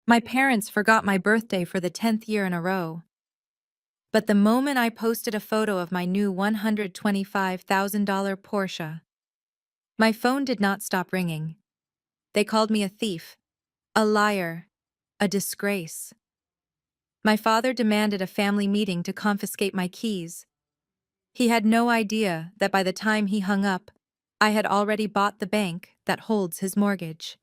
My parents forgot my birthday for the 10th year in a row. But the moment I posted a photo of my new $125,000 Porsche, my phone did not stop ringing. They called me a thief, a liar, a disgrace. My father demanded a family meeting to confiscate my keys. He had no idea that by the time he hung up, I had already bought the bank that holds his mortgage.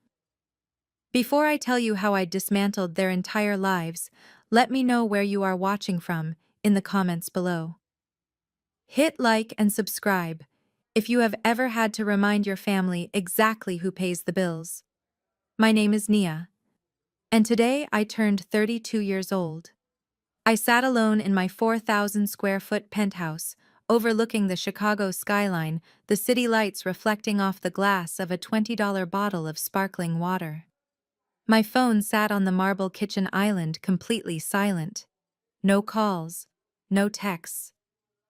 Before I tell you how I dismantled their entire lives, let me know where you are watching from in the comments below. Hit like and subscribe if you have ever had to remind your family exactly who pays the bills. My name is Nia, and today I turned 32 years old. I sat alone in my 4,000 square foot penthouse, overlooking the Chicago skyline, the city lights reflecting off the glass of a $20 bottle of sparkling water. My phone sat on the marble kitchen island completely silent. No calls, no texts,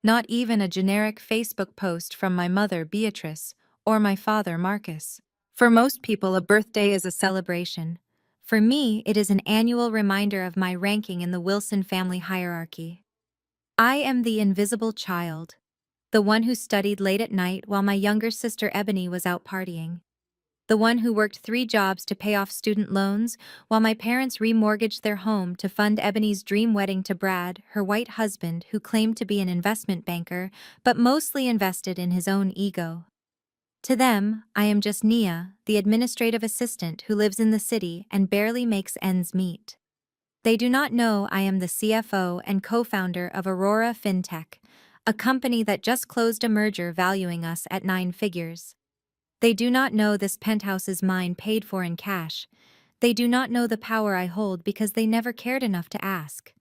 not even a generic Facebook post from my mother Beatrice or my father Marcus. For most people, a birthday is a celebration. For me, it is an annual reminder of my ranking in the Wilson family hierarchy. I am the invisible child, the one who studied late at night while my younger sister Ebony was out partying. The one who worked 3 jobs to pay off student loans while my parents remortgaged their home to fund Ebony's dream wedding to Brad, her white husband who claimed to be an investment banker but mostly invested in his own ego. To them, I am just Nia, the administrative assistant who lives in the city and barely makes ends meet. They do not know I am the CFO and co-founder of Aurora FinTech, a company that just closed a merger valuing us at 9 figures. They do not know this penthouse is mine paid for in cash. They do not know the power I hold because they never cared enough to ask.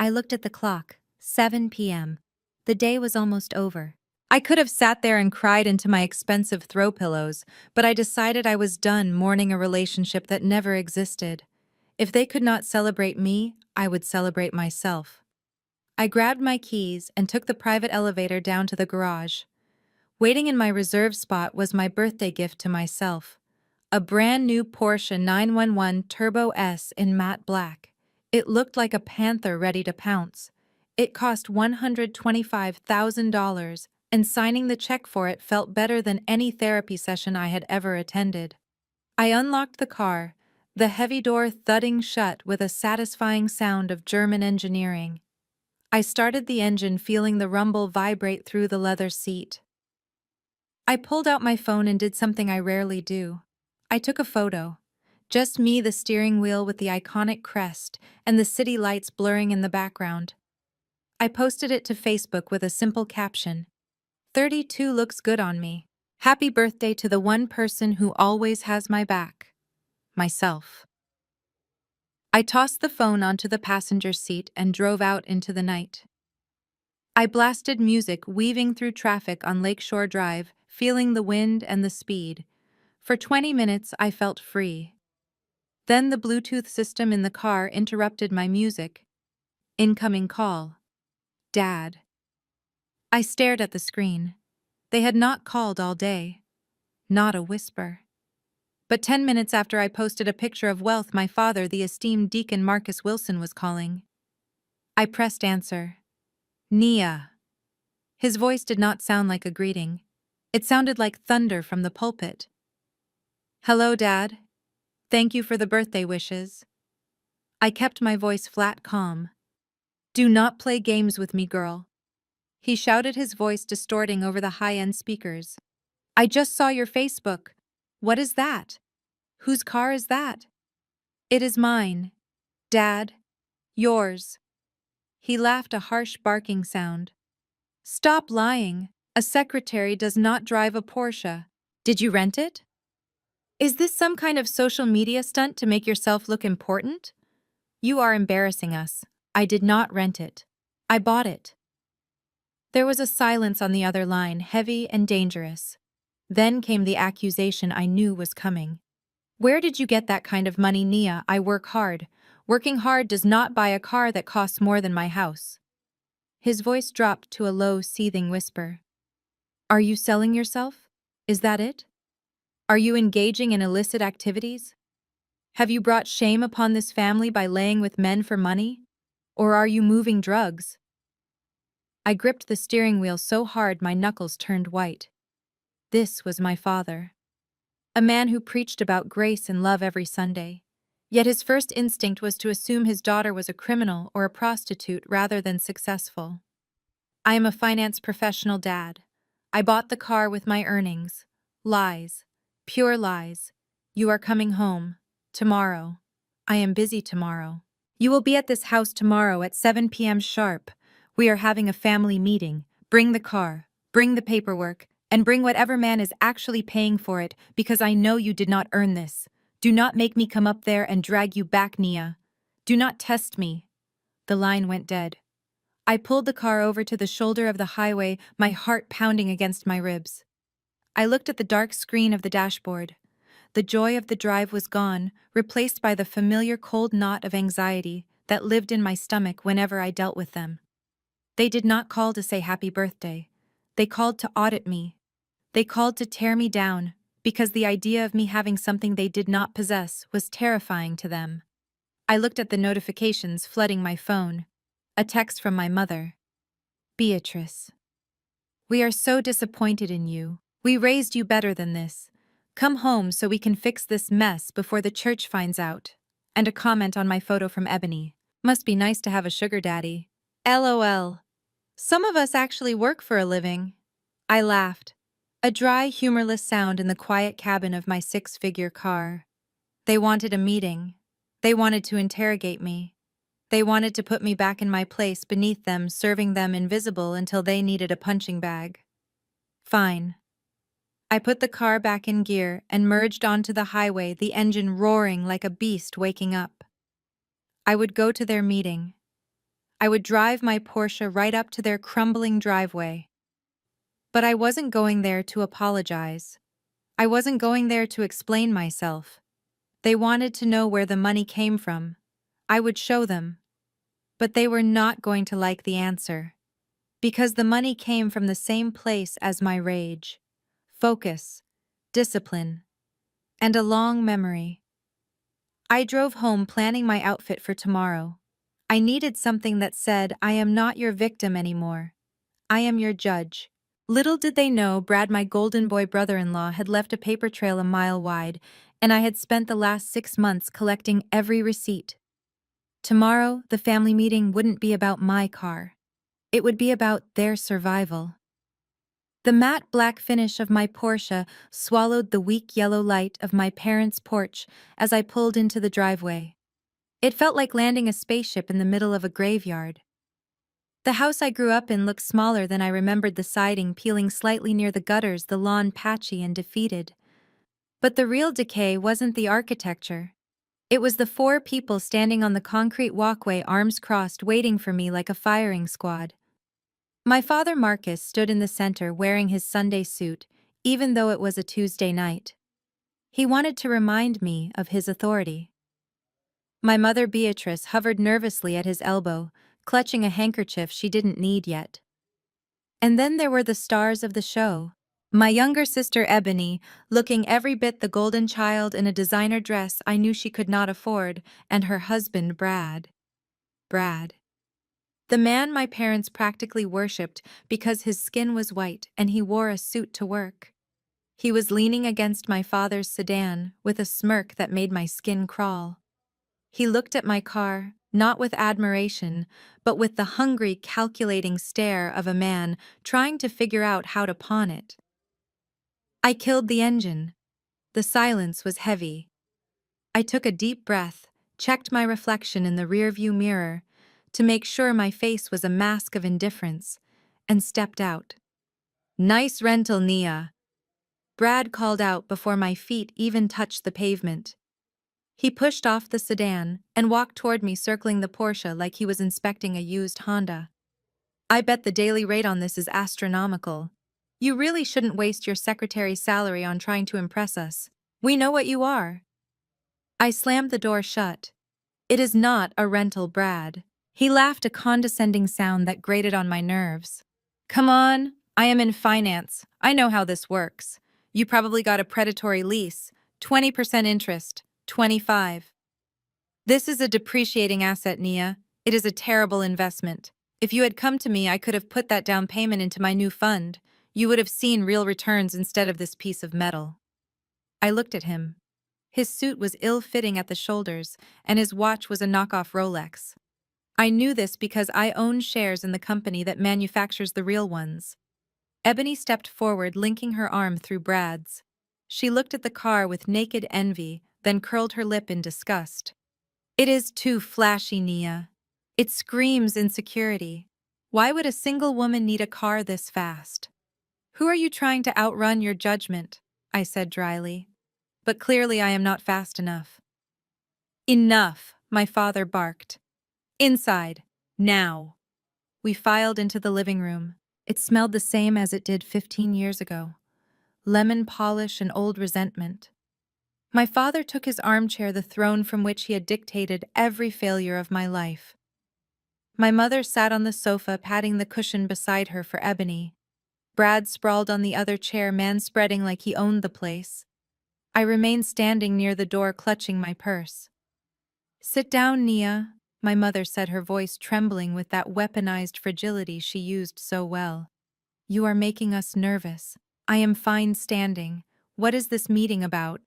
I looked at the clock, 7 p.m. The day was almost over. I could have sat there and cried into my expensive throw pillows, but I decided I was done mourning a relationship that never existed. If they could not celebrate me, I would celebrate myself. I grabbed my keys and took the private elevator down to the garage. Waiting in my reserved spot was my birthday gift to myself. A brand new Porsche 911 Turbo S in matte black. It looked like a panther ready to pounce. It cost $125,000, and signing the check for it felt better than any therapy session I had ever attended. I unlocked the car, the heavy door thudding shut with a satisfying sound of German engineering. I started the engine, feeling the rumble vibrate through the leather seat. I pulled out my phone and did something I rarely do. I took a photo. Just me, the steering wheel with the iconic crest, and the city lights blurring in the background. I posted it to Facebook with a simple caption. 32 looks good on me. Happy birthday to the one person who always has my back. Myself. I tossed the phone onto the passenger seat and drove out into the night. I blasted music weaving through traffic on Lakeshore Drive, feeling the wind and the speed. For 20 minutes, I felt free. Then the Bluetooth system in the car interrupted my music. Incoming call. Dad. I stared at the screen. They had not called all day. Not a whisper. But 10 minutes after I posted a picture of wealth, my father, the esteemed Deacon Marcus Wilson, was calling. I pressed answer. Nia. His voice did not sound like a greeting. It sounded like thunder from the pulpit. Hello, Dad. Thank you for the birthday wishes. I kept my voice flat calm. Do not play games with me, girl. He shouted, his voice distorting over the high-end speakers. I just saw your Facebook. What is that? Whose car is that? It is mine. Dad. Yours. He laughed, a harsh barking sound. Stop lying. A secretary does not drive a Porsche. Did you rent it? Is this some kind of social media stunt to make yourself look important? You are embarrassing us. I did not rent it. I bought it. There was a silence on the other line, heavy and dangerous. Then came the accusation I knew was coming. Where did you get that kind of money, Nia? I work hard. Working hard does not buy a car that costs more than my house. His voice dropped to a low, seething whisper. Are you selling yourself? Is that it? Are you engaging in illicit activities? Have you brought shame upon this family by laying with men for money? Or are you moving drugs? I gripped the steering wheel so hard my knuckles turned white. This was my father. A man who preached about grace and love every Sunday. Yet his first instinct was to assume his daughter was a criminal or a prostitute rather than successful. I am a finance professional, Dad. I bought the car with my earnings. Lies. Pure lies. You are coming home. Tomorrow. I am busy tomorrow. You will be at this house tomorrow at 7 p.m. sharp. We are having a family meeting. Bring the car. Bring the paperwork. And bring whatever man is actually paying for it, because I know you did not earn this. Do not make me come up there and drag you back, Nia. Do not test me. The line went dead. I pulled the car over to the shoulder of the highway, my heart pounding against my ribs. I looked at the dark screen of the dashboard. The joy of the drive was gone, replaced by the familiar cold knot of anxiety that lived in my stomach whenever I dealt with them. They did not call to say happy birthday. They called to audit me. They called to tear me down, because the idea of me having something they did not possess was terrifying to them. I looked at the notifications flooding my phone. A text from my mother. Beatrice. We are so disappointed in you. We raised you better than this. Come home so we can fix this mess before the church finds out. And a comment on my photo from Ebony. Must be nice to have a sugar daddy. LOL. Some of us actually work for a living. I laughed. A dry, humorless sound in the quiet cabin of my six-figure car. They wanted a meeting. They wanted to interrogate me. They wanted to put me back in my place beneath them, serving them invisible until they needed a punching bag. Fine. I put the car back in gear and merged onto the highway, the engine roaring like a beast waking up. I would go to their meeting. I would drive my Porsche right up to their crumbling driveway. But I wasn't going there to apologize. I wasn't going there to explain myself. They wanted to know where the money came from. I would show them. But they were not going to like the answer. Because the money came from the same place as my rage. Focus, discipline, and a long memory. I drove home planning my outfit for tomorrow. I needed something that said, I am not your victim anymore. I am your judge. Little did they know Brad, my golden boy brother-in-law, had left a paper trail a mile wide, and I had spent the last 6 months collecting every receipt. Tomorrow, the family meeting wouldn't be about my car. It would be about their survival. The matte black finish of my Porsche swallowed the weak yellow light of my parents' porch as I pulled into the driveway. It felt like landing a spaceship in the middle of a graveyard. The house I grew up in looked smaller than I remembered, the siding peeling slightly near the gutters, the lawn patchy and defeated. But the real decay wasn't the architecture. It was the 4 people standing on the concrete walkway, arms crossed, waiting for me like a firing squad. My father Marcus stood in the center wearing his Sunday suit, even though it was a Tuesday night. He wanted to remind me of his authority. My mother Beatrice hovered nervously at his elbow, clutching a handkerchief she didn't need yet. And then there were the stars of the show. My younger sister Ebony, looking every bit the golden child in a designer dress I knew she could not afford, and her husband Brad. The man my parents practically worshipped because his skin was white and he wore a suit to work. He was leaning against my father's sedan with a smirk that made my skin crawl. He looked at my car, not with admiration, but with the hungry, calculating stare of a man trying to figure out how to pawn it. I killed the engine. The silence was heavy. I took a deep breath, checked my reflection in the rearview mirror to make sure my face was a mask of indifference, and stepped out. Nice rental, Nia. Brad called out before my feet even touched the pavement. He pushed off the sedan and walked toward me, circling the Porsche like he was inspecting a used Honda. I bet the daily rate on this is astronomical. You really shouldn't waste your secretary's salary on trying to impress us. We know what you are. I slammed the door shut. It is not a rental, Brad. He laughed, a condescending sound that grated on my nerves. Come on, I am in finance. I know how this works. You probably got a predatory lease, 20% interest. 25. This is a depreciating asset, Nia. It is a terrible investment. If you had come to me, I could have put that down payment into my new fund. You would have seen real returns instead of this piece of metal. I looked at him. His suit was ill-fitting at the shoulders, and his watch was a knockoff Rolex. I knew this because I own shares in the company that manufactures the real ones. Ebony stepped forward, linking her arm through Brad's. She looked at the car with naked envy, then curled her lip in disgust. It is too flashy, Nia. It screams insecurity. Why would a single woman need a car this fast? Who are you trying to outrun your judgment? I said dryly. But clearly I am not fast enough. Enough, my father barked. Inside, now. We filed into the living room. It smelled the same as it did 15 years ago. Lemon polish and old resentment. My father took his armchair, the throne from which he had dictated every failure of my life. My mother sat on the sofa, patting the cushion beside her for Ebony. Brad sprawled on the other chair, man-spreading like he owned the place. I remained standing near the door, clutching my purse. Sit down, Nia, my mother said, her voice trembling with that weaponized fragility she used so well. You are making us nervous. I am fine standing. What is this meeting about?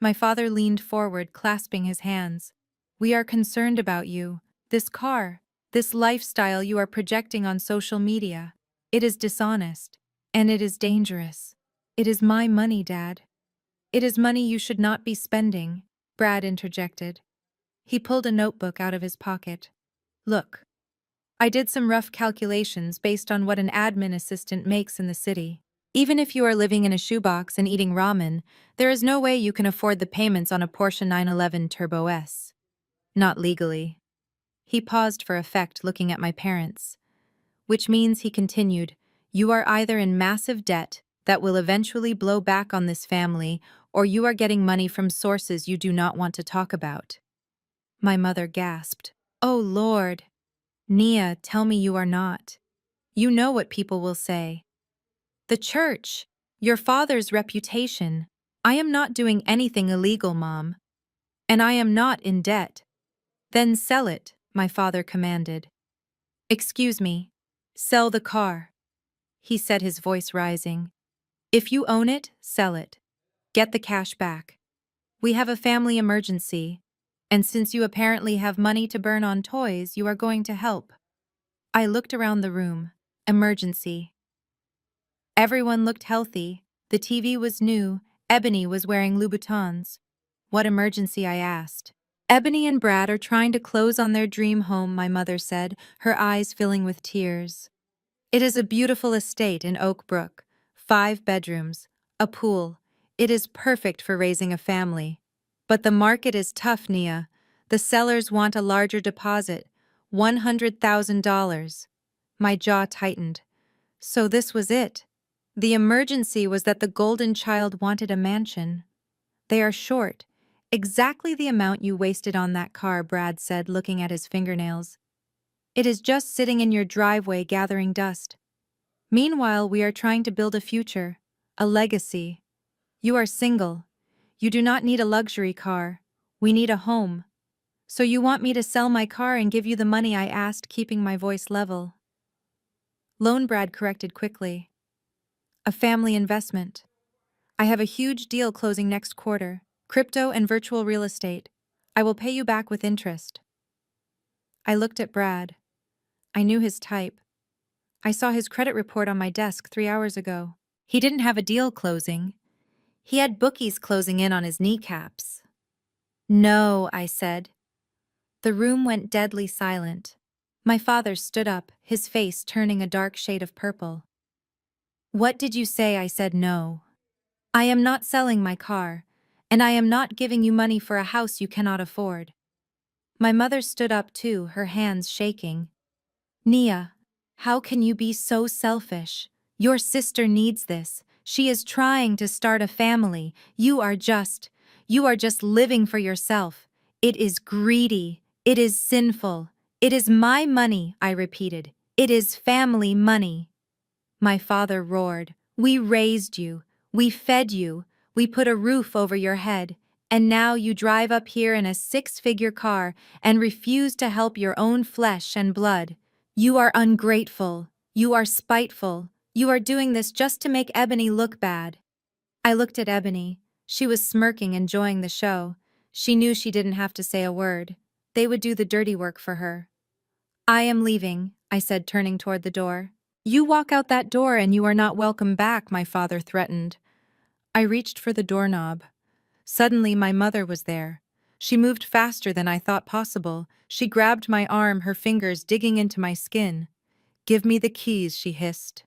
My father leaned forward, clasping his hands. We are concerned about you. This car, this lifestyle you are projecting on social media. It is dishonest, and it is dangerous. It is my money, Dad. It is money you should not be spending, Brad interjected. He pulled a notebook out of his pocket. Look, I did some rough calculations based on what an admin assistant makes in the city. Even if you are living in a shoebox and eating ramen, there is no way you can afford the payments on a Porsche 911 Turbo S. Not legally. He paused for effect, looking at my parents. Which means, he continued, you are either in massive debt that will eventually blow back on this family, or you are getting money from sources you do not want to talk about. My mother gasped. Oh, Lord. Nia, tell me you are not. You know what people will say. The church, your father's reputation. I am not doing anything illegal, Mom. And I am not in debt. Then sell it, my father commanded. Excuse me. Sell the car, he said, his voice rising. If you own it, sell it. Get the cash back. We have a family emergency, and since you apparently have money to burn on toys, you are going to help. I looked around the room. Emergency. Everyone looked healthy. The TV was new. Ebony was wearing Louboutins. What emergency, I asked. Ebony and Brad are trying to close on their dream home, my mother said, her eyes filling with tears. It is a beautiful estate in Oak Brook. 5 bedrooms, a pool. It is perfect for raising a family. But the market is tough, Nia. The sellers want a larger deposit, $100,000. My jaw tightened. So this was it. The emergency was that the golden child wanted a mansion. They are short. Exactly the amount you wasted on that car, Brad said, looking at his fingernails. It is just sitting in your driveway gathering dust. Meanwhile, we are trying to build a future, a legacy. You are single. You do not need a luxury car. We need a home. So you want me to sell my car and give you the money, I asked, keeping my voice level. Lone Brad corrected quickly. A family investment. I have a huge deal closing next quarter, crypto and virtual real estate. I will pay you back with interest. I looked at Brad. I knew his type. I saw his credit report on my desk 3 hours ago. He didn't have a deal closing. He had bookies closing in on his kneecaps. No, I said. The room went deadly silent. My father stood up, his face turning a dark shade of purple. What did you say? I said no. I am not selling my car, and I am not giving you money for a house you cannot afford. My mother stood up too, her hands shaking. Nia, how can you be so selfish? Your sister needs this. She is trying to start a family. You are just living for yourself. It is greedy. It is sinful. It is my money, I repeated. It is family money. My father roared. We raised you. We fed you. We put a roof over your head. And now you drive up here in a six-figure car and refuse to help your own flesh and blood. You are ungrateful. You are spiteful. You are doing this just to make Ebony look bad. I looked at Ebony. She was smirking, enjoying the show. She knew she didn't have to say a word. They would do the dirty work for her. I am leaving, I said, turning toward the door. You walk out that door and you are not welcome back, my father threatened. I reached for the doorknob. Suddenly, my mother was there. She moved faster than I thought possible. She grabbed my arm, her fingers digging into my skin. Give me the keys, she hissed.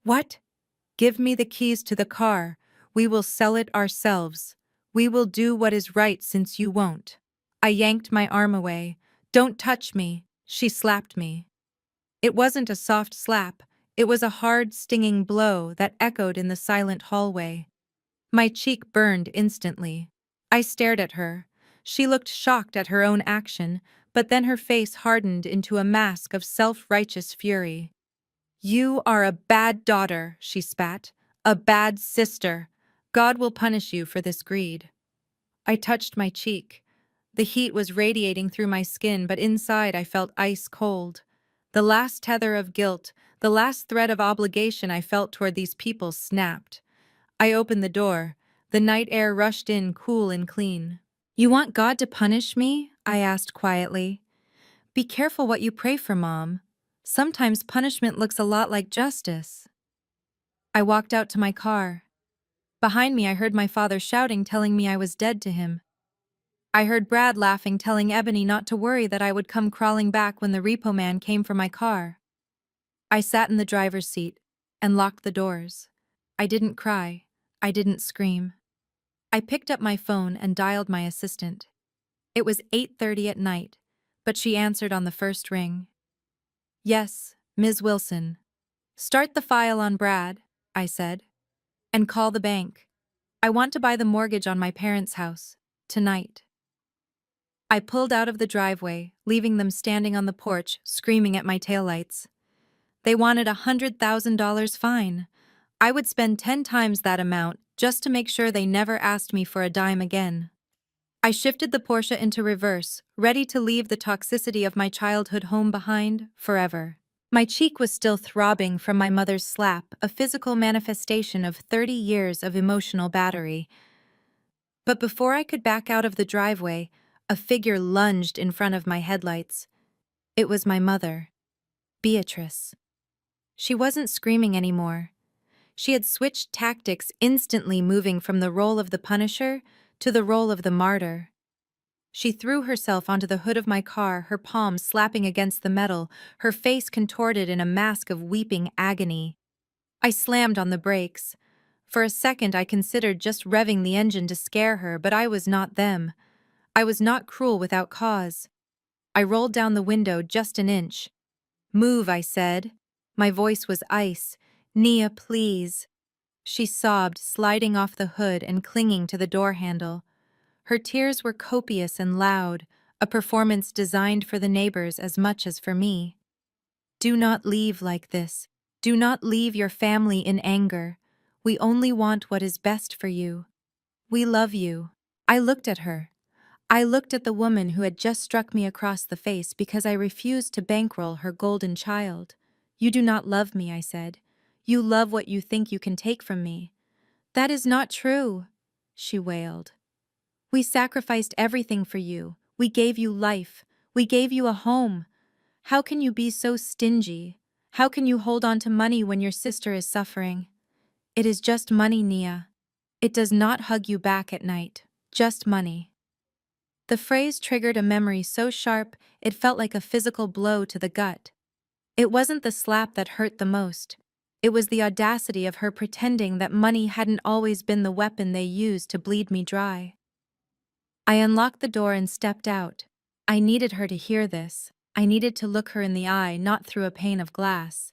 What? Give me the keys to the car. We will sell it ourselves. We will do what is right since you won't. I yanked my arm away. Don't touch me, she slapped me. It wasn't a soft slap. It was a hard, stinging blow that echoed in the silent hallway. My cheek burned instantly. I stared at her. She looked shocked at her own action, but then her face hardened into a mask of self-righteous fury. You are a bad daughter, she spat. A bad sister. God will punish you for this greed. I touched my cheek. The heat was radiating through my skin, but inside I felt ice cold. The last tether of guilt, the last thread of obligation I felt toward these people snapped. I opened the door. The night air rushed in, cool and clean. You want God to punish me? I asked quietly. Be careful what you pray for, Mom. Sometimes punishment looks a lot like justice. I walked out to my car. Behind me I heard my father shouting, telling me I was dead to him. I heard Brad laughing, telling Ebony not to worry, that I would come crawling back when the repo man came for my car. I sat in the driver's seat and locked the doors. I didn't cry. I didn't scream. I picked up my phone and dialed my assistant. It was 8:30 at night, but she answered on the first ring. Yes, Ms. Wilson. Start the file on Brad, I said, and call the bank. I want to buy the mortgage on my parents' house, tonight. I pulled out of the driveway, leaving them standing on the porch, screaming at my taillights. They wanted $100,000 fine. I would spend 10 times that amount just to make sure they never asked me for a dime again. I shifted the Porsche into reverse, ready to leave the toxicity of my childhood home behind forever. My cheek was still throbbing from my mother's slap, a physical manifestation of 30 years of emotional battery. But before I could back out of the driveway, a figure lunged in front of my headlights. It was my mother, Beatrice. She wasn't screaming anymore. She had switched tactics, instantly moving from the role of the punisher to the role of the martyr. She threw herself onto the hood of my car, her palms slapping against the metal, her face contorted in a mask of weeping agony. I slammed on the brakes. For a second I considered just revving the engine to scare her, but I was not them. I was not cruel without cause. I rolled down the window just an inch. Move, I said. My voice was ice. Nia, please. She sobbed, sliding off the hood and clinging to the door handle. Her tears were copious and loud, a performance designed for the neighbors as much as for me. Do not leave like this. Do not leave your family in anger. We only want what is best for you. We love you. I looked at her. I looked at the woman who had just struck me across the face because I refused to bankroll her golden child. You do not love me, I said. You love what you think you can take from me. That is not true, she wailed. We sacrificed everything for you. We gave you life. We gave you a home. How can you be so stingy? How can you hold on to money when your sister is suffering? It is just money, Nia. It does not hug you back at night. Just money. The phrase triggered a memory so sharp it felt like a physical blow to the gut. It wasn't the slap that hurt the most. It was the audacity of her pretending that money hadn't always been the weapon they used to bleed me dry. I unlocked the door and stepped out. I needed her to hear this. I needed to look her in the eye, not through a pane of glass.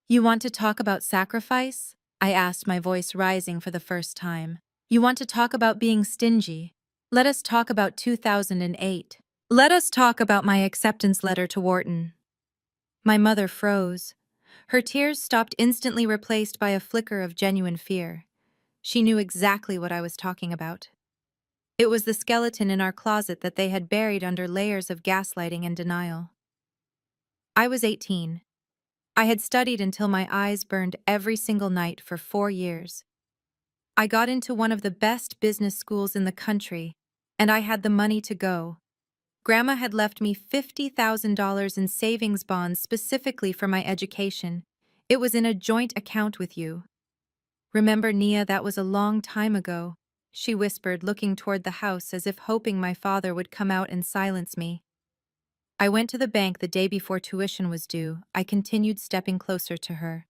You want to talk about sacrifice? I asked, my voice rising for the first time. You want to talk about being stingy? Let us talk about 2008. Let us talk about my acceptance letter to Wharton. My mother froze. Her tears stopped, instantly replaced by a flicker of genuine fear. She knew exactly what I was talking about. It was the skeleton in our closet that they had buried under layers of gaslighting and denial. I was 18. I had studied until my eyes burned every single night for 4 years. I got into one of the best business schools in the country, and I had the money to go. Grandma had left me $50,000 in savings bonds specifically for my education. It was in a joint account with you. Remember, Nia, that was a long time ago, she whispered, looking toward the house as if hoping my father would come out and silence me. I went to the bank the day before tuition was due. I continued stepping closer to her.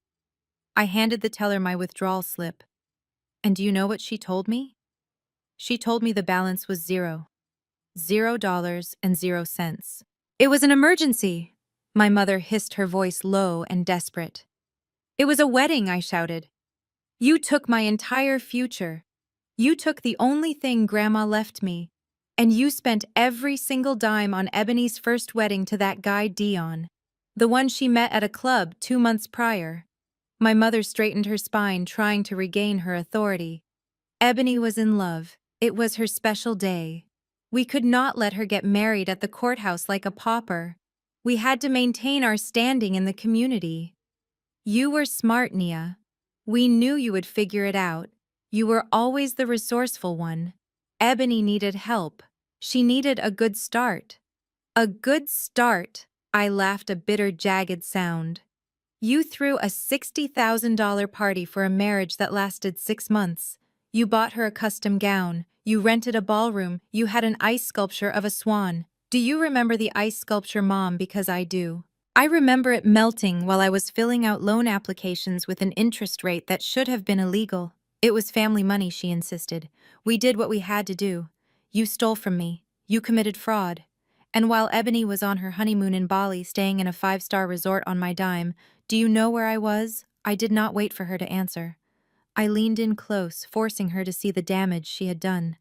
I handed the teller my withdrawal slip. And do you know what she told me? She told me the balance was zero. $0.00. It was an emergency. My mother hissed, her voice low and desperate. It was a wedding, I shouted. You took my entire future. You took the only thing Grandma left me. And you spent every single dime on Ebony's first wedding to that guy Dion. The one she met at a club 2 months prior. My mother straightened her spine, trying to regain her authority. Ebony was in love. It was her special day. We could not let her get married at the courthouse like a pauper. We had to maintain our standing in the community. You were smart, Nia. We knew you would figure it out. You were always the resourceful one. Ebony needed help. She needed a good start. A good start, I laughed, a bitter, jagged sound. You threw a $60,000 party for a marriage that lasted 6 months. You bought her a custom gown. You rented a ballroom. You had an ice sculpture of a swan. Do you remember the ice sculpture, Mom? Because I do. I remember it melting while I was filling out loan applications with an interest rate that should have been illegal. It was family money, she insisted. We did what we had to do. You stole from me. You committed fraud. And while Ebony was on her honeymoon in Bali, staying in a 5-star resort on my dime, do you know where I was? I did not wait for her to answer. I leaned in close, forcing her to see the damage she had done.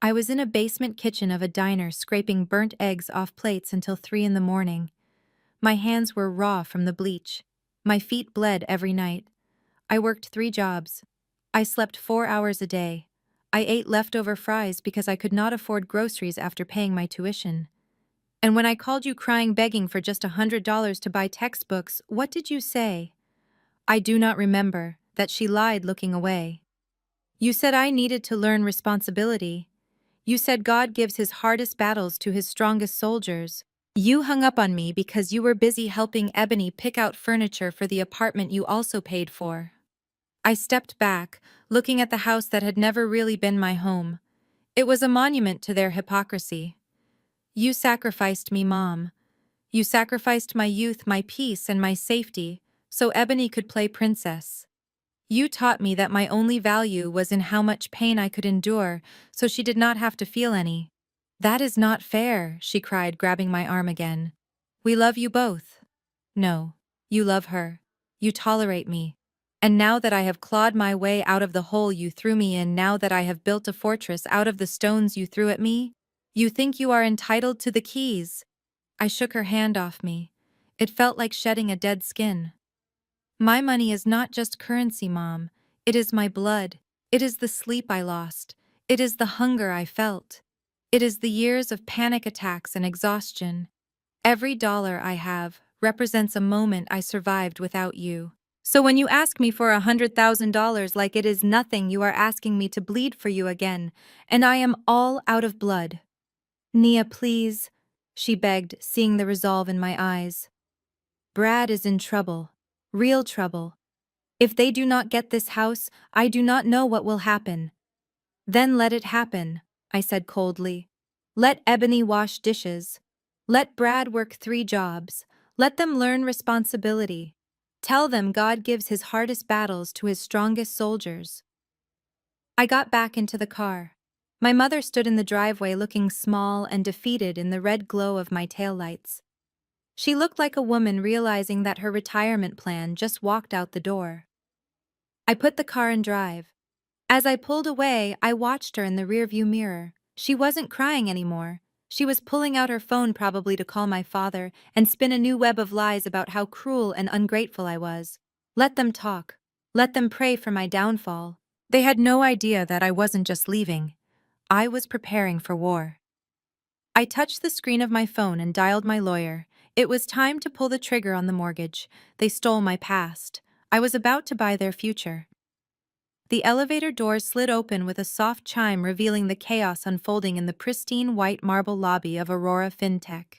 I was in a basement kitchen of a diner, scraping burnt eggs off plates until 3 in the morning. My hands were raw from the bleach. My feet bled every night. I worked 3 jobs. I slept 4 hours a day. I ate leftover fries because I could not afford groceries after paying my tuition. And when I called you crying, begging for just $100 to buy textbooks, what did you say? I do not remember, that she lied, looking away. You said I needed to learn responsibility. You said God gives his hardest battles to his strongest soldiers. You hung up on me because you were busy helping Ebony pick out furniture for the apartment you also paid for. I stepped back, looking at the house that had never really been my home. It was a monument to their hypocrisy. You sacrificed me, Mom. You sacrificed my youth, my peace, and my safety, so Ebony could play princess. You taught me that my only value was in how much pain I could endure, so she did not have to feel any. That is not fair, she cried, grabbing my arm again. We love you both. No, you love her. You tolerate me. And now that I have clawed my way out of the hole you threw me in, now that I have built a fortress out of the stones you threw at me, you think you are entitled to the keys. I shook her hand off me. It felt like shedding a dead skin. My money is not just currency, Mom. It is my blood. It is the sleep I lost. It is the hunger I felt. It is the years of panic attacks and exhaustion. Every dollar I have represents a moment I survived without you. So when you ask me for $100,000 like it is nothing, you are asking me to bleed for you again, and I am all out of blood. Nia, please, she begged, seeing the resolve in my eyes. Brad is in trouble. Real trouble. If they do not get this house, I do not know what will happen. Then let it happen, I said coldly. Let Ebony wash dishes. Let Brad work 3 jobs. Let them learn responsibility. Tell them God gives his hardest battles to his strongest soldiers. I got back into the car. My mother stood in the driveway looking small and defeated in the red glow of my taillights. She looked like a woman realizing that her retirement plan just walked out the door. I put the car in drive. As I pulled away, I watched her in the rearview mirror. She wasn't crying anymore. She was pulling out her phone, probably to call my father and spin a new web of lies about how cruel and ungrateful I was. Let them talk. Let them pray for my downfall. They had no idea that I wasn't just leaving. I was preparing for war. I touched the screen of my phone and dialed my lawyer. It was time to pull the trigger on the mortgage. They stole my past. I was about to buy their future. The elevator doors slid open with a soft chime revealing the chaos unfolding in the pristine white marble lobby of Aurora FinTech.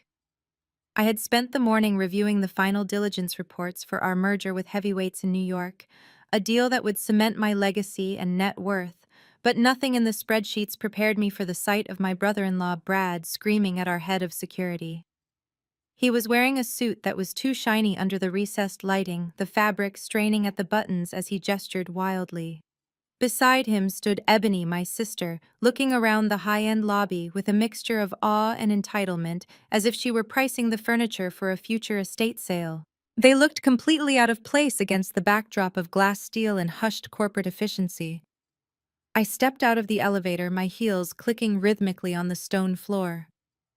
I had spent the morning reviewing the final diligence reports for our merger with heavyweights in New York, a deal that would cement my legacy and net worth, but nothing in the spreadsheets prepared me for the sight of my brother-in-law Brad screaming at our head of security. He was wearing a suit that was too shiny under the recessed lighting, the fabric straining at the buttons as he gestured wildly. Beside him stood Ebony, my sister, looking around the high-end lobby with a mixture of awe and entitlement, as if she were pricing the furniture for a future estate sale. They looked completely out of place against the backdrop of glass steel and hushed corporate efficiency. I stepped out of the elevator, my heels clicking rhythmically on the stone floor.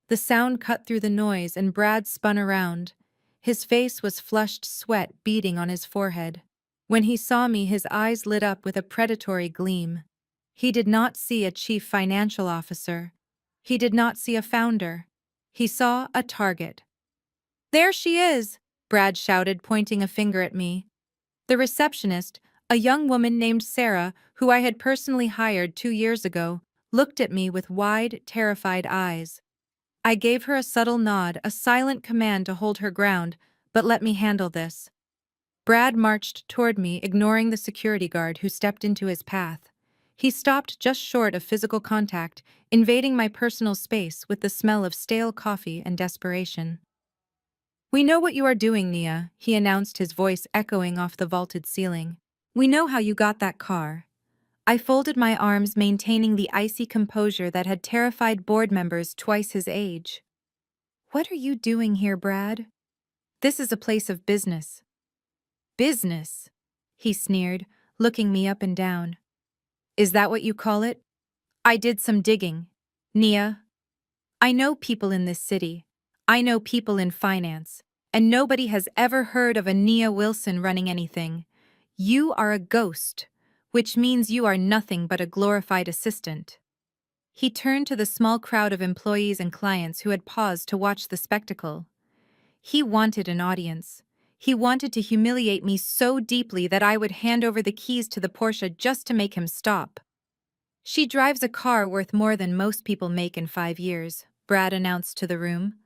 The sound cut through the noise and Brad spun around. His face was flushed sweat beading on his forehead. When he saw me, his eyes lit up with a predatory gleam. He did not see a chief financial officer. He did not see a founder. He saw a target. "There she is!" Brad shouted, pointing a finger at me. The receptionist, a young woman named Sarah, who I had personally hired 2 years ago, looked at me with wide, terrified eyes. I gave her a subtle nod, a silent command to hold her ground, but let me handle this. Brad marched toward me, ignoring the security guard who stepped into his path. He stopped just short of physical contact, invading my personal space with the smell of stale coffee and desperation. "We know what you are doing, Nia," he announced, his voice echoing off the vaulted ceiling. "We know how you got that car." I folded my arms, maintaining the icy composure that had terrified board members twice his age. "What are you doing here, Brad? This is a place of business." "Business?" he sneered, looking me up and down. "Is that what you call it?" I did some digging. "Nia, I know people in this city. I know people in finance. And nobody has ever heard of a Nia Wilson running anything. You are a ghost, which means you are nothing but a glorified assistant." He turned to the small crowd of employees and clients who had paused to watch the spectacle. He wanted an audience. He wanted to humiliate me so deeply that I would hand over the keys to the Porsche just to make him stop. "She drives a car worth more than most people make in 5 years," Brad announced to the room.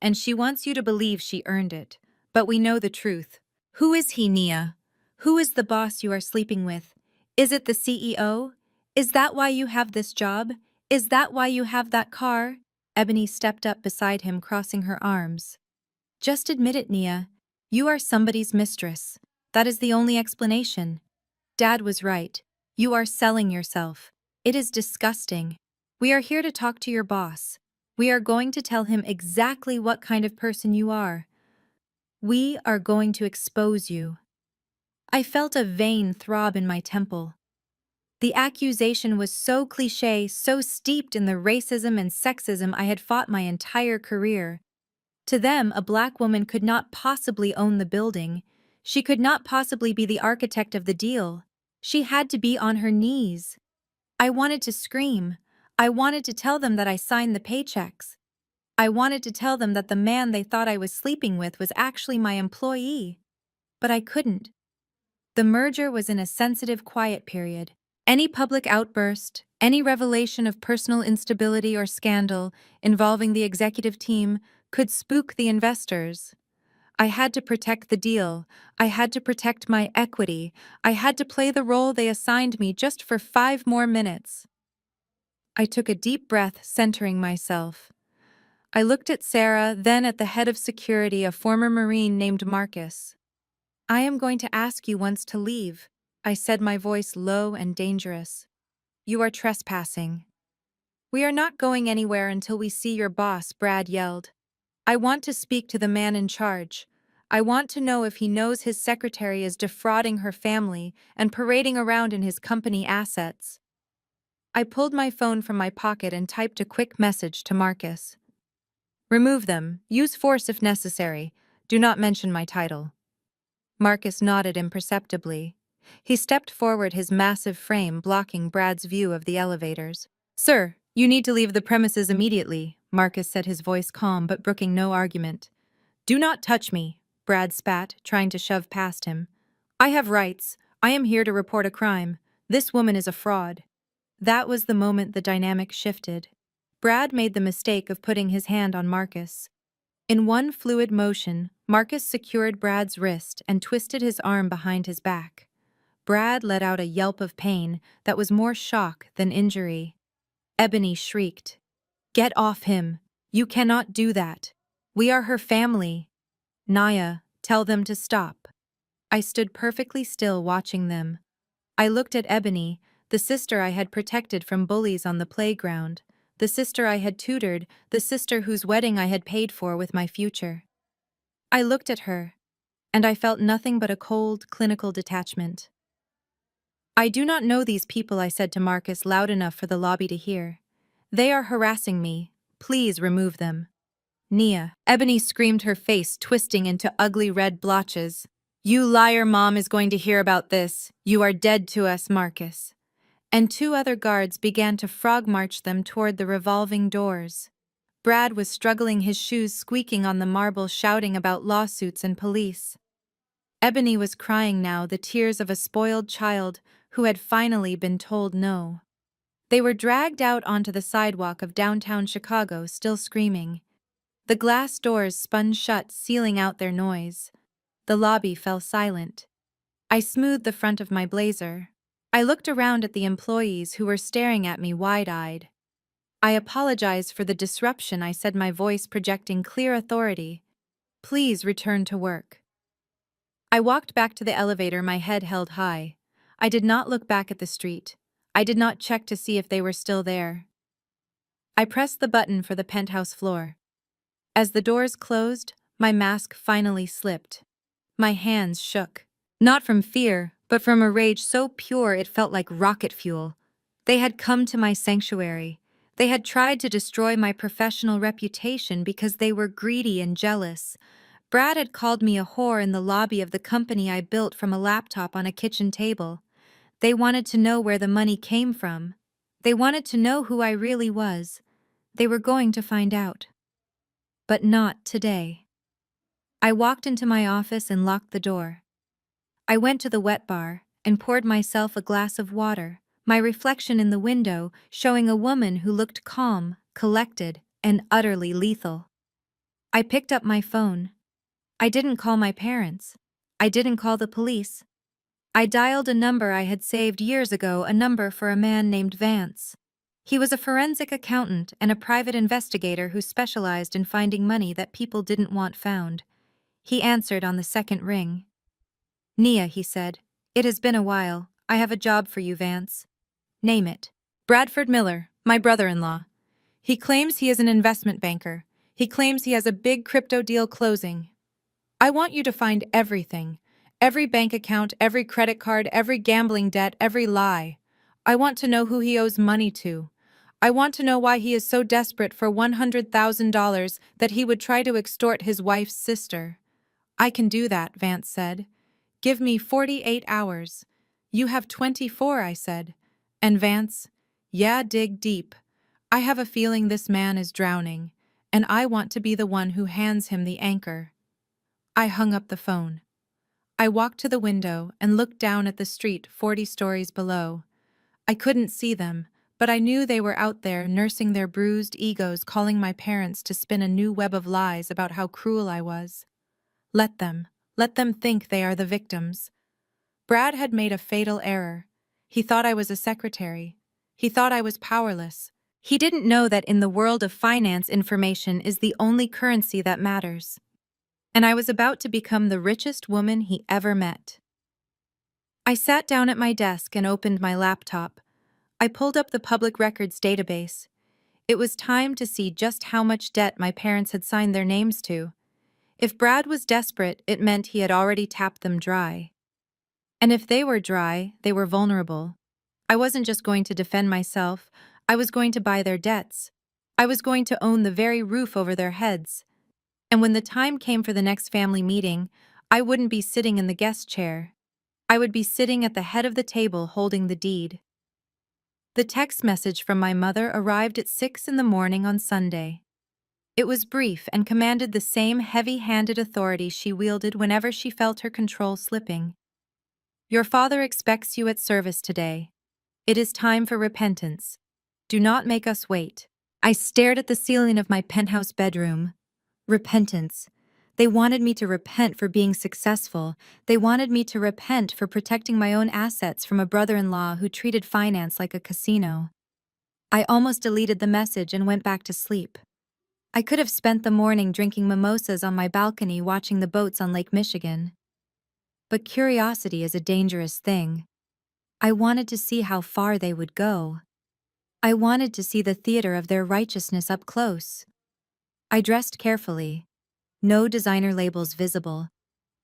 "And she wants you to believe she earned it. But we know the truth. Who is he, Nia? Who is the boss you are sleeping with? Is it the CEO? Is that why you have this job? Is that why you have that car?" Ebony stepped up beside him, crossing her arms. "Just admit it, Nia. You are somebody's mistress. That is the only explanation. Dad was right. You are selling yourself. It is disgusting. We are here to talk to your boss. We are going to tell him exactly what kind of person you are. We are going to expose you." I felt a vein throb in my temple. The accusation was so cliché, so steeped in the racism and sexism I had fought my entire career. To them, a black woman could not possibly own the building. She could not possibly be the architect of the deal. She had to be on her knees. I wanted to scream. I wanted to tell them that I signed the paychecks. I wanted to tell them that the man they thought I was sleeping with was actually my employee. But I couldn't. The merger was in a sensitive quiet period. Any public outburst, any revelation of personal instability or scandal involving the executive team could spook the investors. I had to protect the deal. I had to protect my equity. I had to play the role they assigned me just for 5 more minutes. I took a deep breath, centering myself. I looked at Sarah, then at the head of security, a former Marine named Marcus. "I am going to ask you once to leave," I said, my voice low and dangerous. "You are trespassing." "We are not going anywhere until we see your boss," Brad yelled. "I want to speak to the man in charge. I want to know if he knows his secretary is defrauding her family and parading around in his company assets." I pulled my phone from my pocket and typed a quick message to Marcus. "Remove them. Use force if necessary. Do not mention my title." Marcus nodded imperceptibly. He stepped forward, his massive frame blocking Brad's view of the elevators. "Sir," You need to leave the premises immediately, Marcus said, his voice calm but brooking no argument. Do not touch me, Brad spat, trying to shove past him. I have rights. I am here to report a crime. This woman is a fraud. That was the moment the dynamic shifted. Brad made the mistake of putting his hand on Marcus. In one fluid motion, Marcus secured Brad's wrist and twisted his arm behind his back. Brad let out a yelp of pain that was more shock than injury. Ebony shrieked. Get off him. You cannot do that. We are her family. Naya, tell them to stop. I stood perfectly still watching them. I looked at Ebony, the sister I had protected from bullies on the playground, the sister I had tutored, the sister whose wedding I had paid for with my future. I looked at her, and I felt nothing but a cold, clinical detachment. I do not know these people, I said to Marcus loud enough for the lobby to hear. They are harassing me. Please remove them. Nia, Ebony screamed, her face twisting into ugly red blotches. You liar, Mom is going to hear about this. You are dead to us, Marcus. And two other guards began to frog march them toward the revolving doors. Brad was struggling, his shoes squeaking on the marble, shouting about lawsuits and police. Ebony was crying now, the tears of a spoiled child who had finally been told no. They were dragged out onto the sidewalk of downtown Chicago, still screaming. The glass doors spun shut, sealing out their noise. The lobby fell silent. I smoothed the front of my blazer. I looked around at the employees who were staring at me wide-eyed. I apologize for the disruption, I said, my voice projecting clear authority. Please return to work. I walked back to the elevator, my head held high. I did not look back at the street. I did not check to see if they were still there. I pressed the button for the penthouse floor. As the doors closed, my mask finally slipped. My hands shook. Not from fear, but from a rage so pure it felt like rocket fuel. They had come to my sanctuary. They had tried to destroy my professional reputation because they were greedy and jealous. Brad had called me a whore in the lobby of the company I built from a laptop on a kitchen table. They wanted to know where the money came from. They wanted to know who I really was. They were going to find out. But not today. I walked into my office and locked the door. I went to the wet bar and poured myself a glass of water, my reflection in the window showing a woman who looked calm, collected, and utterly lethal. I picked up my phone. I didn't call my parents. I didn't call the police. I dialed a number I had saved years ago, a number for a man named Vance. He was a forensic accountant and a private investigator who specialized in finding money that people didn't want found. He answered on the second ring. Nia, he said, it has been a while. I have a job for you, Vance. Name it. Bradford Miller, my brother-in-law. He claims he is an investment banker. He claims he has a big crypto deal closing. I want you to find everything. Every bank account, every credit card, every gambling debt, every lie. I want to know who he owes money to. I want to know why he is so desperate for $100,000 that he would try to extort his wife's sister. I can do that, Vance said. Give me 48 hours. You have 24, I said. And Vance, yeah, dig deep. I have a feeling this man is drowning, and I want to be the one who hands him the anchor. I hung up the phone. I walked to the window and looked down at the street 40 stories below. I couldn't see them, but I knew they were out there nursing their bruised egos, calling my parents to spin a new web of lies about how cruel I was. Let them think they are the victims. Brad had made a fatal error. He thought I was a secretary. He thought I was powerless. He didn't know that in the world of finance, information is the only currency that matters. And I was about to become the richest woman he ever met. I sat down at my desk and opened my laptop. I pulled up the public records database. It was time to see just how much debt my parents had signed their names to. If Brad was desperate, it meant he had already tapped them dry. And if they were dry, they were vulnerable. I wasn't just going to defend myself, I was going to buy their debts. I was going to own the very roof over their heads. And when the time came for the next family meeting, I wouldn't be sitting in the guest chair. I would be sitting at the head of the table holding the deed. The text message from my mother arrived at 6 in the morning on Sunday. It was brief and commanded the same heavy-handed authority she wielded whenever she felt her control slipping. Your father expects you at service today. It is time for repentance. Do not make us wait. I stared at the ceiling of my penthouse bedroom. Repentance. They wanted me to repent for being successful. They wanted me to repent for protecting my own assets from a brother-in-law who treated finance like a casino. I almost deleted the message and went back to sleep. I could have spent the morning drinking mimosas on my balcony watching the boats on Lake Michigan. But curiosity is a dangerous thing. I wanted to see how far they would go. I wanted to see the theater of their righteousness up close. I dressed carefully. No designer labels visible.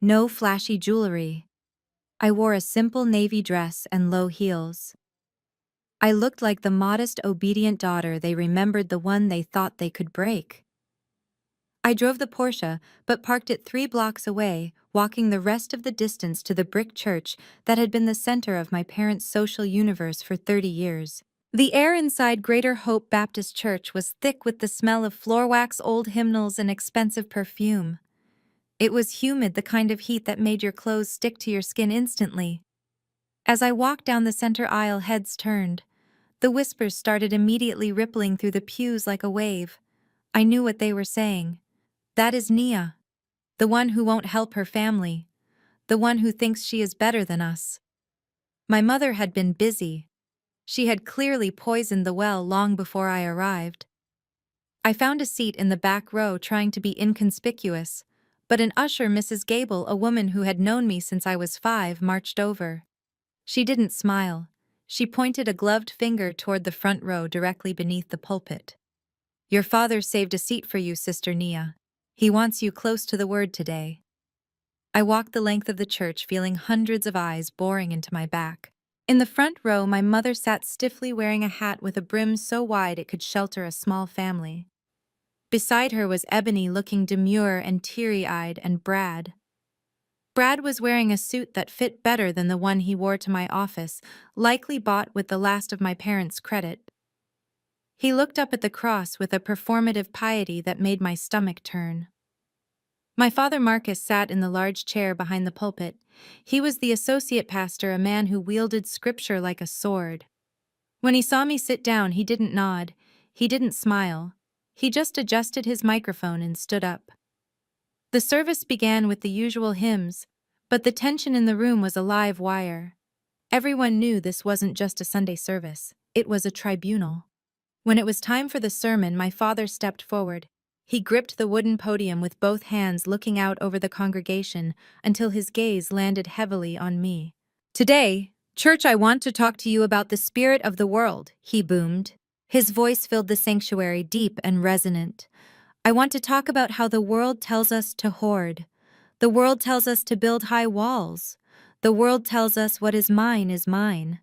No flashy jewelry. I wore a simple navy dress and low heels. I looked like the modest, obedient daughter they remembered, the one they thought they could break. I drove the Porsche, but parked it 3 blocks away, walking the rest of the distance to the brick church that had been the center of my parents' social universe for 30 years. The air inside Greater Hope Baptist Church was thick with the smell of floor wax, old hymnals, and expensive perfume. It was humid, the kind of heat that made your clothes stick to your skin instantly. As I walked down the center aisle, heads turned. The whispers started immediately rippling through the pews like a wave. I knew what they were saying. That is Nia. The one who won't help her family. The one who thinks she is better than us. My mother had been busy. She had clearly poisoned the well long before I arrived. I found a seat in the back row, trying to be inconspicuous, but an usher, Mrs. Gable, a woman who had known me since I was 5, marched over. She didn't smile. She pointed a gloved finger toward the front row directly beneath the pulpit. Your father saved a seat for you, Sister Nia. He wants you close to the word today. I walked the length of the church, feeling hundreds of eyes boring into my back. In the front row, my mother sat stiffly, wearing a hat with a brim so wide it could shelter a small family. Beside her was Ebony, looking demure and teary-eyed, and Brad. Brad was wearing a suit that fit better than the one he wore to my office, likely bought with the last of my parents' credit. He looked up at the cross with a performative piety that made my stomach turn. My father Marcus sat in the large chair behind the pulpit. He was the associate pastor, a man who wielded scripture like a sword. When he saw me sit down, he didn't nod. He didn't smile. He just adjusted his microphone and stood up. The service began with the usual hymns, but the tension in the room was a live wire. Everyone knew this wasn't just a Sunday service. It was a tribunal. When it was time for the sermon, my father stepped forward. He gripped the wooden podium with both hands, looking out over the congregation until his gaze landed heavily on me. Today, church, I want to talk to you about the spirit of the world, he boomed. His voice filled the sanctuary, deep and resonant. I want to talk about how the world tells us to hoard. The world tells us to build high walls. The world tells us what is mine is mine.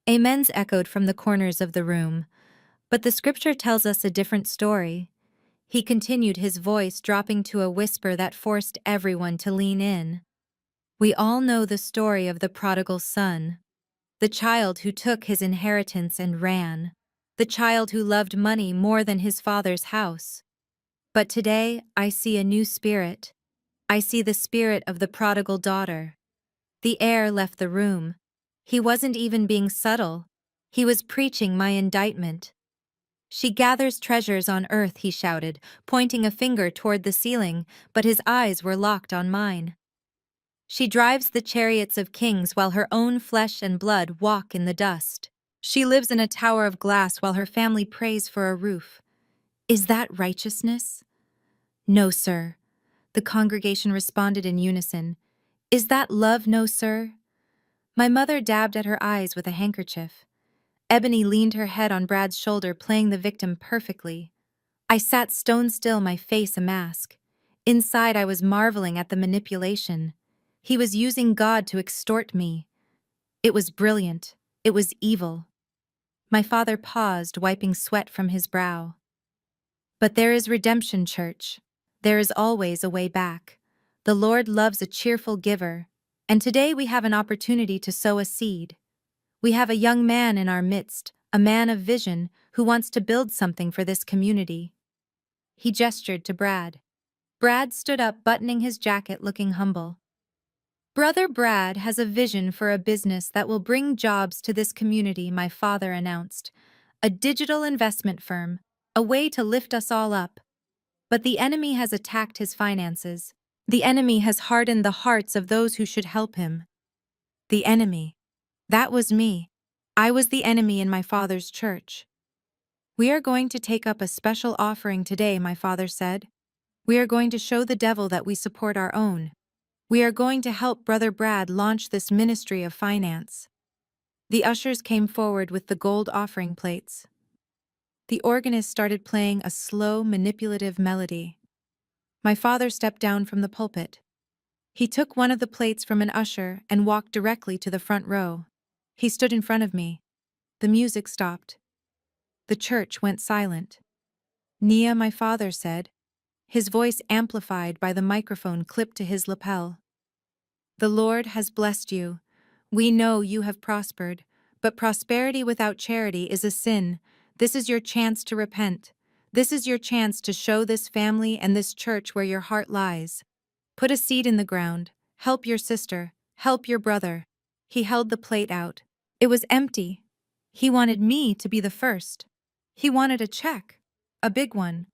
Amens echoed from the corners of the room. But the scripture tells us a different story. He continued, his voice dropping to a whisper that forced everyone to lean in. We all know the story of the prodigal son. The child who took his inheritance and ran. The child who loved money more than his father's house. But today, I see a new spirit. I see the spirit of the prodigal daughter. The air left the room. He wasn't even being subtle. He was preaching my indictment. She gathers treasures on earth, he shouted, pointing a finger toward the ceiling, but his eyes were locked on mine. She drives the chariots of kings while her own flesh and blood walk in the dust. She lives in a tower of glass while her family prays for a roof. Is that righteousness? No, sir. The congregation responded in unison. Is that love? No, sir. My mother dabbed at her eyes with a handkerchief. Ebony leaned her head on Brad's shoulder, playing the victim perfectly. I sat stone still, my face a mask. Inside, I was marveling at the manipulation. He was using God to extort me. It was brilliant. It was evil. My father paused, wiping sweat from his brow. But there is redemption, church. There is always a way back. The Lord loves a cheerful giver, and today we have an opportunity to sow a seed. We have a young man in our midst, a man of vision who wants to build something for this community. He gestured to Brad. Brad stood up, buttoning his jacket, looking humble. Brother Brad has a vision for a business that will bring jobs to this community, my father announced. A digital investment firm, a way to lift us all up. But the enemy has attacked his finances. The enemy has hardened the hearts of those who should help him. The enemy. That was me. I was the enemy in my father's church. We are going to take up a special offering today, my father said. We are going to show the devil that we support our own. We are going to help Brother Brad launch this ministry of finance. The ushers came forward with the gold offering plates. The organist started playing a slow, manipulative melody. My father stepped down from the pulpit. He took one of the plates from an usher and walked directly to the front row. He stood in front of me. The music stopped. The church went silent. Nia, my father said, his voice amplified by the microphone clipped to his lapel. The Lord has blessed you. We know you have prospered, but prosperity without charity is a sin. This is your chance to repent. This is your chance to show this family and this church where your heart lies. Put a seed in the ground. Help your sister. Help your brother. He held the plate out. It was empty. He wanted me to be the first. He wanted a check. A big one.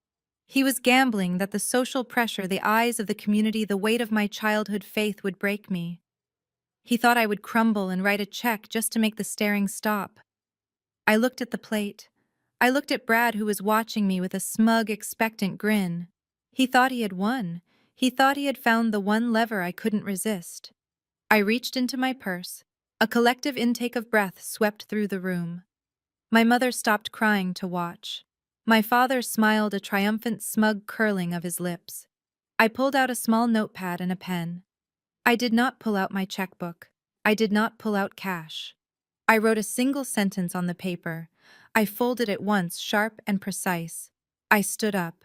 He was gambling that the social pressure, the eyes of the community, the weight of my childhood faith would break me. He thought I would crumble and write a check just to make the staring stop. I looked at the plate. I looked at Brad, who was watching me with a smug, expectant grin. He thought he had won. He thought he had found the one lever I couldn't resist. I reached into my purse. A collective intake of breath swept through the room. My mother stopped crying to watch. My father smiled, a triumphant, smug curling of his lips. I pulled out a small notepad and a pen. I did not pull out my checkbook. I did not pull out cash. I wrote a single sentence on the paper. I folded it once, sharp and precise. I stood up.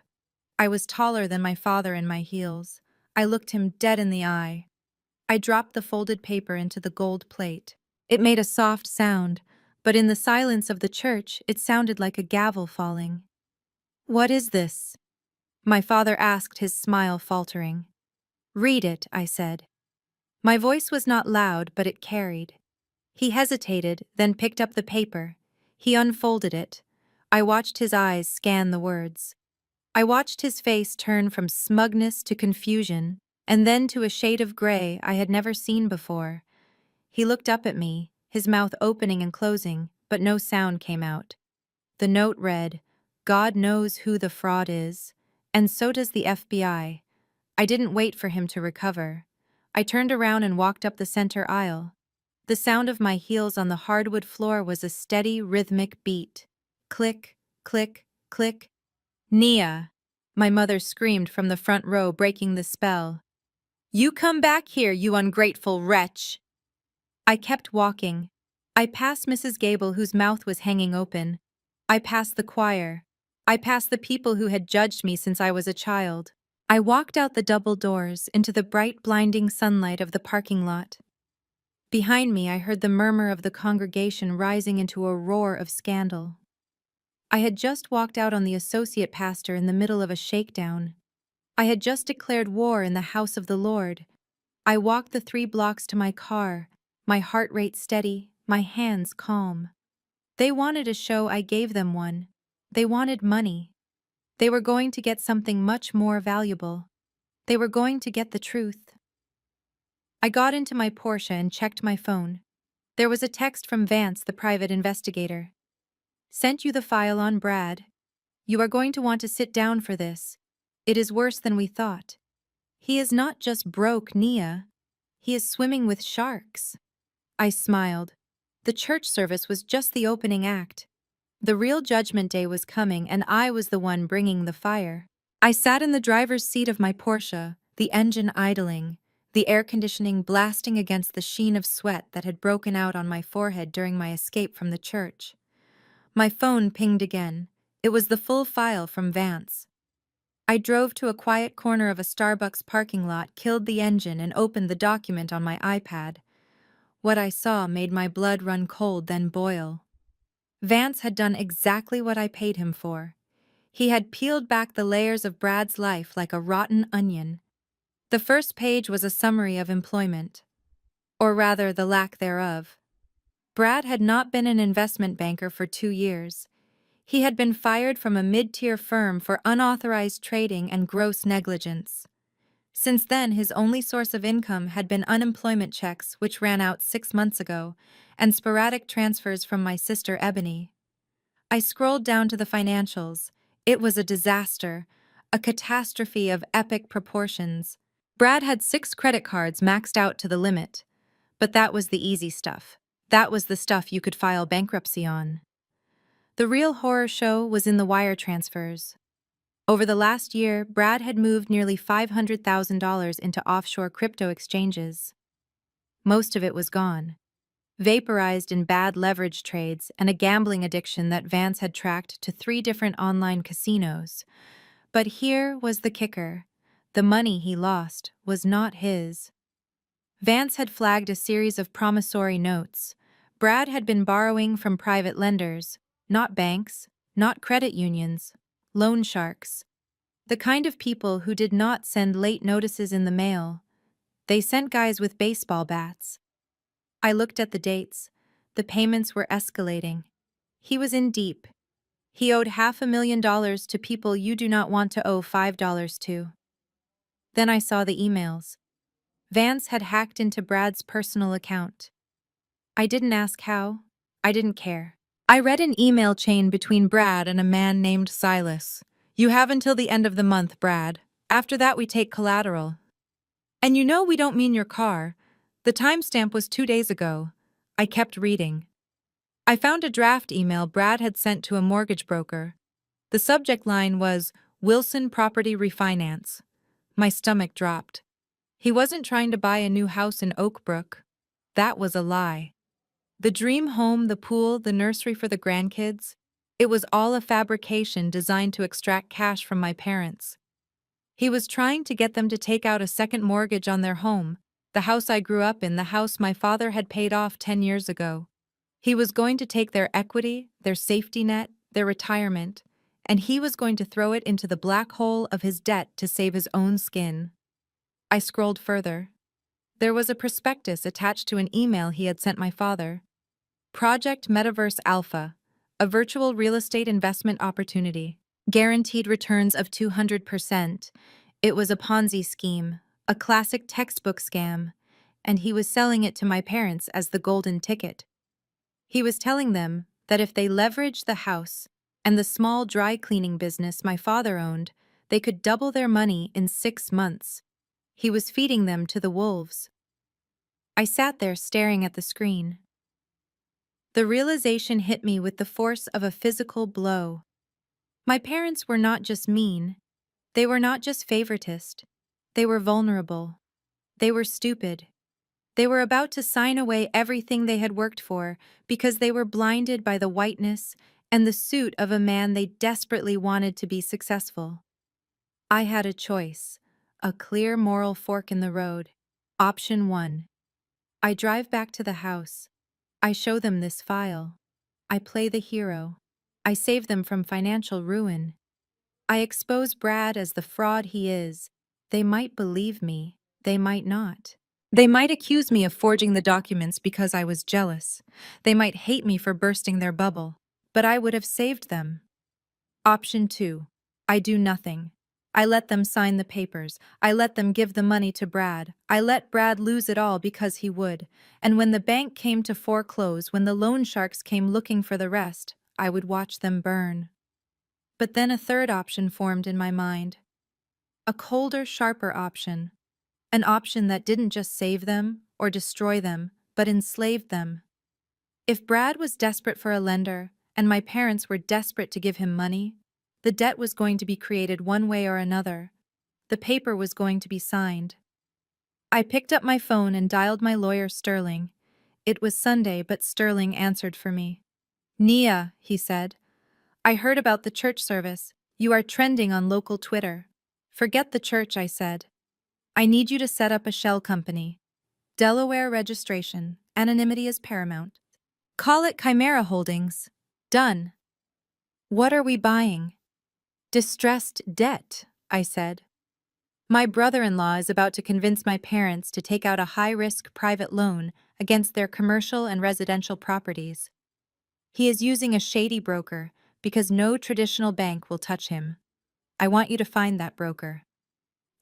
I was taller than my father in my heels. I looked him dead in the eye. I dropped the folded paper into the gold plate. It made a soft sound, but in the silence of the church, it sounded like a gavel falling. What is this? My father asked, his smile faltering. Read it, I said. My voice was not loud, but it carried. He hesitated, then picked up the paper. He unfolded it. I watched his eyes scan the words. I watched his face turn from smugness to confusion, and then to a shade of gray I had never seen before. He looked up at me, his mouth opening and closing, but no sound came out. The note read, God knows who the fraud is, and so does the FBI. I didn't wait for him to recover. I turned around and walked up the center aisle. The sound of my heels on the hardwood floor was a steady, rhythmic beat. Click, click, click. Nia, my mother screamed from the front row, breaking the spell. You come back here, you ungrateful wretch! I kept walking. I passed Mrs. Gable, whose mouth was hanging open. I passed the choir. I passed the people who had judged me since I was a child. I walked out the double doors into the bright, blinding sunlight of the parking lot. Behind me, I heard the murmur of the congregation rising into a roar of scandal. I had just walked out on the associate pastor in the middle of a shakedown. I had just declared war in the house of the Lord. I walked the 3 blocks to my car, my heart rate steady, my hands calm. They wanted a show, I gave them one. They wanted money. They were going to get something much more valuable. They were going to get the truth. I got into my Porsche and checked my phone. There was a text from Vance, the private investigator. Sent you the file on Brad. You are going to want to sit down for this. It is worse than we thought. He is not just broke, Nia. He is swimming with sharks. I smiled. The church service was just the opening act. The real judgment day was coming, and I was the one bringing the fire. I sat in the driver's seat of my Porsche, the engine idling, the air conditioning blasting against the sheen of sweat that had broken out on my forehead during my escape from the church. My phone pinged again. It was the full file from Vance. I drove to a quiet corner of a Starbucks parking lot, killed the engine, and opened the document on my iPad. What I saw made my blood run cold, then boil. Vance had done exactly what I paid him for. He had peeled back the layers of Brad's life like a rotten onion. The first page was a summary of employment, or rather the lack thereof. Brad had not been an investment banker for 2 years. He had been fired from a mid-tier firm for unauthorized trading and gross negligence. Since then, his only source of income had been unemployment checks, which ran out 6 months ago, and sporadic transfers from my sister Ebony. I scrolled down to the financials. It was a disaster, a catastrophe of epic proportions. Brad had 6 credit cards maxed out to the limit, but that was the easy stuff. That was the stuff you could file bankruptcy on. The real horror show was in the wire transfers. Over the last year, Brad had moved nearly $500,000 into offshore crypto exchanges. Most of it was gone, vaporized in bad leverage trades and a gambling addiction that Vance had tracked to 3 different online casinos. But here was the kicker. The money he lost was not his. Vance had flagged a series of promissory notes. Brad had been borrowing from private lenders, not banks, not credit unions, loan sharks. The kind of people who did not send late notices in the mail. They sent guys with baseball bats. I looked at the dates. The payments were escalating. He was in deep. He owed $500,000 to people you do not want to owe $5 to. Then I saw the emails. Vance had hacked into Brad's personal account. I didn't ask how. I didn't care. I read an email chain between Brad and a man named Silas. "You have until the end of the month, Brad. After that we take collateral. And you know we don't mean your car. The timestamp was 2 days ago." I kept reading. I found a draft email Brad had sent to a mortgage broker. The subject line was, "Wilson Property Refinance." My stomach dropped. He wasn't trying to buy a new house in Oak Brook. That was a lie. The dream home, the pool, the nursery for the grandkids, it was all a fabrication designed to extract cash from my parents. He was trying to get them to take out a second mortgage on their home, the house I grew up in, the house my father had paid off 10 years ago. He was going to take their equity, their safety net, their retirement, and he was going to throw it into the black hole of his debt to save his own skin. I scrolled further. There was a prospectus attached to an email he had sent my father. Project Metaverse Alpha, a virtual real estate investment opportunity. Guaranteed returns of 200%. It was a Ponzi scheme, a classic textbook scam, and he was selling it to my parents as the golden ticket. He was telling them that if they leveraged the house and the small dry cleaning business my father owned, they could double their money in 6 months. He was feeding them to the wolves. I sat there staring at the screen. The realization hit me with the force of a physical blow. My parents were not just mean. They were not just favoritist. They were vulnerable. They were stupid. They were about to sign away everything they had worked for because they were blinded by the whiteness and the suit of a man they desperately wanted to be successful. I had a choice, a clear moral fork in the road. Option 1. I drive back to the house. I show them this file. I play the hero. I save them from financial ruin. I expose Brad as the fraud he is. They might believe me. They might not. They might accuse me of forging the documents because I was jealous. They might hate me for bursting their bubble. But I would have saved them. Option 2. I do nothing. I let them sign the papers. I let them give the money to Brad. I let Brad lose it all because he would. And when the bank came to foreclose, when the loan sharks came looking for the rest, I would watch them burn. But then a third option formed in my mind. A colder, sharper option. An option that didn't just save them or destroy them, but enslaved them. If Brad was desperate for a lender, and my parents were desperate to give him money, the debt was going to be created one way or another. The paper was going to be signed. I picked up my phone and dialed my lawyer, Sterling. It was Sunday, but Sterling answered for me. "Nia," he said, "I heard about the church service. You are trending on local Twitter." "Forget the church," I said. "I need you to set up a shell company. Delaware registration. Anonymity is paramount. Call it Chimera Holdings. Done. What are we buying? Distressed debt, I said. My brother-in-law is about to convince my parents to take out a high-risk private loan against their commercial and residential properties. He is using a shady broker because no traditional bank will touch him. I want you to find that broker.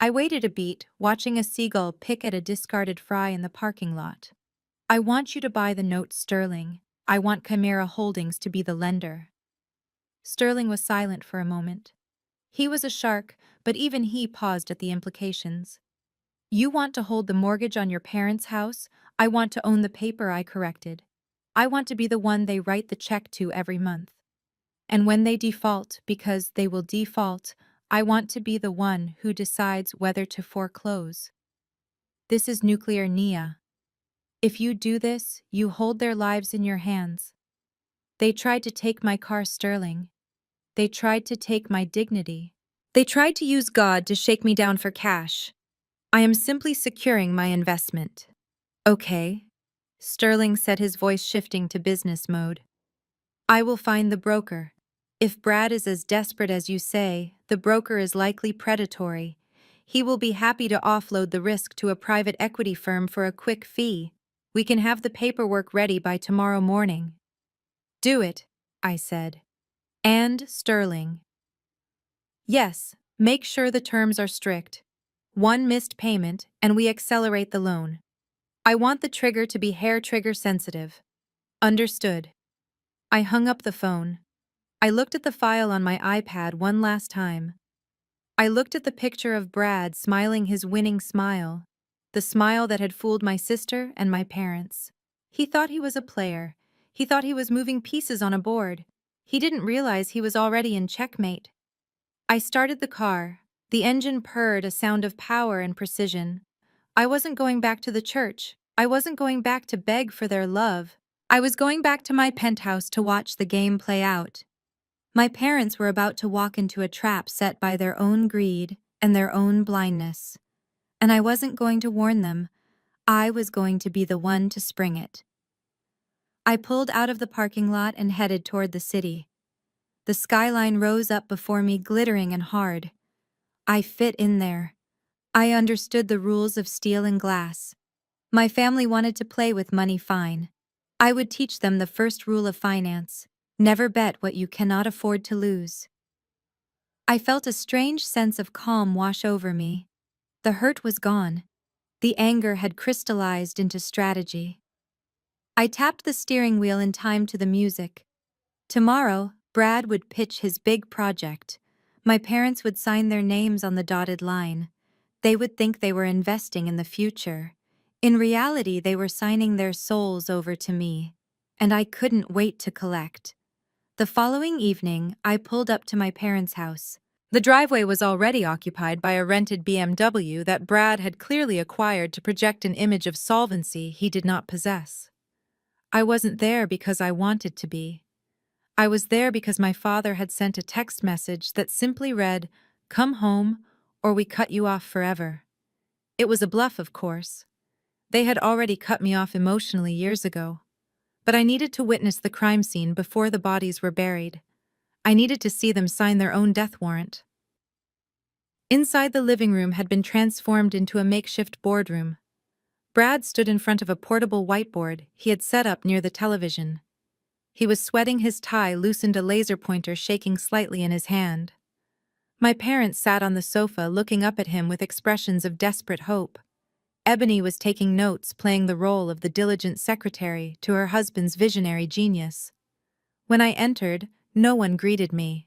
I waited a beat, watching a seagull pick at a discarded fry in the parking lot. I want you to buy the note Sterling. I want Chimera Holdings to be the lender. Sterling was silent for a moment. He was a shark, but even he paused at the implications. You want to hold the mortgage on your parents' house? I want to own the paper I corrected. I want to be the one they write the check to every month. And when they default, because they will default, I want to be the one who decides whether to foreclose. This is nuclear Nia. If you do this, you hold their lives in your hands. They tried to take my car Sterling. They tried to take my dignity. They tried to use God to shake me down for cash. I am simply securing my investment. Okay. Sterling said, his voice shifting to business mode. I will find the broker. If Brad is as desperate as you say, the broker is likely predatory. He will be happy to offload the risk to a private equity firm for a quick fee. We can have the paperwork ready by tomorrow morning. Do it, I said. And Sterling. Yes, make sure the terms are strict. One missed payment, and we accelerate the loan. I want the trigger to be hair trigger sensitive. Understood. I hung up the phone. I looked at the file on my iPad one last time. I looked at the picture of Brad smiling his winning smile, the smile that had fooled my sister and my parents. He thought he was a player. He thought he was moving pieces on a board. He didn't realize he was already in checkmate. I started the car. The engine purred, a sound of power and precision. I wasn't going back to the church. I wasn't going back to beg for their love. I was going back to my penthouse to watch the game play out. My parents were about to walk into a trap set by their own greed and their own blindness. And I wasn't going to warn them. I was going to be the one to spring it. I pulled out of the parking lot and headed toward the city. The skyline rose up before me, glittering and hard. I fit in there. I understood the rules of steel and glass. My family wanted to play with money fine. I would teach them the first rule of finance: never bet what you cannot afford to lose. I felt a strange sense of calm wash over me. The hurt was gone. The anger had crystallized into strategy. I tapped the steering wheel in time to the music. Tomorrow, Brad would pitch his big project. My parents would sign their names on the dotted line. They would think they were investing in the future. In reality, they were signing their souls over to me, and I couldn't wait to collect. The following evening, I pulled up to my parents' house. The driveway was already occupied by a rented BMW that Brad had clearly acquired to project an image of solvency he did not possess. I wasn't there because I wanted to be. I was there because my father had sent a text message that simply read, "Come home, or we cut you off forever." It was a bluff, of course. They had already cut me off emotionally years ago. But I needed to witness the crime scene before the bodies were buried. I needed to see them sign their own death warrant. Inside, the living room had been transformed into a makeshift boardroom. Brad stood in front of a portable whiteboard he had set up near the television. He was sweating, his tie loosened, a laser pointer shaking slightly in his hand. My parents sat on the sofa looking up at him with expressions of desperate hope. Ebony was taking notes, playing the role of the diligent secretary to her husband's visionary genius. When I entered, no one greeted me.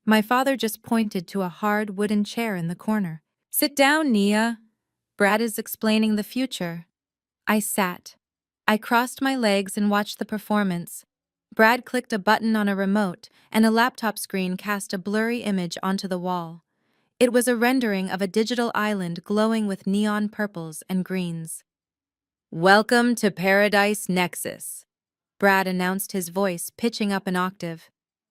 My father just pointed to a hard wooden chair in the corner. "Sit down, Nia. Brad is explaining the future." I sat. I crossed my legs and watched the performance. Brad clicked a button on a remote, and a laptop screen cast a blurry image onto the wall. It was a rendering of a digital island glowing with neon purples and greens. "Welcome to Paradise Nexus," Brad announced, his voice pitching up an octave.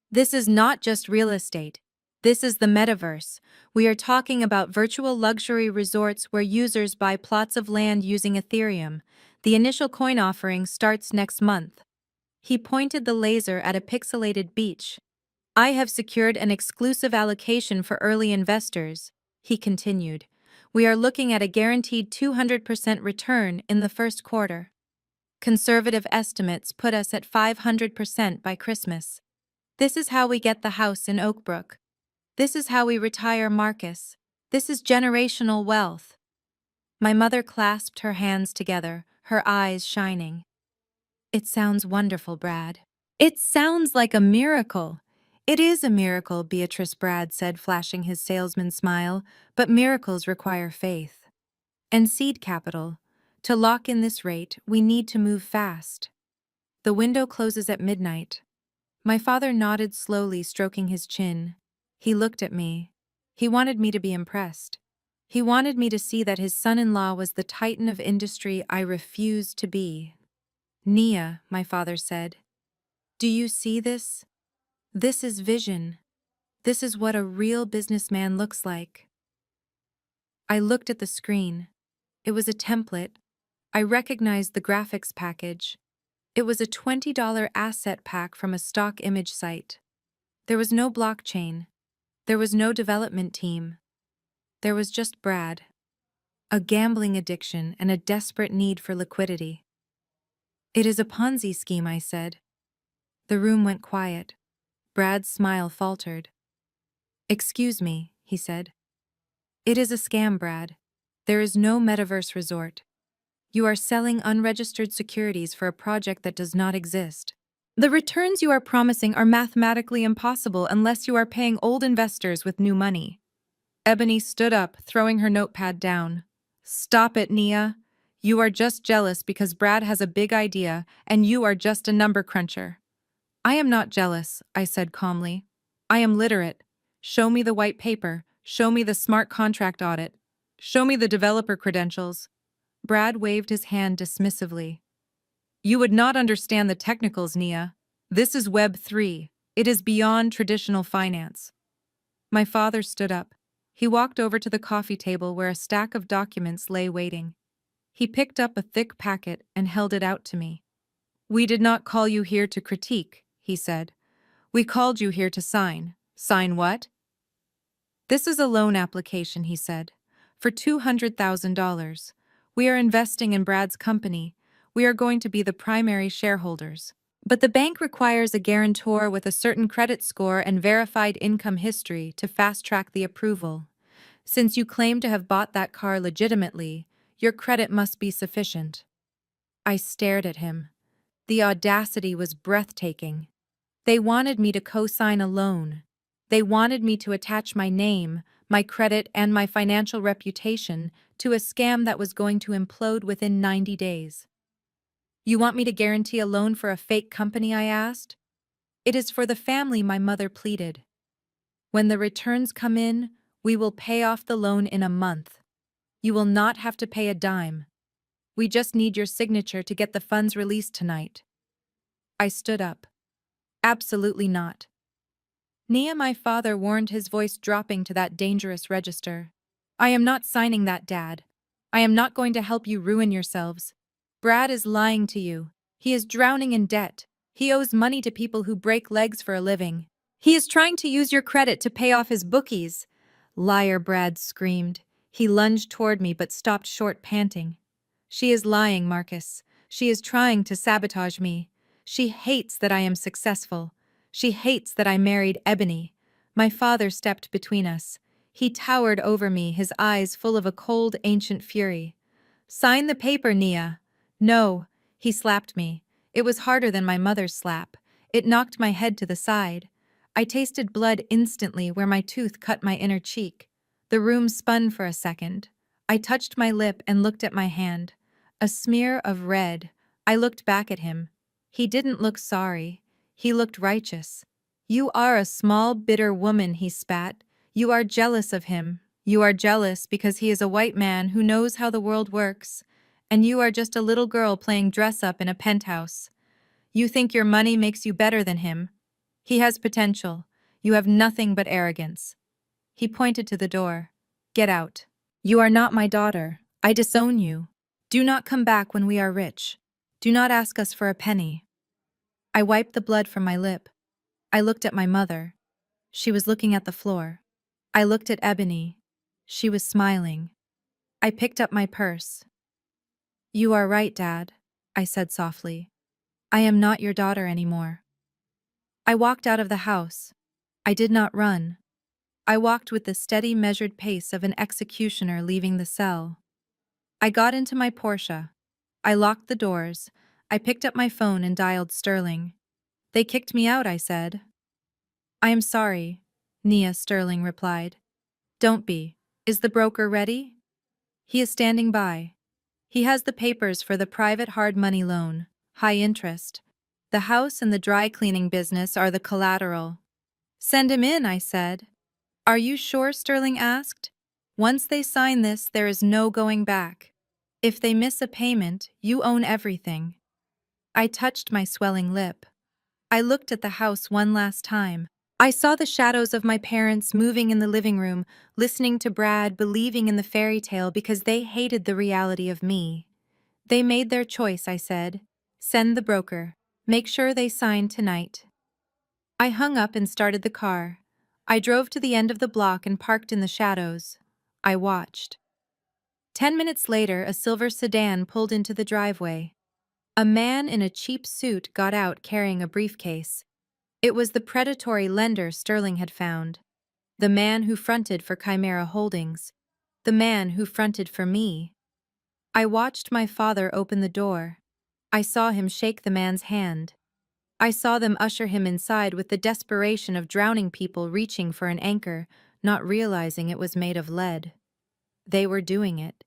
"This is not just real estate. This is the metaverse. We are talking about virtual luxury resorts where users buy plots of land using Ethereum. The initial coin offering starts next month." He pointed the laser at a pixelated beach. I have secured an exclusive allocation for early investors, he continued. We are looking at a guaranteed 200% return in the first quarter. Conservative estimates put us at 500% by Christmas. This is how we get the house in Oakbrook. This is how we retire Marcus. This is generational wealth. My mother clasped her hands together, her eyes shining. It sounds wonderful, Brad. It sounds like a miracle. It is a miracle, Beatrice Brad said, flashing his salesman smile, but miracles require faith. And seed capital. To lock in this rate, we need to move fast. The window closes at midnight. My father nodded slowly, stroking his chin. He looked at me. He wanted me to be impressed. He wanted me to see that his son-in-law was the titan of industry I refused to be. Nia, my father said, do you see this? This is vision. This is what a real businessman looks like. I looked at the screen. It was a template. I recognized the graphics package. It was a $20 asset pack from a stock image site. There was no blockchain. There was no development team. There was just Brad. A gambling addiction and a desperate need for liquidity. It is a Ponzi scheme, I said. The room went quiet. Brad's smile faltered. Excuse me, he said. It is a scam, Brad. There is no metaverse resort. You are selling unregistered securities for a project that does not exist. The returns you are promising are mathematically impossible unless you are paying old investors with new money. Ebony stood up, throwing her notepad down. Stop it, Nia. You are just jealous because Brad has a big idea and you are just a number cruncher. I am not jealous, I said calmly. I am literate. Show me the white paper. Show me the smart contract audit. Show me the developer credentials. Brad waved his hand dismissively. You would not understand the technicals, Nia. This is Web 3. It is beyond traditional finance. My father stood up. He walked over to the coffee table where a stack of documents lay waiting. He picked up a thick packet and held it out to me. We did not call you here to critique, he said. We called you here to sign. Sign what? This is a loan application, he said, for $200,000. We are investing in Brad's company. We are going to be the primary shareholders. But the bank requires a guarantor with a certain credit score and verified income history to fast-track the approval. Since you claim to have bought that car legitimately, your credit must be sufficient. I stared at him. The audacity was breathtaking. They wanted me to co-sign a loan. They wanted me to attach my name, my credit, and my financial reputation to a scam that was going to implode within 90 days. You want me to guarantee a loan for a fake company, I asked? It is for the family, my mother pleaded. When the returns come in, we will pay off the loan in a month. You will not have to pay a dime. We just need your signature to get the funds released tonight. I stood up. Absolutely not. Nia, my father warned, his voice dropping to that dangerous register. I am not signing that, Dad. I am not going to help you ruin yourselves. Brad is lying to you. He is drowning in debt. He owes money to people who break legs for a living. He is trying to use your credit to pay off his bookies. Liar, Brad screamed. He lunged toward me but stopped short, panting. She is lying, Marcus. She is trying to sabotage me. She hates that I am successful. She hates that I married Ebony. My father stepped between us. He towered over me, his eyes full of a cold, ancient fury. Sign the paper, Nia. No, he slapped me. It was harder than my mother's slap. It knocked my head to the side. I tasted blood instantly where my tooth cut my inner cheek. The room spun for a second. I touched my lip and looked at my hand. A smear of red. I looked back at him. He didn't look sorry. He looked righteous. You are a small, bitter woman, he spat. You are jealous of him. You are jealous because he is a white man who knows how the world works. And you are just a little girl playing dress-up in a penthouse. You think your money makes you better than him. He has potential. You have nothing but arrogance. He pointed to the door. Get out. You are not my daughter. I disown you. Do not come back when we are rich. Do not ask us for a penny. I wiped the blood from my lip. I looked at my mother. She was looking at the floor. I looked at Ebony. She was smiling. I picked up my purse. "You are right, Dad," I said softly. "I am not your daughter anymore." I walked out of the house. I did not run. I walked with the steady, measured pace of an executioner leaving the cell. I got into my Porsche. I locked the doors. I picked up my phone and dialed Sterling. "They kicked me out," I said. "I am sorry," Nia Sterling replied. "Don't be. Is the broker ready?" "He is standing by. He has the papers for the private hard money loan, high interest. The house and the dry cleaning business are the collateral." "Send him in," I said. "Are you sure?" Sterling asked. "Once they sign this, there is no going back. If they miss a payment, you own everything." I touched my swelling lip. I looked at the house one last time. I saw the shadows of my parents moving in the living room, listening to Brad, believing in the fairy tale because they hated the reality of me. "They made their choice," I said. "Send the broker. Make sure they sign tonight." I hung up and started the car. I drove to the end of the block and parked in the shadows. I watched. 10 minutes later, a silver sedan pulled into the driveway. A man in a cheap suit got out carrying a briefcase. It was the predatory lender Sterling had found. The man who fronted for Chimera Holdings. The man who fronted for me. I watched my father open the door. I saw him shake the man's hand. I saw them usher him inside with the desperation of drowning people reaching for an anchor, not realizing it was made of lead. They were doing it.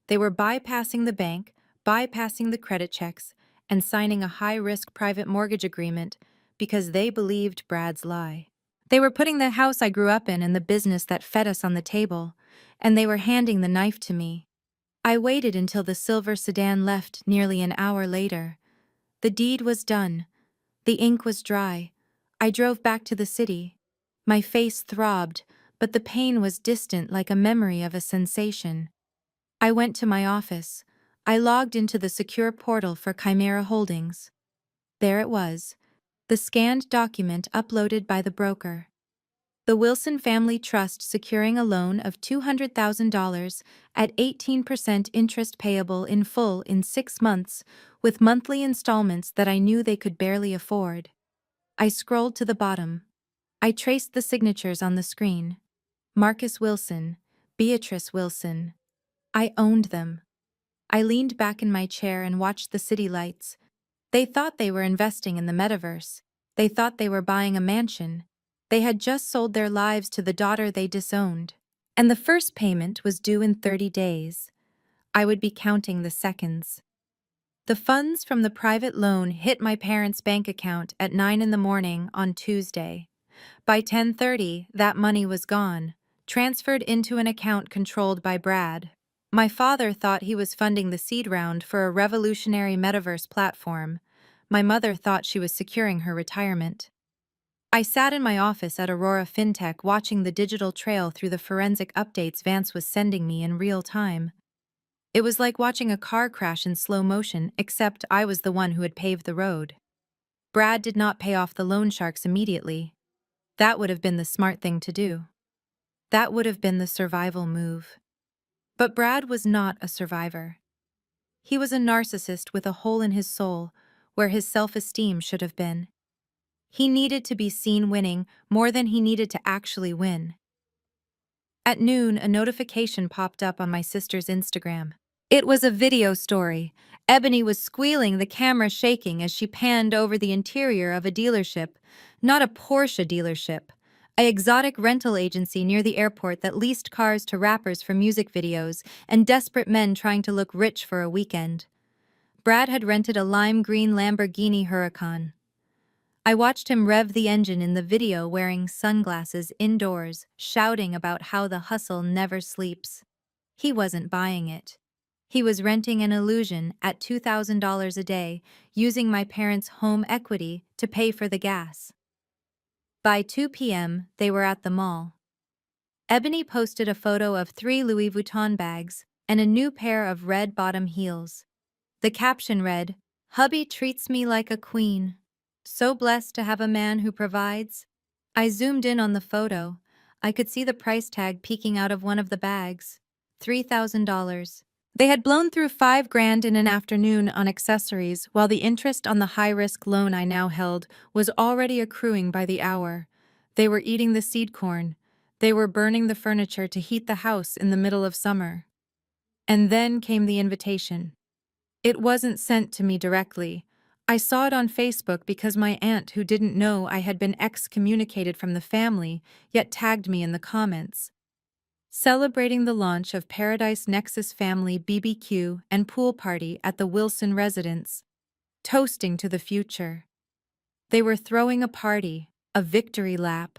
They were bypassing the bank, bypassing the credit checks, and signing a high-risk private mortgage agreement because they believed Brad's lie. They were putting the house I grew up in and the business that fed us on the table, and they were handing the knife to me. I waited until the silver sedan left nearly an hour later. The deed was done. The ink was dry. I drove back to the city. My face throbbed, but the pain was distant like a memory of a sensation. I went to my office. I logged into the secure portal for Chimera Holdings. There it was, the scanned document uploaded by the broker. The Wilson Family Trust securing a loan of $200,000 at 18% interest payable in full in 6 months, with monthly installments that I knew they could barely afford. I scrolled to the bottom. I traced the signatures on the screen. Marcus Wilson, Beatrice Wilson. I owned them. I leaned back in my chair and watched the city lights. They thought they were investing in the metaverse. They thought they were buying a mansion. They had just sold their lives to the daughter they disowned. And the first payment was due in 30 days. I would be counting the seconds. The funds from the private loan hit my parents' bank account at 9 in the morning on Tuesday. By 10:30, that money was gone, transferred into an account controlled by Brad. My father thought he was funding the seed round for a revolutionary metaverse platform. My mother thought she was securing her retirement. I sat in my office at Aurora FinTech watching the digital trail through the forensic updates Vance was sending me in real time. It was like watching a car crash in slow motion, except I was the one who had paved the road. Brad did not pay off the loan sharks immediately. That would have been the smart thing to do. That would have been the survival move. But Brad was not a survivor. He was a narcissist with a hole in his soul, where his self-esteem should have been. He needed to be seen winning more than he needed to actually win. At noon, a notification popped up on my sister's Instagram. It was a video story. Ebony was squealing, the camera shaking as she panned over the interior of a dealership. Not a Porsche dealership. An exotic rental agency near the airport that leased cars to rappers for music videos and desperate men trying to look rich for a weekend. Brad had rented a lime green Lamborghini Huracan. I watched him rev the engine in the video wearing sunglasses indoors, shouting about how the hustle never sleeps. He wasn't buying it. He was renting an illusion at $2,000 a day, using my parents' home equity to pay for the gas. By 2 p.m., they were at the mall. Ebony posted a photo of 3 Louis Vuitton bags and a new pair of red bottom heels. The caption read, "Hubby treats me like a queen." So blessed to have a man who provides. I zoomed in on the photo. I could see the price tag peeking out of one of the bags. $3,000. They had blown through 5 grand in an afternoon on accessories, while the interest on the high-risk loan I now held was already accruing by the hour. They were eating the seed corn. They were burning the furniture to heat the house in the middle of summer. And then came the invitation. It wasn't sent to me directly. I saw it on Facebook because my aunt, who didn't know I had been excommunicated from the family, yet tagged me in the comments. Celebrating the launch of Paradise Nexus Family BBQ and pool party at the Wilson residence. Toasting to the future. They were throwing a party, a victory lap.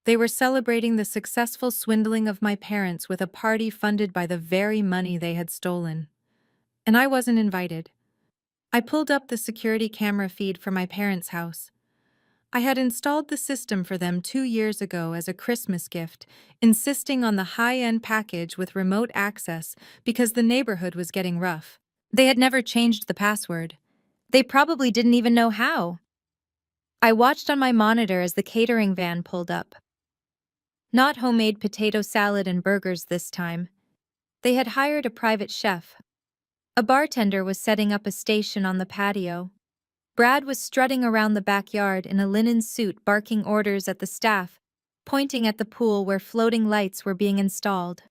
They were celebrating the successful swindling of my parents with a party funded by the very money they had stolen. And I wasn't invited. I pulled up the security camera feed for my parents' house. I had installed the system for them 2 years ago as a Christmas gift, insisting on the high-end package with remote access because the neighborhood was getting rough. They had never changed the password. They probably didn't even know how. I watched on my monitor as the catering van pulled up. Not homemade potato salad and burgers this time. They had hired a private chef. A bartender was setting up a station on the patio. Brad was strutting around the backyard in a linen suit, barking orders at the staff, pointing at the pool where floating lights were being installed.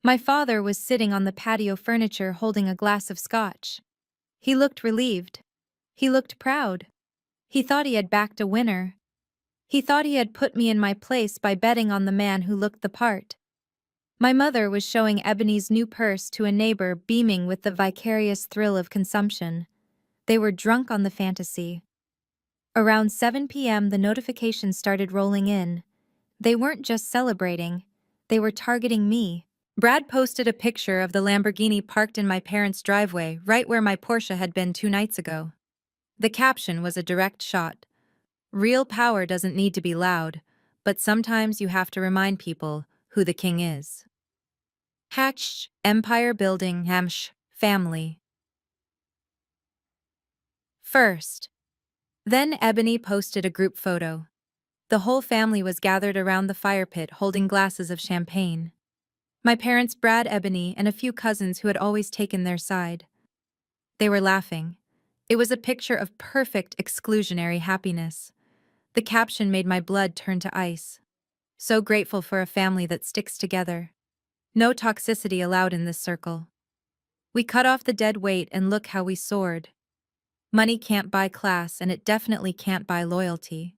My father was sitting on the patio furniture holding a glass of scotch. He looked relieved. He looked proud. He thought he had backed a winner. He thought he had put me in my place by betting on the man who looked the part. My mother was showing Ebony's new purse to a neighbor, beaming with the vicarious thrill of consumption. They were drunk on the fantasy. Around 7 p.m. the notifications started rolling in. They weren't just celebrating, they were targeting me. Brad posted a picture of the Lamborghini parked in my parents' driveway, right where my Porsche had been 2 nights ago. The caption was a direct shot. Real power doesn't need to be loud, but sometimes you have to remind people who the king is. Hatch, empire building, Hamsh, family. First. Then Ebony posted a group photo. The whole family was gathered around the fire pit holding glasses of champagne. My parents, Brad, Ebony, and a few cousins who had always taken their side. They were laughing. It was a picture of perfect exclusionary happiness. The caption made my blood turn to ice. So grateful for a family that sticks together. No toxicity allowed in this circle. We cut off the dead weight and look how we soared. Money can't buy class, and it definitely can't buy loyalty.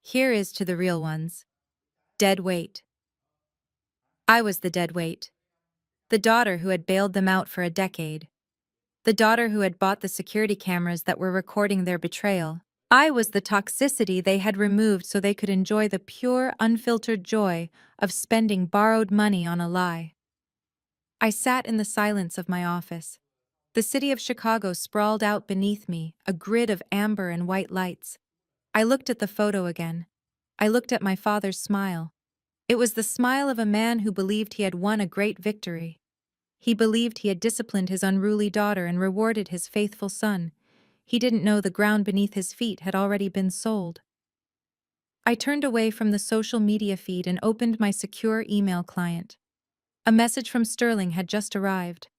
Here is to the real ones. Dead weight. I was the dead weight. The daughter who had bailed them out for a decade. The daughter who had bought the security cameras that were recording their betrayal. I was the toxicity they had removed so they could enjoy the pure, unfiltered joy of spending borrowed money on a lie. I sat in the silence of my office. The city of Chicago sprawled out beneath me, a grid of amber and white lights. I looked at the photo again. I looked at my father's smile. It was the smile of a man who believed he had won a great victory. He believed he had disciplined his unruly daughter and rewarded his faithful son. He didn't know the ground beneath his feet had already been sold. I turned away from the social media feed and opened my secure email client. A message from Sterling had just arrived.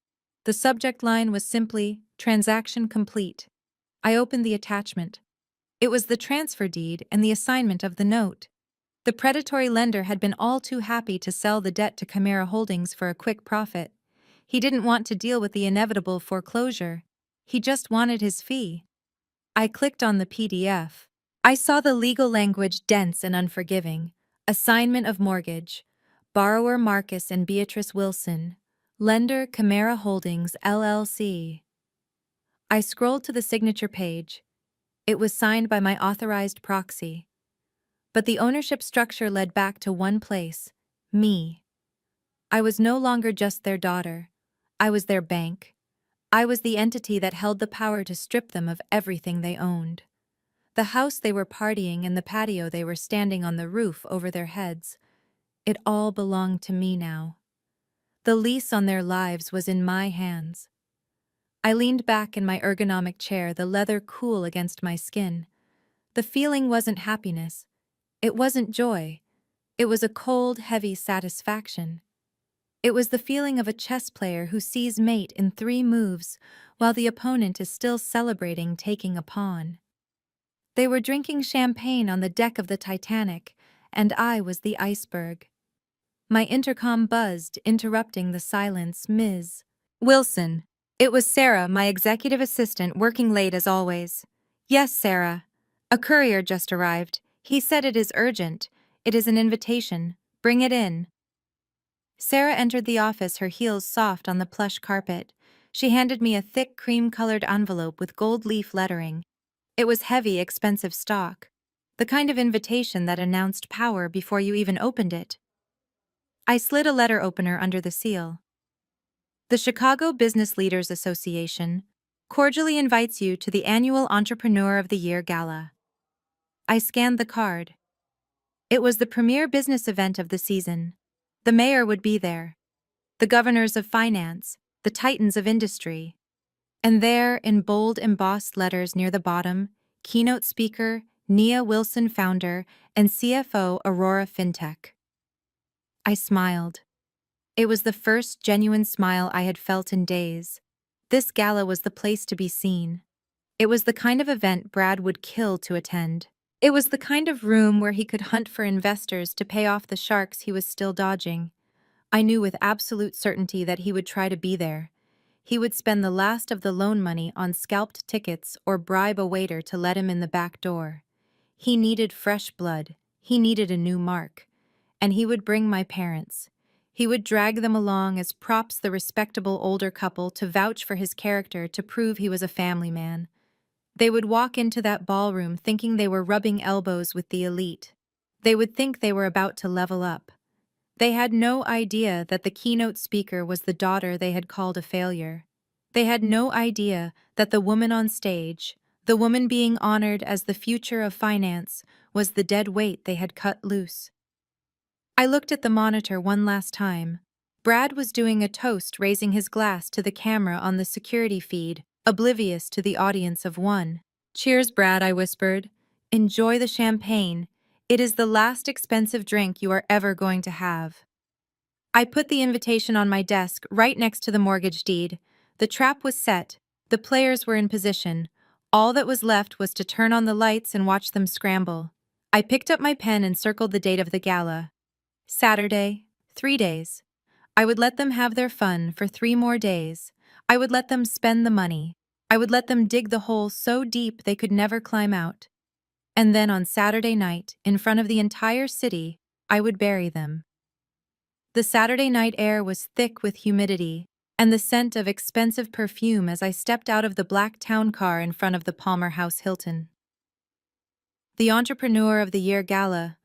The subject line was simply, "Transaction complete." I opened the attachment. It was the transfer deed and the assignment of the note. The predatory lender had been all too happy to sell the debt to Chimera Holdings for a quick profit. He didn't want to deal with the inevitable foreclosure. He just wanted his fee. I clicked on the PDF. I saw the legal language dense and unforgiving. Assignment of mortgage. Borrower Marcus and Beatrice Wilson. Lender Chimera Holdings, LLC. I scrolled to the signature page. It was signed by my authorized proxy. But the ownership structure led back to one place: me. I was no longer just their daughter. I was their bank. I was the entity that held the power to strip them of everything they owned. The house they were partying and the patio they were standing on the roof over their heads. It all belonged to me now. The lease on their lives was in my hands. I leaned back in my ergonomic chair, the leather cool against my skin. The feeling wasn't happiness. It wasn't joy. It was a cold, heavy satisfaction. It was the feeling of a chess player who sees mate in 3 moves while the opponent is still celebrating taking a pawn. They were drinking champagne on the deck of the Titanic, and I was the iceberg. My intercom buzzed, interrupting the silence. Ms. Wilson. It was Sarah, my executive assistant, working late as always. Yes, Sarah. A courier just arrived. He said it is urgent. It is an invitation. Bring it in. Sarah entered the office, her heels soft on the plush carpet. She handed me a thick cream-colored envelope with gold leaf lettering. It was heavy, expensive stock. The kind of invitation that announced power before you even opened it. I slid a letter opener under the seal. The Chicago Business Leaders Association cordially invites you to the annual Entrepreneur of the Year Gala. I scanned the card. It was the premier business event of the season. The mayor would be there, the governors of finance, the titans of industry. And there, in bold embossed letters near the bottom, keynote speaker, Nia Wilson, founder, and CFO, Aurora FinTech. I smiled. It was the first genuine smile I had felt in days. This gala was the place to be seen. It was the kind of event Brad would kill to attend. It was the kind of room where he could hunt for investors to pay off the sharks he was still dodging. I knew with absolute certainty that he would try to be there. He would spend the last of the loan money on scalped tickets or bribe a waiter to let him in the back door. He needed fresh blood. He needed a new mark. And he would bring my parents. He would drag them along as props, the respectable older couple, to vouch for his character, to prove he was a family man. They would walk into that ballroom thinking they were rubbing elbows with the elite. They would think they were about to level up. They had no idea that the keynote speaker was the daughter they had called a failure. They had no idea that the woman on stage, the woman being honored as the future of finance, was the dead weight they had cut loose. I looked at the monitor one last time. Brad was doing a toast, raising his glass to the camera on the security feed, oblivious to the audience of one. Cheers, Brad, I whispered. Enjoy the champagne. It is the last expensive drink you are ever going to have. I put the invitation on my desk, right next to the mortgage deed. The trap was set. The players were in position. All that was left was to turn on the lights and watch them scramble. I picked up my pen and circled the date of the gala. Saturday, 3 days. I would let them have their fun for 3 more days. I would let them spend the money. I would let them dig the hole so deep they could never climb out. And then on Saturday night, in front of the entire city, I would bury them. The Saturday night air was thick with humidity and the scent of expensive perfume as I stepped out of the black town car in front of the Palmer House Hilton. The Entrepreneur of the Year Gala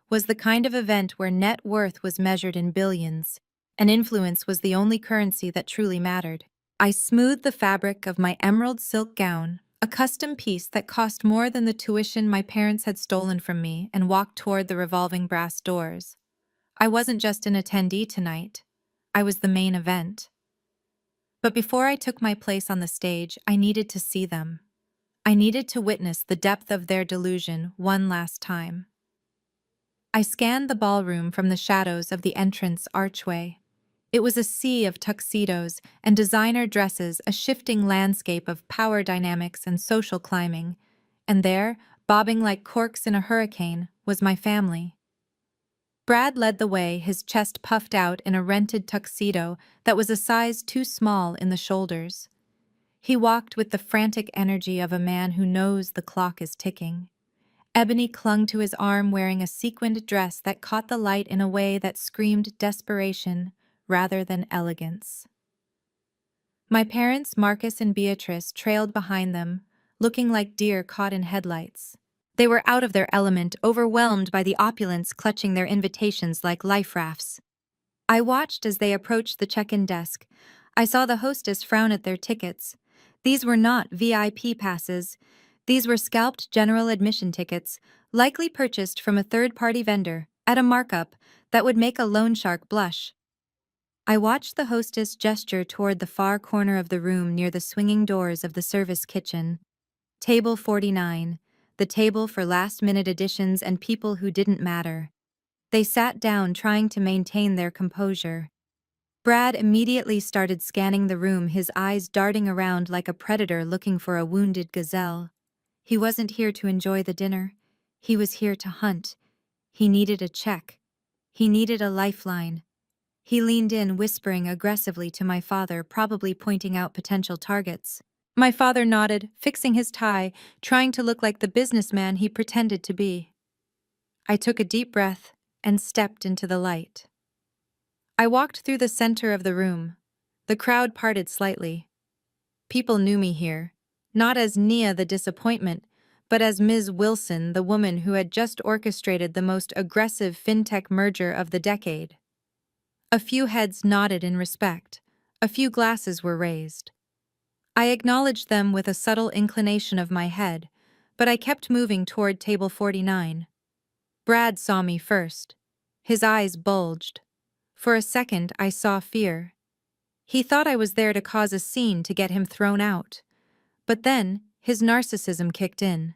was the kind of event where net worth was measured in billions, and influence was the only currency that truly mattered. I smoothed the fabric of my emerald silk gown, a custom piece that cost more than the tuition my parents had stolen from me, and walked toward the revolving brass doors. I wasn't just an attendee tonight. I was the main event. But before I took my place on the stage, I needed to see them. I needed to witness the depth of their delusion one last time. I scanned the ballroom from the shadows of the entrance archway. It was a sea of tuxedos and designer dresses, a shifting landscape of power dynamics and social climbing. And there, bobbing like corks in a hurricane, was my family. Brad led the way, his chest puffed out in a rented tuxedo that was a size too small in the shoulders. He walked with the frantic energy of a man who knows the clock is ticking. Ebony clung to his arm, wearing a sequined dress that caught the light in a way that screamed desperation rather than elegance. My parents, Marcus and Beatrice, trailed behind them, looking like deer caught in headlights. They were out of their element, overwhelmed by the opulence clutching their invitations like life rafts. I watched as they approached the check-in desk. I saw the hostess frown at their tickets. These were not VIP passes. These were scalped general admission tickets, likely purchased from a third-party vendor, at a markup that would make a loan shark blush. I watched the hostess gesture toward the far corner of the room near the swinging doors of the service kitchen. Table 49. the table for last-minute additions and people who didn't matter. They sat down trying to maintain their composure. Brad immediately started scanning the room, his eyes darting around like a predator looking for a wounded gazelle. He wasn't here to enjoy the dinner. He was here to hunt. He needed a check. He needed a lifeline. He leaned in, whispering aggressively to my father, probably pointing out potential targets. My father nodded, fixing his tie, trying to look like the businessman he pretended to be. I took a deep breath and stepped into the light. I walked through the center of the room. The crowd parted slightly. People knew me here, not as Nia the disappointment, but as Ms. Wilson, the woman who had just orchestrated the most aggressive fintech merger of the decade. A few heads nodded in respect. A few glasses were raised. I acknowledged them with a subtle inclination of my head, but I kept moving toward table 49. Brad saw me first. His eyes bulged. For a second, I saw fear. He thought I was there to cause a scene to get him thrown out. But then, his narcissism kicked in.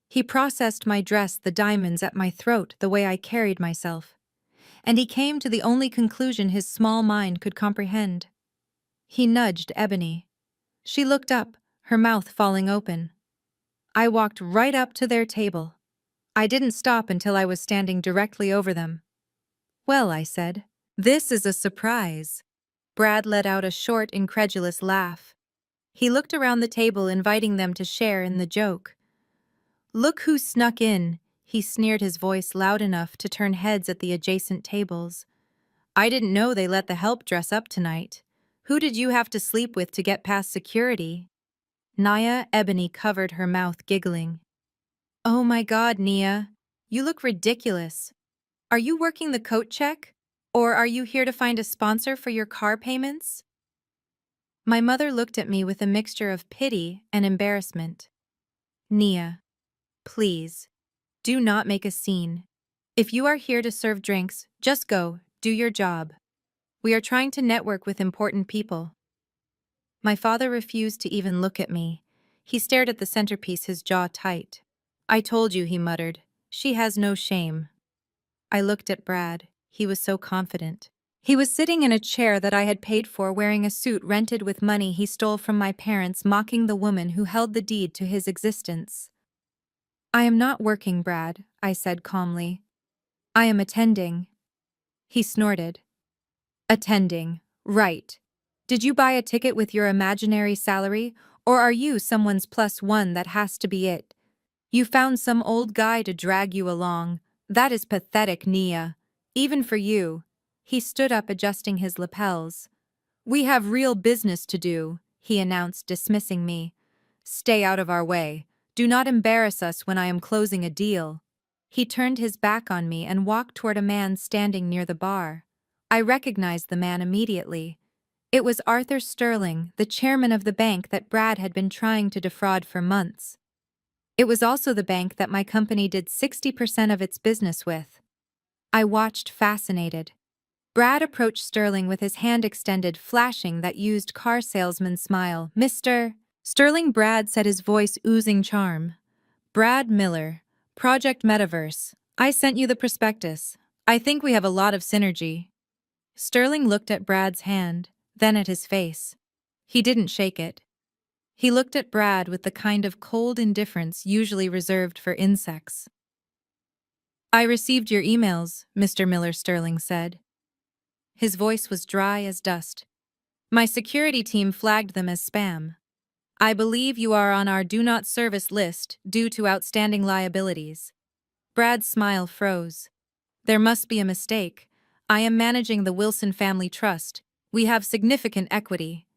He processed my dress, the diamonds at my throat, the way I carried myself. And he came to the only conclusion his small mind could comprehend. He nudged Ebony. She looked up, her mouth falling open. I walked right up to their table. I didn't stop until I was standing directly over them. "Well," I said, "this is a surprise." Brad let out a short, incredulous laugh. He looked around the table, inviting them to share in the joke. "Look who snuck in," he sneered, his voice loud enough to turn heads at the adjacent tables. "I didn't know they let the help dress up tonight. Who did you have to sleep with to get past security?" Nia Ebony covered her mouth, giggling. "Oh my God, Nia. You look ridiculous. Are you working the coat check? Or are you here to find a sponsor for your car payments?" My mother looked at me with a mixture of pity and embarrassment. "Nia, please, do not make a scene. If you are here to serve drinks, just go, do your job. We are trying to network with important people." My father refused to even look at me. He stared at the centerpiece, his jaw tight. "I told you," he muttered. "She has no shame." I looked at Brad. He was so confident. He was sitting in a chair that I had paid for, wearing a suit rented with money he stole from my parents, mocking the woman who held the deed to his existence. "I am not working, Brad," I said calmly. "I am attending." He snorted. "Attending, right. Did you buy a ticket with your imaginary salary, or are you someone's +1 that has to be it? You found some old guy to drag you along. That is pathetic, Nia. Even for you." He stood up, adjusting his lapels. "We have real business to do," he announced, dismissing me. "Stay out of our way. Do not embarrass us when I am closing a deal." He turned his back on me and walked toward a man standing near the bar. I recognized the man immediately. It was Arthur Sterling, the chairman of the bank that Brad had been trying to defraud for months. It was also the bank that my company did 60% of its business with. I watched, fascinated. Brad approached Sterling with his hand extended, flashing that used car salesman smile. "Mr. Sterling," Brad said, his voice oozing charm. "Brad Miller, Project Metaverse. I sent you the prospectus. I think we have a lot of synergy." Sterling looked at Brad's hand, then at his face. He didn't shake it. He looked at Brad with the kind of cold indifference usually reserved for insects. "I received your emails," Mr. Miller, Sterling said. His voice was dry as dust. "My security team flagged them as spam. I believe you are on our do not service list due to outstanding liabilities." Brad's smile froze. "There must be a mistake. I am managing the Wilson Family Trust. We have significant equity."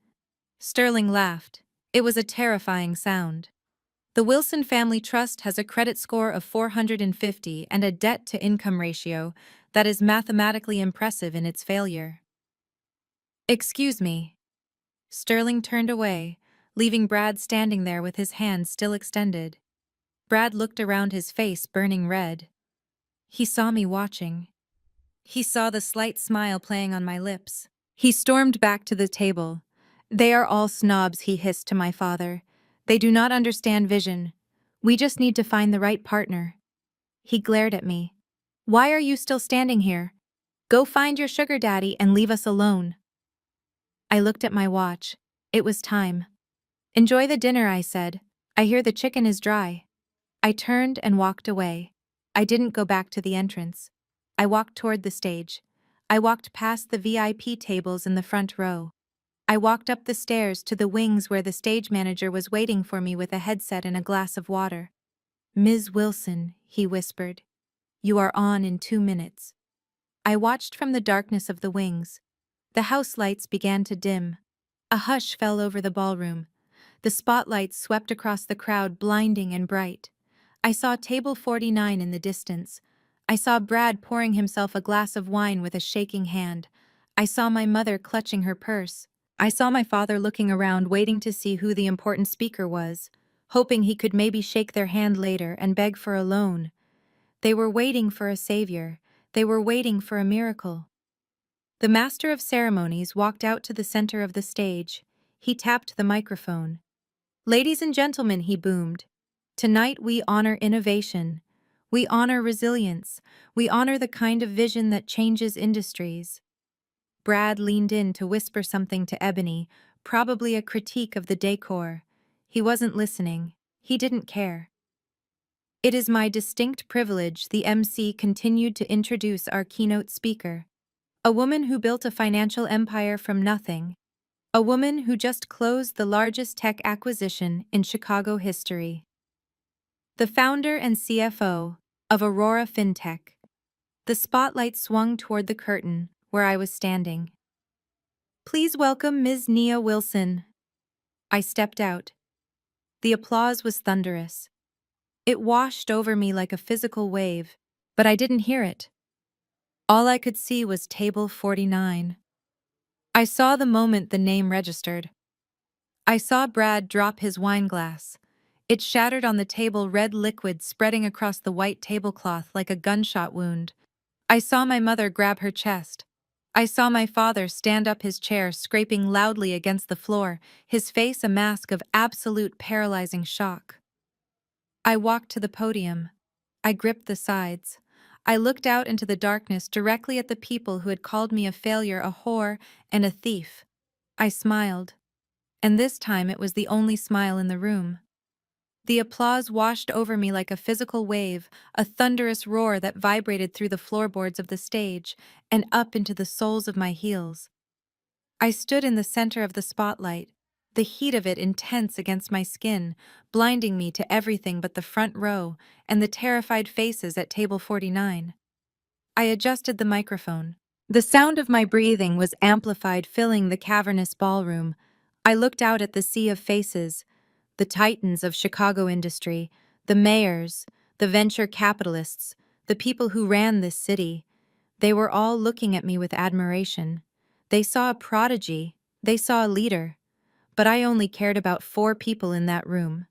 Sterling laughed. It was a terrifying sound. "The Wilson Family Trust has a credit score of 450 and a debt-to-income ratio that is mathematically impressive in its failure." "Excuse me." Sterling turned away, leaving Brad standing there with his hand still extended. Brad looked around, his face burning red. He saw me watching. He saw the slight smile playing on my lips. He stormed back to the table. "They are all snobs," he hissed to my father. "They do not understand vision. We just need to find the right partner. He glared at me. Why are you still standing here? Go find your sugar daddy and leave us alone. I looked at my watch. It was time. Enjoy the dinner, I said. I hear the chicken is dry. I turned and walked away. I didn't go back to the entrance. I walked toward the stage. I walked past the VIP tables in the front row. I walked up the stairs to the wings where the stage manager was waiting for me with a headset and a glass of water. Ms. Wilson, he whispered. You are on in 2 minutes. I watched from the darkness of the wings. The house lights began to dim. A hush fell over the ballroom. The spotlights swept across the crowd, blinding and bright. I saw table 49 in the distance. I saw Brad pouring himself a glass of wine with a shaking hand. I saw my mother clutching her purse. I saw my father looking around, waiting to see who the important speaker was, hoping he could maybe shake their hand later and beg for a loan. They were waiting for a savior. They were waiting for a miracle. The master of ceremonies walked out to the center of the stage. He tapped the microphone. Ladies and gentlemen, he boomed. Tonight we honor innovation. We honor resilience. We honor the kind of vision that changes industries. Brad leaned in to whisper something to Ebony, probably a critique of the decor. He wasn't listening. He didn't care. It is my distinct privilege, the MC continued to introduce our keynote speaker. A woman who built a financial empire from nothing. A woman who just closed the largest tech acquisition in Chicago history. The founder and CFO of Aurora FinTech. The spotlight swung toward the curtain where I was standing. Please welcome Ms. Nia Wilson. I stepped out. The applause was thunderous. It washed over me like a physical wave, but I didn't hear it. All I could see was table 49. I saw the moment the name registered. I saw Brad drop his wine glass. It shattered on the table, red liquid spreading across the white tablecloth like a gunshot wound. I saw my mother grab her chest. I saw my father stand up, his chair scraping loudly against the floor, his face a mask of absolute paralyzing shock. I walked to the podium. I gripped the sides. I looked out into the darkness directly at the people who had called me a failure, a whore, and a thief. I smiled. And this time it was the only smile in the room. The applause washed over me like a physical wave, a thunderous roar that vibrated through the floorboards of the stage and up into the soles of my heels. I stood in the center of the spotlight, the heat of it intense against my skin, blinding me to everything but the front row and the terrified faces at table 49. I adjusted the microphone. The sound of my breathing was amplified, filling the cavernous ballroom. I looked out at the sea of faces, the titans of Chicago industry, the mayors, the venture capitalists, the people who ran this city. They were all looking at me with admiration. They saw a prodigy, they saw a leader. But I only cared about 4 people in that room.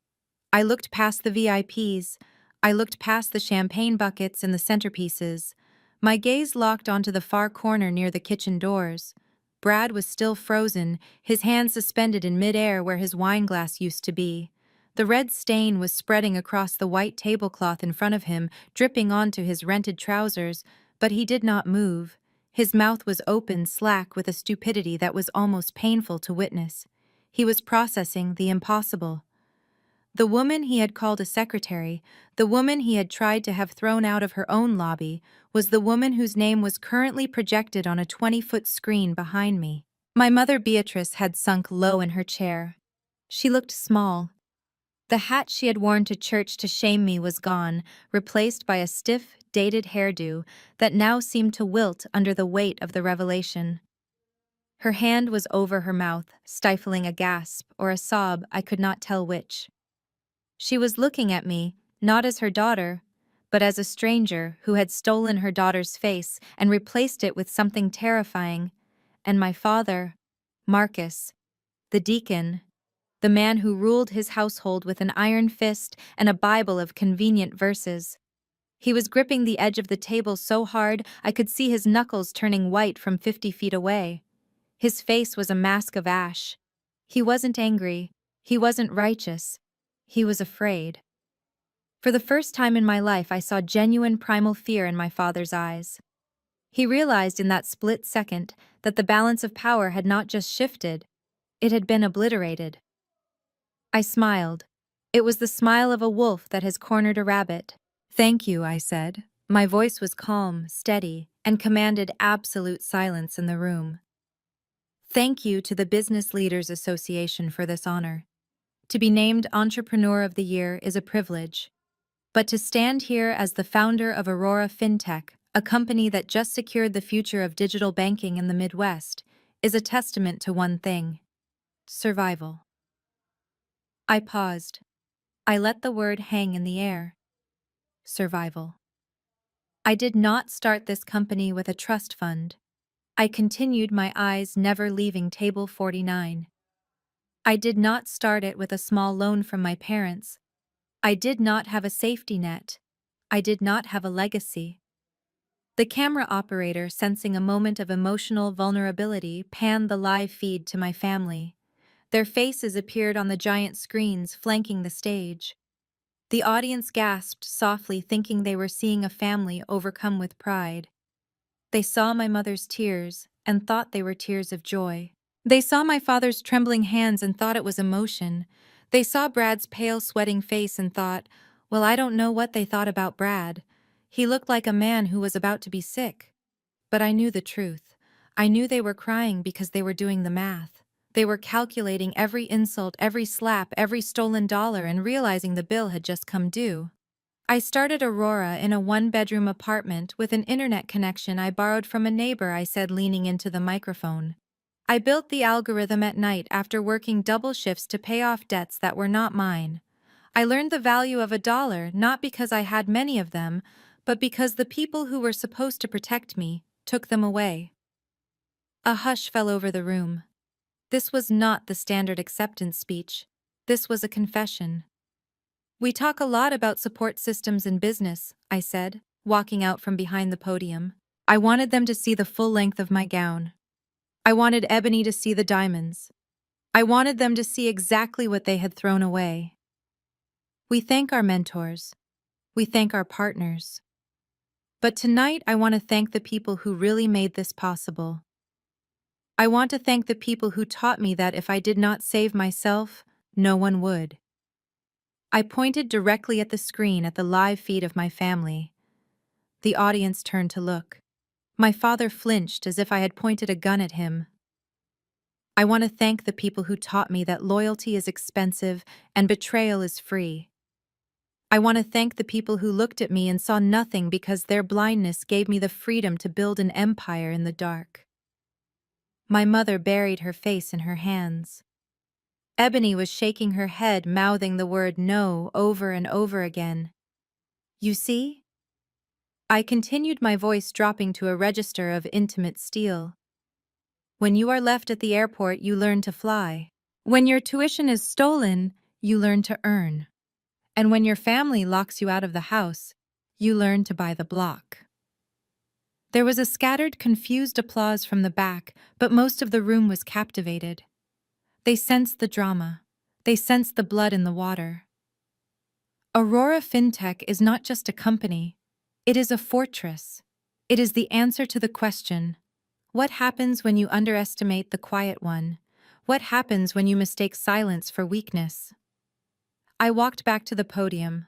I looked past the VIPs. I looked past the champagne buckets and the centerpieces. My gaze locked onto the far corner near the kitchen doors. Brad was still frozen, his hands suspended in midair where his wine glass used to be. The red stain was spreading across the white tablecloth in front of him, dripping onto his rented trousers, but he did not move. His mouth was open, slack, with a stupidity that was almost painful to witness. He was processing the impossible. The woman he had called a secretary, the woman he had tried to have thrown out of her own lobby, was the woman whose name was currently projected on a 20-foot screen behind me. My mother Beatrice had sunk low in her chair. She looked small. The hat she had worn to church to shame me was gone, replaced by a stiff, dated hairdo that now seemed to wilt under the weight of the revelation. Her hand was over her mouth, stifling a gasp or a sob, I could not tell which. She was looking at me, not as her daughter, but as a stranger who had stolen her daughter's face and replaced it with something terrifying. And my father, Marcus, the deacon, the man who ruled his household with an iron fist and a Bible of convenient verses. He was gripping the edge of the table so hard I could see his knuckles turning white from 50 feet away. His face was a mask of ash. He wasn't angry. He wasn't righteous. He was afraid. For the first time in my life, I saw genuine primal fear in my father's eyes. He realized in that split second that the balance of power had not just shifted, it had been obliterated. I smiled. It was the smile of a wolf that has cornered a rabbit. "Thank you," I said. My voice was calm, steady, and commanded absolute silence in the room. Thank you to the Business Leaders Association for this honor. To be named Entrepreneur of the Year is a privilege. But to stand here as the founder of Aurora FinTech, a company that just secured the future of digital banking in the Midwest, is a testament to one thing: survival. I paused. I let the word hang in the air. Survival. I did not start this company with a trust fund. I continued, my eyes never leaving table 49. I did not start it with a small loan from my parents. I did not have a safety net. I did not have a legacy. The camera operator, sensing a moment of emotional vulnerability, panned the live feed to my family. Their faces appeared on the giant screens flanking the stage. The audience gasped softly, thinking they were seeing a family overcome with pride. They saw my mother's tears and thought they were tears of joy. They saw my father's trembling hands and thought it was emotion. They saw Brad's pale, sweating face and thought, well, I don't know what they thought about Brad. He looked like a man who was about to be sick. But I knew the truth. I knew they were crying because they were doing the math. They were calculating every insult, every slap, every stolen dollar, and realizing the bill had just come due. I started Aurora in a one-bedroom apartment with an internet connection I borrowed from a neighbor, I said, leaning into the microphone. I built the algorithm at night after working double shifts to pay off debts that were not mine. I learned the value of $1 not because I had many of them, but because the people who were supposed to protect me took them away. A hush fell over the room. This was not the standard acceptance speech. This was a confession. We talk a lot about support systems in business, I said, walking out from behind the podium. I wanted them to see the full length of my gown. I wanted Ebony to see the diamonds. I wanted them to see exactly what they had thrown away. We thank our mentors. We thank our partners. But tonight I want to thank the people who really made this possible. I want to thank the people who taught me that if I did not save myself, no one would. I pointed directly at the screen at the live feed of my family. The audience turned to look. My father flinched as if I had pointed a gun at him. I want to thank the people who taught me that loyalty is expensive and betrayal is free. I want to thank the people who looked at me and saw nothing because their blindness gave me the freedom to build an empire in the dark. My mother buried her face in her hands. Ebony was shaking her head, mouthing the word no over and over again. You see? I continued, my voice dropping to a register of intimate steel. When you are left at the airport, you learn to fly. When your tuition is stolen, you learn to earn. And when your family locks you out of the house, you learn to buy the block. There was a scattered, confused applause from the back, but most of the room was captivated. They sensed the drama. They sensed the blood in the water. Aurora FinTech is not just a company. It is a fortress. It is the answer to the question, what happens when you underestimate the quiet one? What happens when you mistake silence for weakness? I walked back to the podium.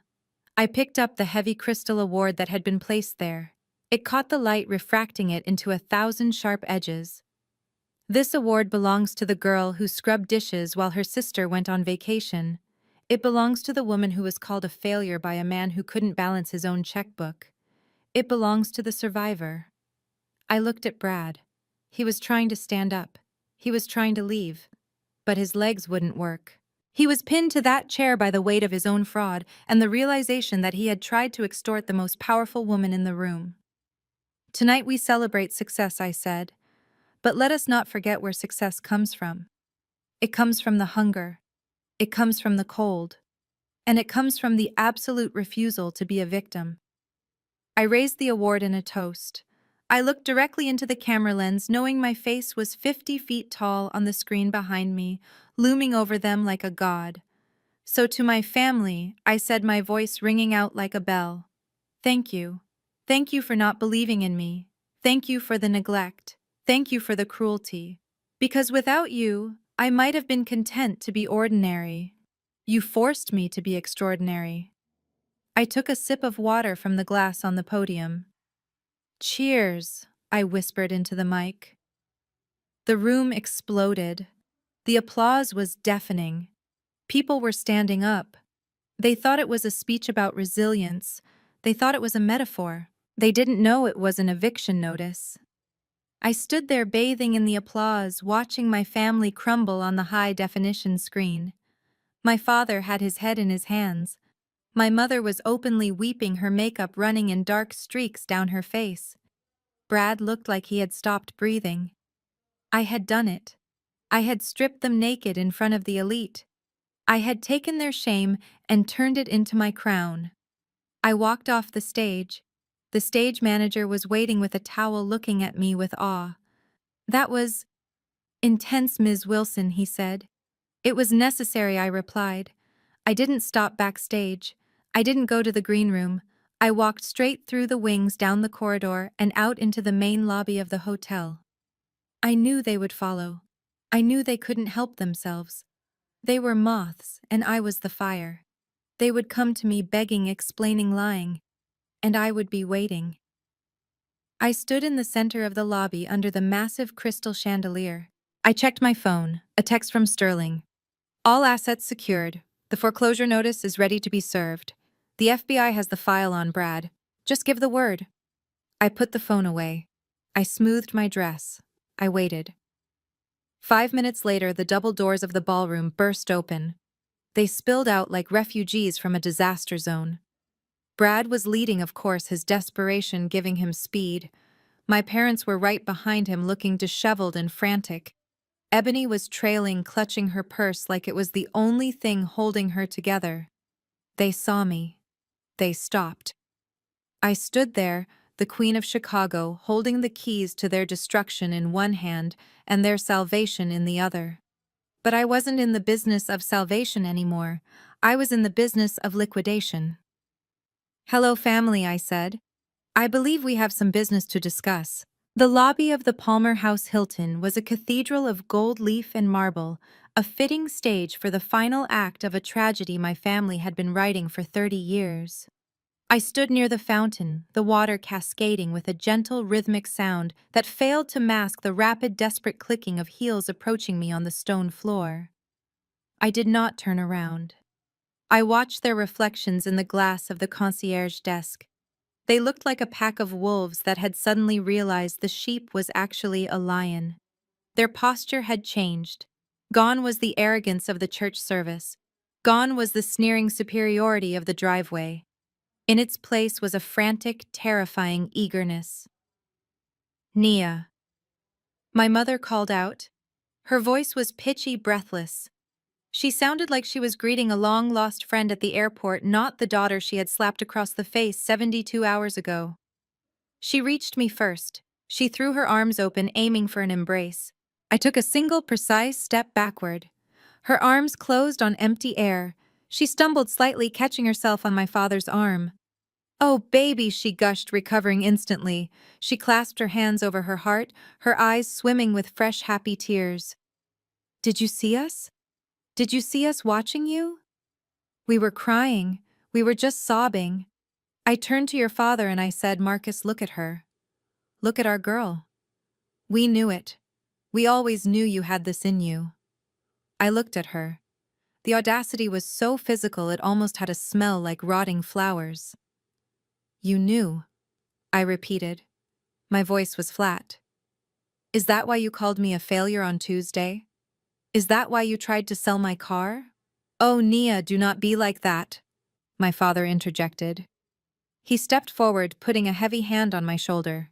I picked up the heavy crystal award that had been placed there. It caught the light, refracting it into 1,000 sharp edges. This award belongs to the girl who scrubbed dishes while her sister went on vacation. It belongs to the woman who was called a failure by a man who couldn't balance his own checkbook. It belongs to the survivor. I looked at Brad. He was trying to stand up. He was trying to leave. But his legs wouldn't work. He was pinned to that chair by the weight of his own fraud and the realization that he had tried to extort the most powerful woman in the room. Tonight we celebrate success, I said. But let us not forget where success comes from. It comes from the hunger. It comes from the cold. And it comes from the absolute refusal to be a victim. I raised the award in a toast. I looked directly into the camera lens, knowing my face was 50 feet tall on the screen behind me, looming over them like a god. So to my family, I said, my voice ringing out like a bell. Thank you. Thank you for not believing in me. Thank you for the neglect. Thank you for the cruelty. Because without you, I might have been content to be ordinary. You forced me to be extraordinary. I took a sip of water from the glass on the podium. Cheers, I whispered into the mic. The room exploded. The applause was deafening. People were standing up. They thought it was a speech about resilience. They thought it was a metaphor. They didn't know it was an eviction notice. I stood there bathing in the applause, watching my family crumble on the high-definition screen. My father had his head in his hands. My mother was openly weeping, her makeup running in dark streaks down her face. Brad looked like he had stopped breathing. I had done it. I had stripped them naked in front of the elite. I had taken their shame and turned it into my crown. I walked off the stage. The stage manager was waiting with a towel, looking at me with awe. That was intense, Ms. Wilson, he said. It was necessary, I replied. I didn't stop backstage. I didn't go to the green room. I walked straight through the wings, down the corridor, and out into the main lobby of the hotel. I knew they would follow. I knew they couldn't help themselves. They were moths, and I was the fire. They would come to me begging, explaining, lying, and I would be waiting. I stood in the center of the lobby under the massive crystal chandelier. I checked my phone, a text from Sterling. All assets secured. The foreclosure notice is ready to be served. The FBI has the file on Brad. Just give the word. I put the phone away. I smoothed my dress. I waited. 5 minutes later, the double doors of the ballroom burst open. They spilled out like refugees from a disaster zone. Brad was leading, of course, his desperation giving him speed. My parents were right behind him, looking disheveled and frantic. Ebony was trailing, clutching her purse like it was the only thing holding her together. They saw me. They stopped. I stood there, the Queen of Chicago, holding the keys to their destruction in one hand and their salvation in the other. But I wasn't in the business of salvation anymore. I was in the business of liquidation. Hello, family, I said. I believe we have some business to discuss. The lobby of the Palmer House Hilton was a cathedral of gold leaf and marble, a fitting stage for the final act of a tragedy my family had been writing for 30 years. I stood near the fountain, the water cascading with a gentle, rhythmic sound that failed to mask the rapid, desperate clicking of heels approaching me on the stone floor. I did not turn around. I watched their reflections in the glass of the concierge desk. They looked like a pack of wolves that had suddenly realized the sheep was actually a lion. Their posture had changed. Gone was the arrogance of the church service. Gone was the sneering superiority of the driveway. In its place was a frantic, terrifying eagerness. Nia. My mother called out. Her voice was pitchy, breathless. She sounded like she was greeting a long-lost friend at the airport, not the daughter she had slapped across the face 72 hours ago. She reached me first. She threw her arms open, aiming for an embrace. I took a single, precise step backward. Her arms closed on empty air. She stumbled slightly, catching herself on my father's arm. "Oh, baby," she gushed, recovering instantly. She clasped her hands over her heart, her eyes swimming with fresh, happy tears. "Did you see us? Did you see us watching you?" We were crying. We were just sobbing. I turned to your father and I said, "Marcus, look at her. Look at our girl. We knew it. We always knew you had this in you." I looked at her. The audacity was so physical it almost had a smell like rotting flowers. "You knew," I repeated. My voice was flat. "Is that why you called me a failure on Tuesday? Is that why you tried to sell my car?" "Oh, Nia, do not be like that," my father interjected. He stepped forward, putting a heavy hand on my shoulder.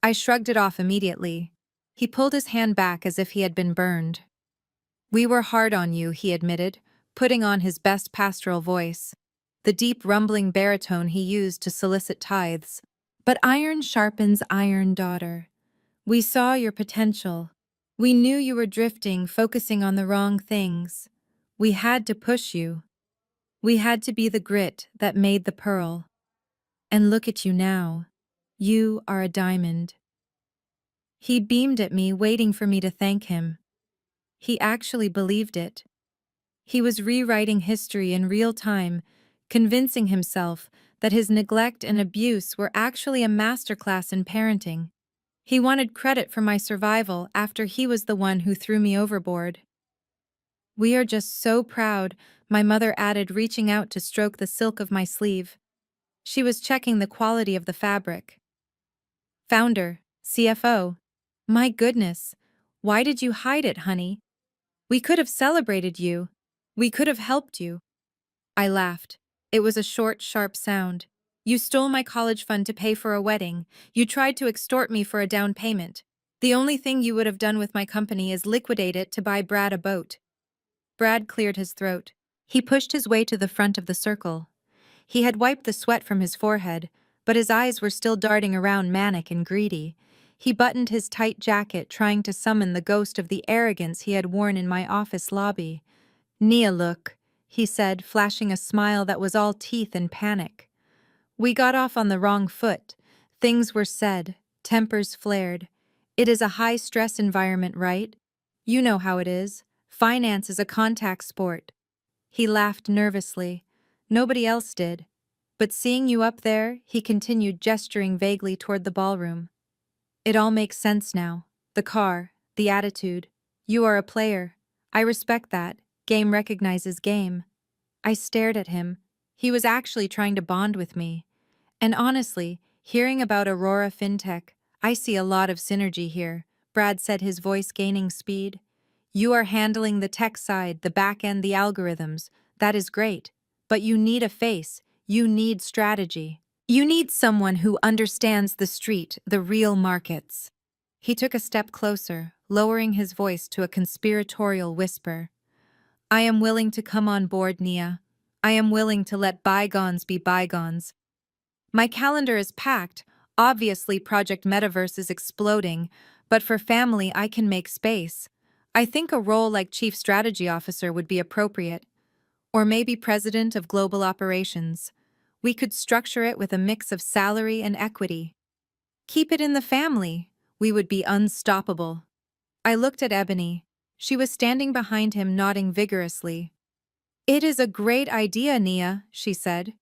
I shrugged it off immediately. He pulled his hand back as if he had been burned. "We were hard on you," he admitted, putting on his best pastoral voice, the deep rumbling baritone he used to solicit tithes. "But iron sharpens iron, daughter. We saw your potential. We knew you were drifting, focusing on the wrong things. We had to push you." We had to be the grit that made the pearl. And look at you now. You are a diamond. He beamed at me, waiting for me to thank him. He actually believed it. He was rewriting history in real time, convincing himself that his neglect and abuse were actually a masterclass in parenting. He wanted credit for my survival after he was the one who threw me overboard. We are just so proud, my mother added, reaching out to stroke the silk of my sleeve. She was checking the quality of the fabric. Founder, CFO. My goodness. Why did you hide it, honey? We could have celebrated you. We could have helped you. I laughed. It was a short, sharp sound. You stole my college fund to pay for a wedding. You tried to extort me for a down payment. The only thing you would have done with my company is liquidate it to buy Brad a boat. Brad cleared his throat. He pushed his way to the front of the circle. He had wiped the sweat from his forehead, but his eyes were still darting around, manic and greedy. He buttoned his tight jacket, trying to summon the ghost of the arrogance he had worn in my office lobby. Nia, look, he said, flashing a smile that was all teeth and panic. We got off on the wrong foot. Things were said, tempers flared. It is a high-stress environment, right? You know how it is. Finance is a contact sport. He laughed nervously. Nobody else did. But seeing you up there, he continued, gesturing vaguely toward the ballroom. It all makes sense now. The car, the attitude. You are a player. I respect that. Game recognizes game. I stared at him. He was actually trying to bond with me. And honestly, hearing about Aurora FinTech, I see a lot of synergy here, Brad said, his voice gaining speed. You are handling the tech side, the back end, the algorithms. That is great. But you need a face. You need strategy. You need someone who understands the street, the real markets. He took a step closer, lowering his voice to a conspiratorial whisper. I am willing to come on board, Nia. I am willing to let bygones be bygones. My calendar is packed. Obviously, Project Metaverse is exploding, but for family, I can make space. I think a role like Chief Strategy Officer would be appropriate. Or maybe President of Global Operations. We could structure it with a mix of salary and equity. Keep it in the family. We would be unstoppable. I looked at Ebony. She was standing behind him, nodding vigorously. It is a great idea, Nia, she said.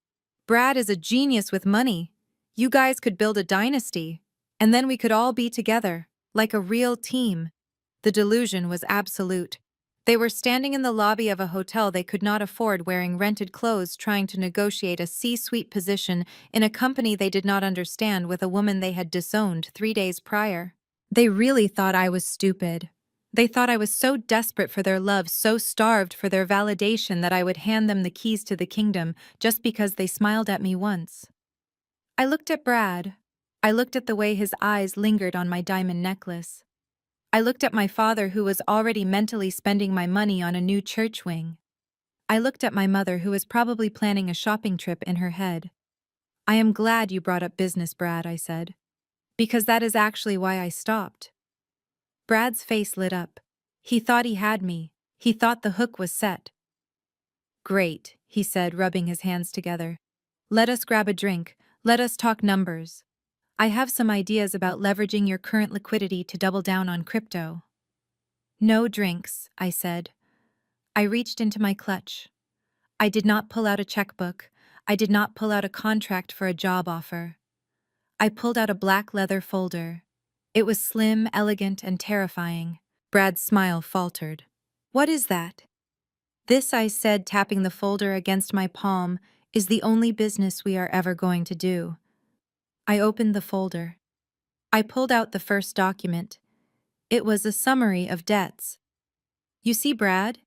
Brad is a genius with money. You guys could build a dynasty. And then we could all be together, like a real team. The delusion was absolute. They were standing in the lobby of a hotel they could not afford, wearing rented clothes, trying to negotiate a C-suite position in a company they did not understand, with a woman they had disowned 3 days prior. They really thought I was stupid. They thought I was so desperate for their love, so starved for their validation, that I would hand them the keys to the kingdom just because they smiled at me once. I looked at Brad. I looked at the way his eyes lingered on my diamond necklace. I looked at my father, who was already mentally spending my money on a new church wing. I looked at my mother, who was probably planning a shopping trip in her head. I am glad you brought up business, Brad, I said. Because that is actually why I stopped. Brad's face lit up. He thought he had me. He thought the hook was set. Great, he said, rubbing his hands together. Let us grab a drink. Let us talk numbers. I have some ideas about leveraging your current liquidity to double down on crypto. No drinks, I said. I reached into my clutch. I did not pull out a checkbook. I did not pull out a contract for a job offer. I pulled out a black leather folder. It was slim, elegant, and terrifying. Brad's smile faltered. What is that? This, I said, tapping the folder against my palm, is the only business we are ever going to do. I opened the folder. I pulled out the first document. It was a summary of debts. You see, Brad?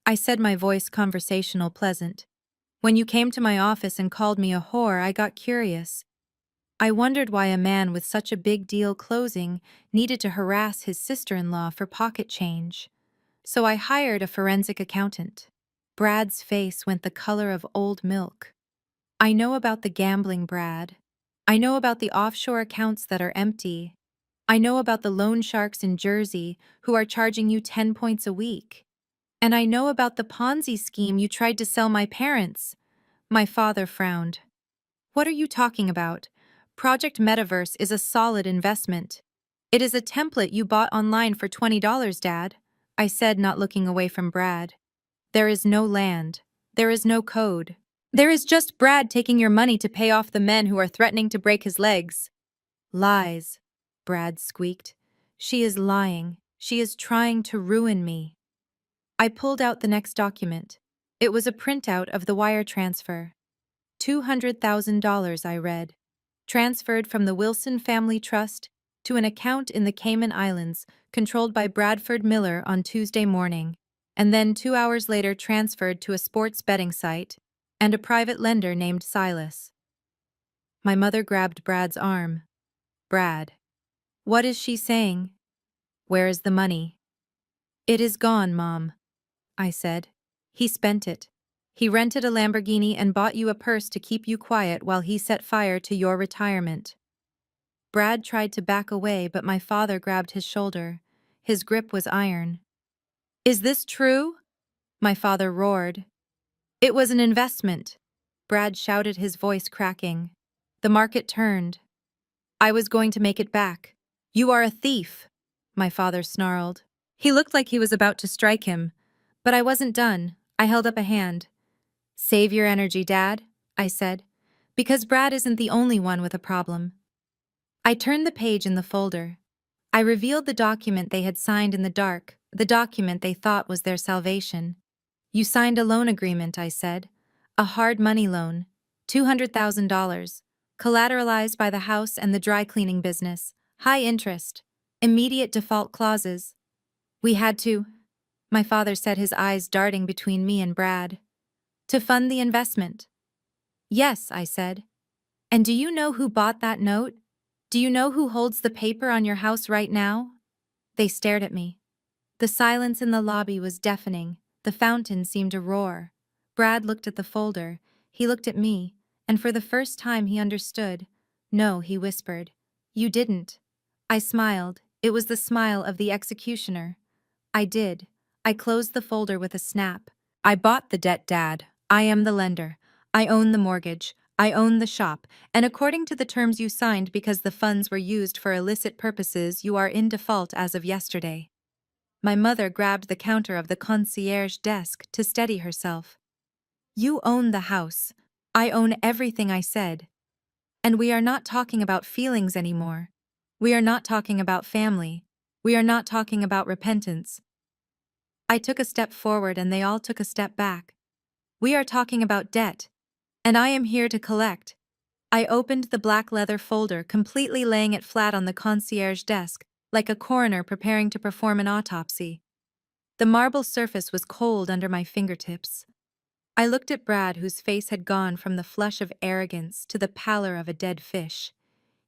I said, my voice conversational, pleasant. When you came to my office and called me a whore, I got curious. I wondered why a man with such a big deal closing needed to harass his sister-in-law for pocket change. So I hired a forensic accountant. Brad's face went the color of old milk. I know about the gambling, Brad. I know about the offshore accounts that are empty. I know about the loan sharks in Jersey who are charging you 10 points a week. And I know about the Ponzi scheme you tried to sell my parents. My father frowned. What are you talking about? Project Metaverse is a solid investment. It is a template you bought online for $20, Dad, I said, not looking away from Brad. There is no land. There is no code. There is just Brad taking your money to pay off the men who are threatening to break his legs. Lies, Brad squeaked. She is lying. She is trying to ruin me. I pulled out the next document. It was a printout of the wire transfer. $200,000, I read. Transferred from the Wilson Family Trust to an account in the Cayman Islands controlled by Bradford Miller on Tuesday morning, and then 2 hours later transferred to a sports betting site and a private lender named Silas. My mother grabbed Brad's arm. Brad. What is she saying? Where is the money? It is gone, Mom, I said. He spent it. He rented a Lamborghini and bought you a purse to keep you quiet while he set fire to your retirement. Brad tried to back away, but my father grabbed his shoulder. His grip was iron. Is this true? My father roared. It was an investment. Brad shouted, his voice cracking. The market turned. I was going to make it back. You are a thief, my father snarled. He looked like he was about to strike him, but I wasn't done. I held up a hand. Save your energy, Dad, I said, because Brad isn't the only one with a problem. I turned the page in the folder. I revealed the document they had signed in the dark, the document they thought was their salvation. You signed a loan agreement, I said. A hard money loan, $200,000, collateralized by the house and the dry cleaning business, high interest, immediate default clauses. We had to, my father said, his eyes darting between me and Brad, to fund the investment. Yes, I said. And do you know who bought that note? Do you know who holds the paper on your house right now? They stared at me. The silence in the lobby was deafening. The fountain seemed to roar. Brad looked at the folder. He looked at me, and for the first time he understood. No, he whispered. You didn't. I smiled. It was the smile of the executioner. I did. I closed the folder with a snap. I bought the debt, Dad. I am the lender. I own the mortgage. I own the shop, and according to the terms you signed, because the funds were used for illicit purposes, you are in default as of yesterday. My mother grabbed the counter of the concierge desk to steady herself. You own the house. I own everything, I said. And we are not talking about feelings anymore. We are not talking about family. We are not talking about repentance. I took a step forward and they all took a step back. We are talking about debt. And I am here to collect. I opened the black leather folder, completely laying it flat on the concierge desk, like a coroner preparing to perform an autopsy. The marble surface was cold under my fingertips. I looked at Brad, whose face had gone from the flush of arrogance to the pallor of a dead fish.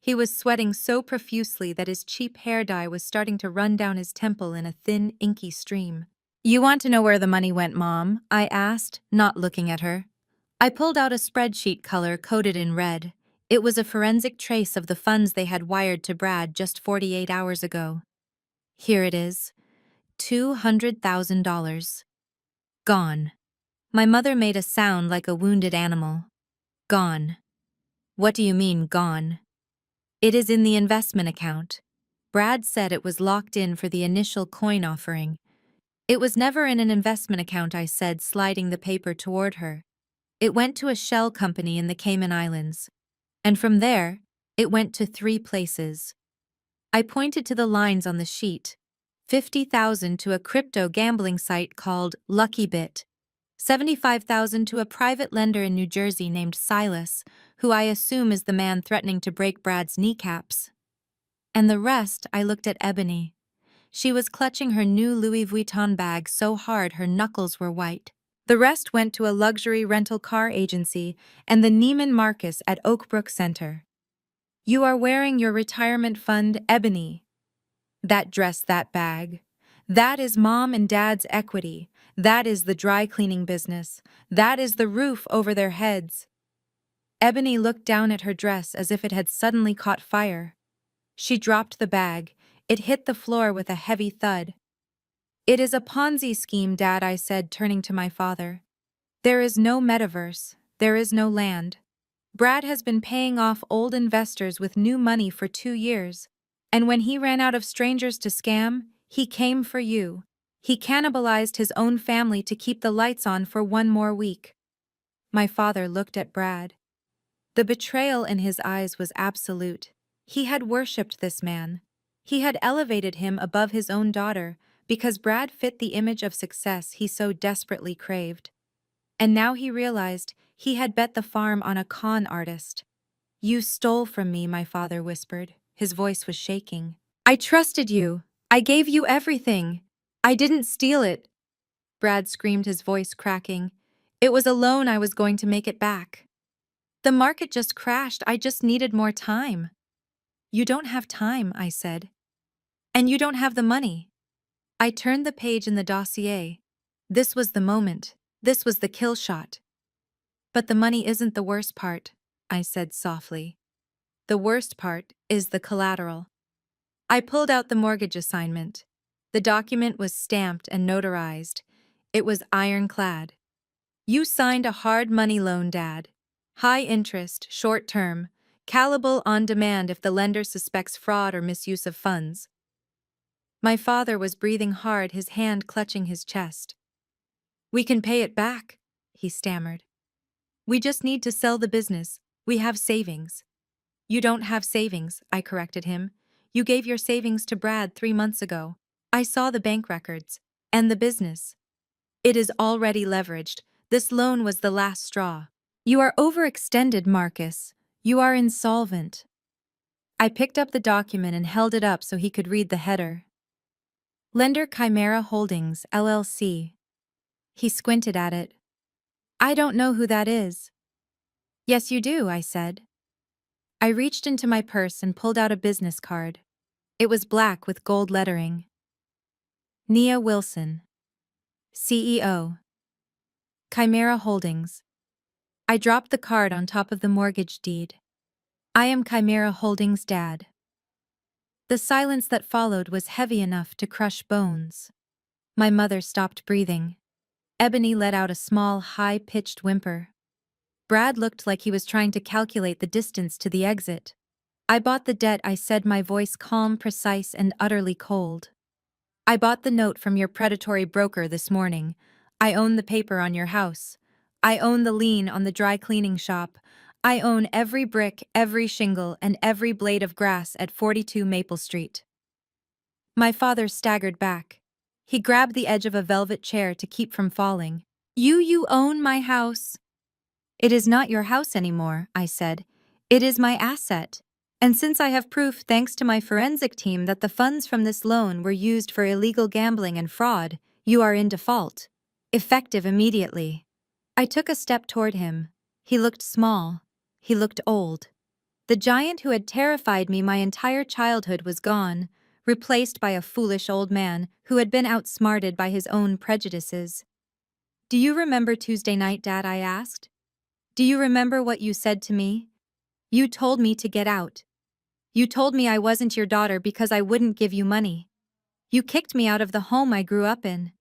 He was sweating so profusely that his cheap hair dye was starting to run down his temple in a thin, inky stream. You want to know where the money went, Mom? I asked, not looking at her. I pulled out a spreadsheet color-coded in red. It was a forensic trace of the funds they had wired to Brad just 48 hours ago. Here it is. $200,000. Gone. My mother made a sound like a wounded animal. Gone. What do you mean, gone? It is in the investment account. Brad said it was locked in for the initial coin offering. It was never in an investment account, I said, sliding the paper toward her. It went to a shell company in the Cayman Islands. And from there, it went to 3 places. I pointed to the lines on the sheet. 50,000 to a crypto gambling site called LuckyBit. 75,000 to a private lender in New Jersey named Silas, who I assume is the man threatening to break Brad's kneecaps. And the rest, I looked at Ebony. She was clutching her new Louis Vuitton bag so hard her knuckles were white. The rest went to a luxury rental car agency and the Neiman Marcus at Oakbrook Center. You are wearing your retirement fund, Ebony. That dress, that bag. That is Mom and Dad's equity. That is the dry cleaning business. That is the roof over their heads. Ebony looked down at her dress as if it had suddenly caught fire. She dropped the bag. It hit the floor with a heavy thud. It is a Ponzi scheme, Dad, I said, turning to my father. There is no metaverse. There is no land. Brad has been paying off old investors with new money for 2 years. And when he ran out of strangers to scam, he came for you. He cannibalized his own family to keep the lights on for 1 more week. My father looked at Brad. The betrayal in his eyes was absolute. He had worshipped this man. He had elevated him above his own daughter because Brad fit the image of success he so desperately craved. And now he realized he had bet the farm on a con artist. You stole from me, my father whispered. His voice was shaking. I trusted you. I gave you everything. I didn't steal it. Brad screamed, his voice cracking. It was a loan. I was going to make it back. The market just crashed. I just needed more time. You don't have time, I said. And you don't have the money. I turned the page in the dossier. This was the moment. This was the kill shot. But the money isn't the worst part, I said softly. The worst part is the collateral. I pulled out the mortgage assignment. The document was stamped and notarized. It was ironclad. You signed a hard money loan, Dad. High interest, short term, callable on demand if the lender suspects fraud or misuse of funds. My father was breathing hard, his hand clutching his chest. We can pay it back, he stammered. We just need to sell the business. We have savings. You don't have savings, I corrected him. You gave your savings to Brad 3 months ago. I saw the bank records. And the business. It is already leveraged. This loan was the last straw. You are overextended, Marcus. You are insolvent. I picked up the document and held it up so he could read the header. Lender Chimera Holdings, LLC. He squinted at it. I don't know who that is. Yes, you do, I said. I reached into my purse and pulled out a business card. It was black with gold lettering. Nia Wilson, CEO. Chimera Holdings. I dropped the card on top of the mortgage deed. I am Chimera Holdings' dad. The silence that followed was heavy enough to crush bones. My mother stopped breathing. Ebony let out a small, high-pitched whimper. Brad looked like he was trying to calculate the distance to the exit. I bought the debt, I said, my voice calm, precise, and utterly cold. I bought the note from your predatory broker this morning. I own the paper on your house. I own the lien on the dry cleaning shop. I own every brick, every shingle, and every blade of grass at 42 Maple Street. My father staggered back. He grabbed the edge of a velvet chair to keep from falling. You own my house. It is not your house anymore, I said. It is my asset. And since I have proof, thanks to my forensic team, that the funds from this loan were used for illegal gambling and fraud, you are in default. Effective immediately. I took a step toward him. He looked small. He looked old. The giant who had terrified me my entire childhood was gone, replaced by a foolish old man who had been outsmarted by his own prejudices. Do you remember Tuesday night, Dad? I asked. Do you remember what you said to me? You told me to get out. You told me I wasn't your daughter because I wouldn't give you money. You kicked me out of the home I grew up in.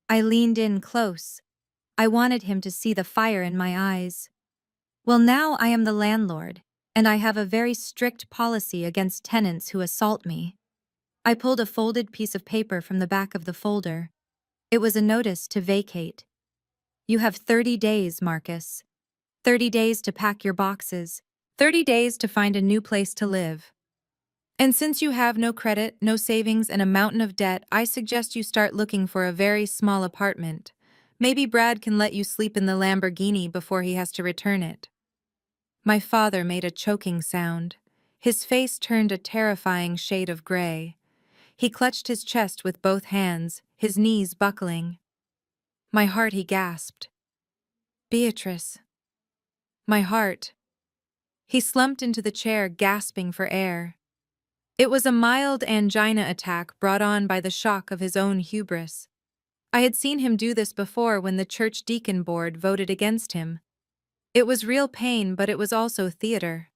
I leaned in close. I wanted him to see the fire in my eyes. Well, now I am the landlord, and I have a very strict policy against tenants who assault me. I pulled a folded piece of paper from the back of the folder. It was a notice to vacate. You have 30 days, Marcus. 30 days to pack your boxes. 30 days to find a new place to live. And since you have no credit, no savings, and a mountain of debt, I suggest you start looking for a very small apartment. Maybe Brad can let you sleep in the Lamborghini before he has to return it. My father made a choking sound. His face turned a terrifying shade of gray. He clutched his chest with both hands, his knees buckling. My heart, he gasped. Beatrice. My heart. He slumped into the chair, gasping for air. It was a mild angina attack brought on by the shock of his own hubris. I had seen him do this before when the church deacon board voted against him. It was real pain, but it was also theater.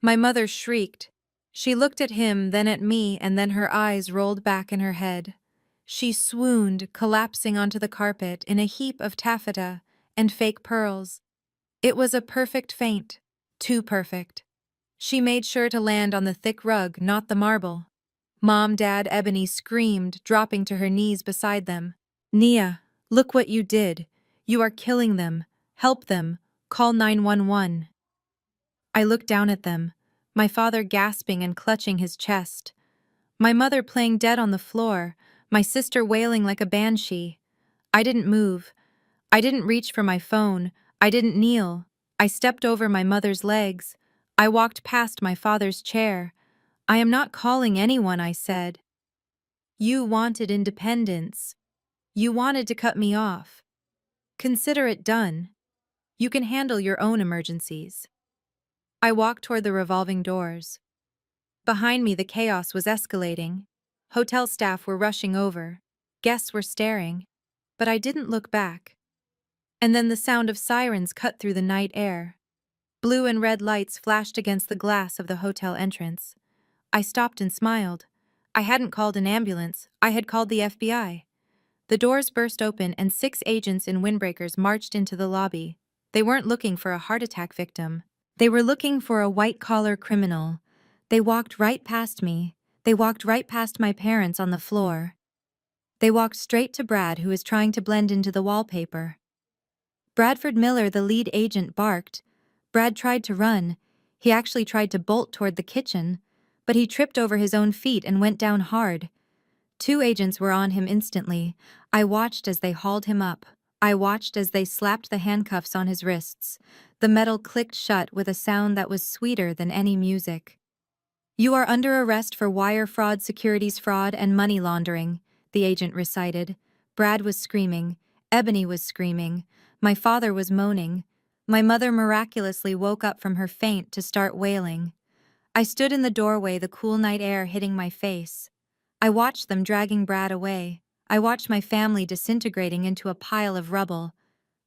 My mother shrieked. She looked at him, then at me, and then her eyes rolled back in her head. She swooned, collapsing onto the carpet in a heap of taffeta and fake pearls. It was a perfect faint. Too perfect. She made sure to land on the thick rug, not the marble. Mom, Dad, Ebony screamed, dropping to her knees beside them. Nia, look what you did. You are killing them. Help them. Call 911. I looked down at them, my father gasping and clutching his chest. My mother playing dead on the floor, my sister wailing like a banshee. I didn't move. I didn't reach for my phone. I didn't kneel. I stepped over my mother's legs. I walked past my father's chair. I am not calling anyone, I said. You wanted independence. You wanted to cut me off. Consider it done. You can handle your own emergencies. I walked toward the revolving doors. Behind me, the chaos was escalating. Hotel staff were rushing over. Guests were staring. But I didn't look back. And then the sound of sirens cut through the night air. Blue and red lights flashed against the glass of the hotel entrance. I stopped and smiled. I hadn't called an ambulance. I had called the FBI. The doors burst open and 6 agents in windbreakers marched into the lobby. They weren't looking for a heart attack victim. They were looking for a white-collar criminal. They walked right past me. They walked right past my parents on the floor. They walked straight to Brad, who was trying to blend into the wallpaper. Bradford Miller, the lead agent, barked. Brad tried to run. He actually tried to bolt toward the kitchen, but he tripped over his own feet and went down hard. 2 agents were on him instantly. I watched as they hauled him up. I watched as they slapped the handcuffs on his wrists. The metal clicked shut with a sound that was sweeter than any music. You are under arrest for wire fraud, securities fraud, and money laundering, the agent recited. Brad was screaming. Ebony was screaming. My father was moaning. My mother miraculously woke up from her faint to start wailing. I stood in the doorway, the cool night air hitting my face. I watched them dragging Brad away. I watched my family disintegrating into a pile of rubble.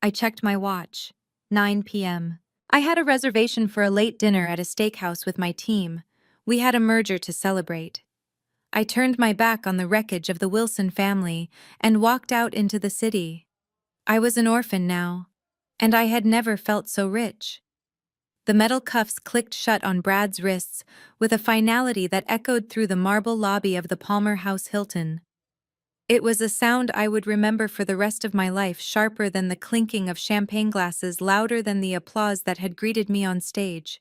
I checked my watch. 9 p.m. I had a reservation for a late dinner at a steakhouse with my team. We had a merger to celebrate. I turned my back on the wreckage of the Wilson family and walked out into the city. I was an orphan now, and I had never felt so rich. The metal cuffs clicked shut on Brad's wrists with a finality that echoed through the marble lobby of the Palmer House Hilton. It was a sound I would remember for the rest of my life, sharper than the clinking of champagne glasses, louder than the applause that had greeted me on stage.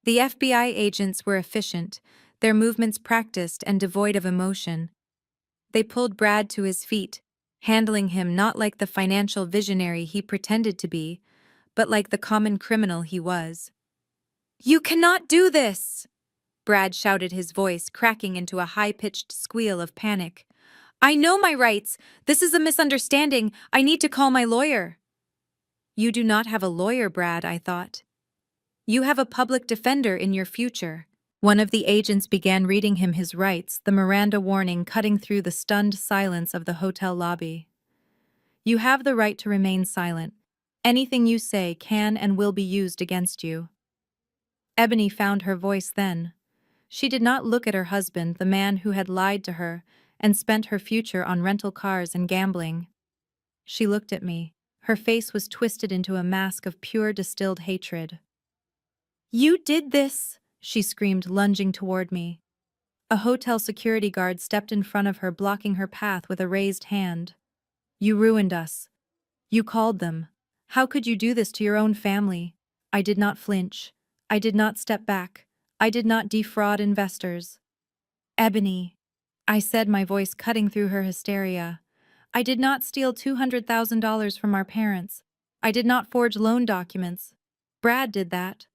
The FBI agents were efficient, their movements practiced and devoid of emotion. They pulled Brad to his feet, handling him not like the financial visionary he pretended to be, but like the common criminal he was. "You cannot do this!" Brad shouted, his voice cracking into a high-pitched squeal of panic. "I know my rights. This is a misunderstanding. I need to call my lawyer." "You do not have a lawyer, Brad," I thought. "You have a public defender in your future." One of the agents began reading him his rights, the Miranda warning cutting through the stunned silence of the hotel lobby. "You have the right to remain silent. Anything you say can and will be used against you." Ebony found her voice then. She did not look at her husband, the man who had lied to her and spent her future on rental cars and gambling. She looked at me. Her face was twisted into a mask of pure distilled hatred. "You did this!" she screamed, lunging toward me. A hotel security guard stepped in front of her, blocking her path with a raised hand. "You ruined us. You called them. How could you do this to your own family?" I did not flinch. I did not step back. I did not defraud investors. "Ebony," I said, my voice cutting through her hysteria. "I did not steal $200,000 from our parents. I did not forge loan documents. Brad did that.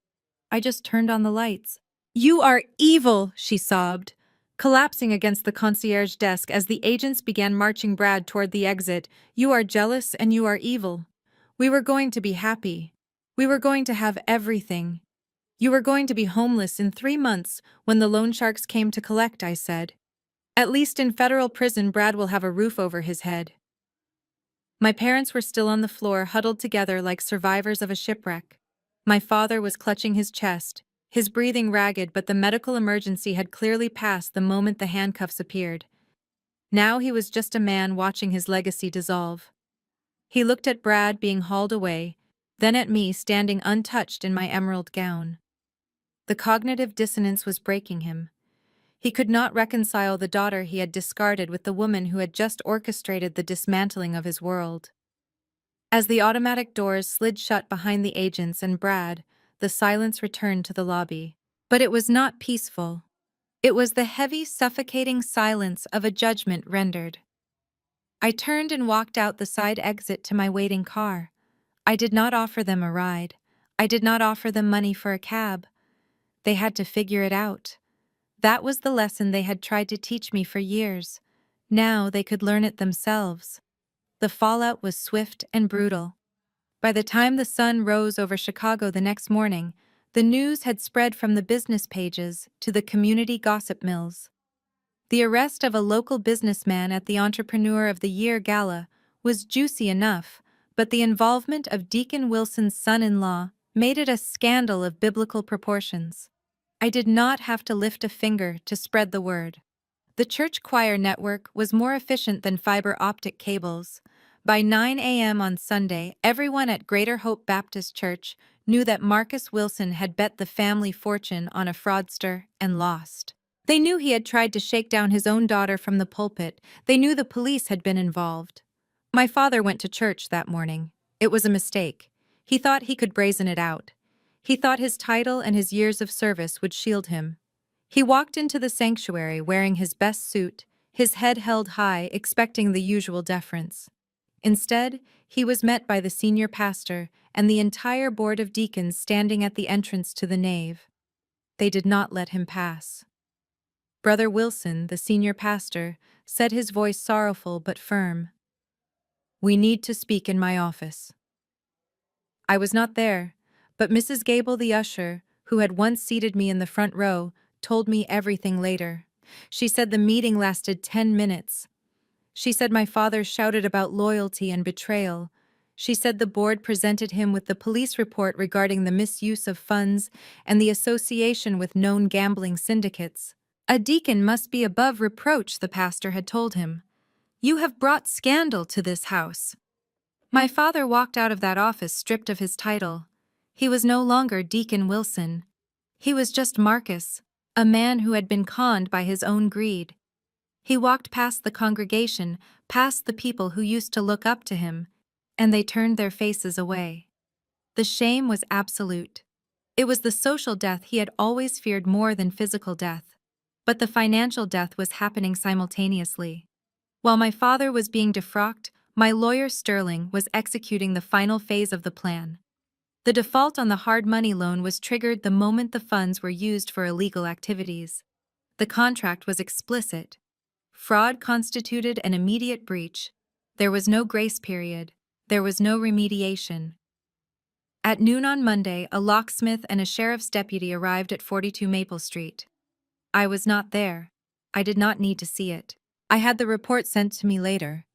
I just turned on the lights." "You are evil," she sobbed, collapsing against the concierge desk as the agents began marching Brad toward the exit. "You are jealous and you are evil. We were going to be happy. We were going to have everything. You were going to be homeless in 3 months when the loan sharks came to collect," I said. "At least in federal prison, Brad will have a roof over his head." My parents were still on the floor, huddled together like survivors of a shipwreck. My father was clutching his chest, his breathing ragged, but the medical emergency had clearly passed the moment the handcuffs appeared. Now he was just a man watching his legacy dissolve. He looked at Brad being hauled away, then at me standing untouched in my emerald gown. The cognitive dissonance was breaking him. He could not reconcile the daughter he had discarded with the woman who had just orchestrated the dismantling of his world. As the automatic doors slid shut behind the agents and Brad, the silence returned to the lobby. But it was not peaceful. It was the heavy, suffocating silence of a judgment rendered. I turned and walked out the side exit to my waiting car. I did not offer them a ride. I did not offer them money for a cab. They had to figure it out. That was the lesson they had tried to teach me for years. Now they could learn it themselves. The fallout was swift and brutal. By the time the sun rose over Chicago the next morning, the news had spread from the business pages to the community gossip mills. The arrest of a local businessman at the Entrepreneur of the Year gala was juicy enough, but the involvement of Deacon Wilson's son-in-law made it a scandal of biblical proportions. I did not have to lift a finger to spread the word. The church choir network was more efficient than fiber optic cables. By 9 a.m. on Sunday, everyone at Greater Hope Baptist Church knew that Marcus Wilson had bet the family fortune on a fraudster and lost. They knew he had tried to shake down his own daughter from the pulpit. They knew the police had been involved. My father went to church that morning. It was a mistake. He thought he could brazen it out. He thought his title and his years of service would shield him. He walked into the sanctuary wearing his best suit, his head held high, expecting the usual deference. Instead, he was met by the senior pastor and the entire board of deacons standing at the entrance to the nave. They did not let him pass. Brother Wilson, the senior pastor, said, his voice sorrowful but firm, "We need to speak in my office." I was not there, but Mrs. Gable, the usher, who had once seated me in the front row, told me everything later. She said the meeting lasted 10 minutes. She said my father shouted about loyalty and betrayal. She said the board presented him with the police report regarding the misuse of funds and the association with known gambling syndicates. A deacon must be above reproach, the pastor had told him. You have brought scandal to this house. My father walked out of that office stripped of his title. He was no longer Deacon Wilson. He was just Marcus, a man who had been conned by his own greed. He walked past the congregation, past the people who used to look up to him, and they turned their faces away. The shame was absolute. It was the social death he had always feared more than physical death. But the financial death was happening simultaneously. While my father was being defrocked, my lawyer Sterling was executing the final phase of the plan. The default on the hard money loan was triggered the moment the funds were used for illegal activities. The contract was explicit. Fraud constituted an immediate breach. There was no grace period. There was no remediation. At noon on Monday, a locksmith and a sheriff's deputy arrived at 42 Maple Street. I was not there. I did not need to see it. I had the report sent to me later.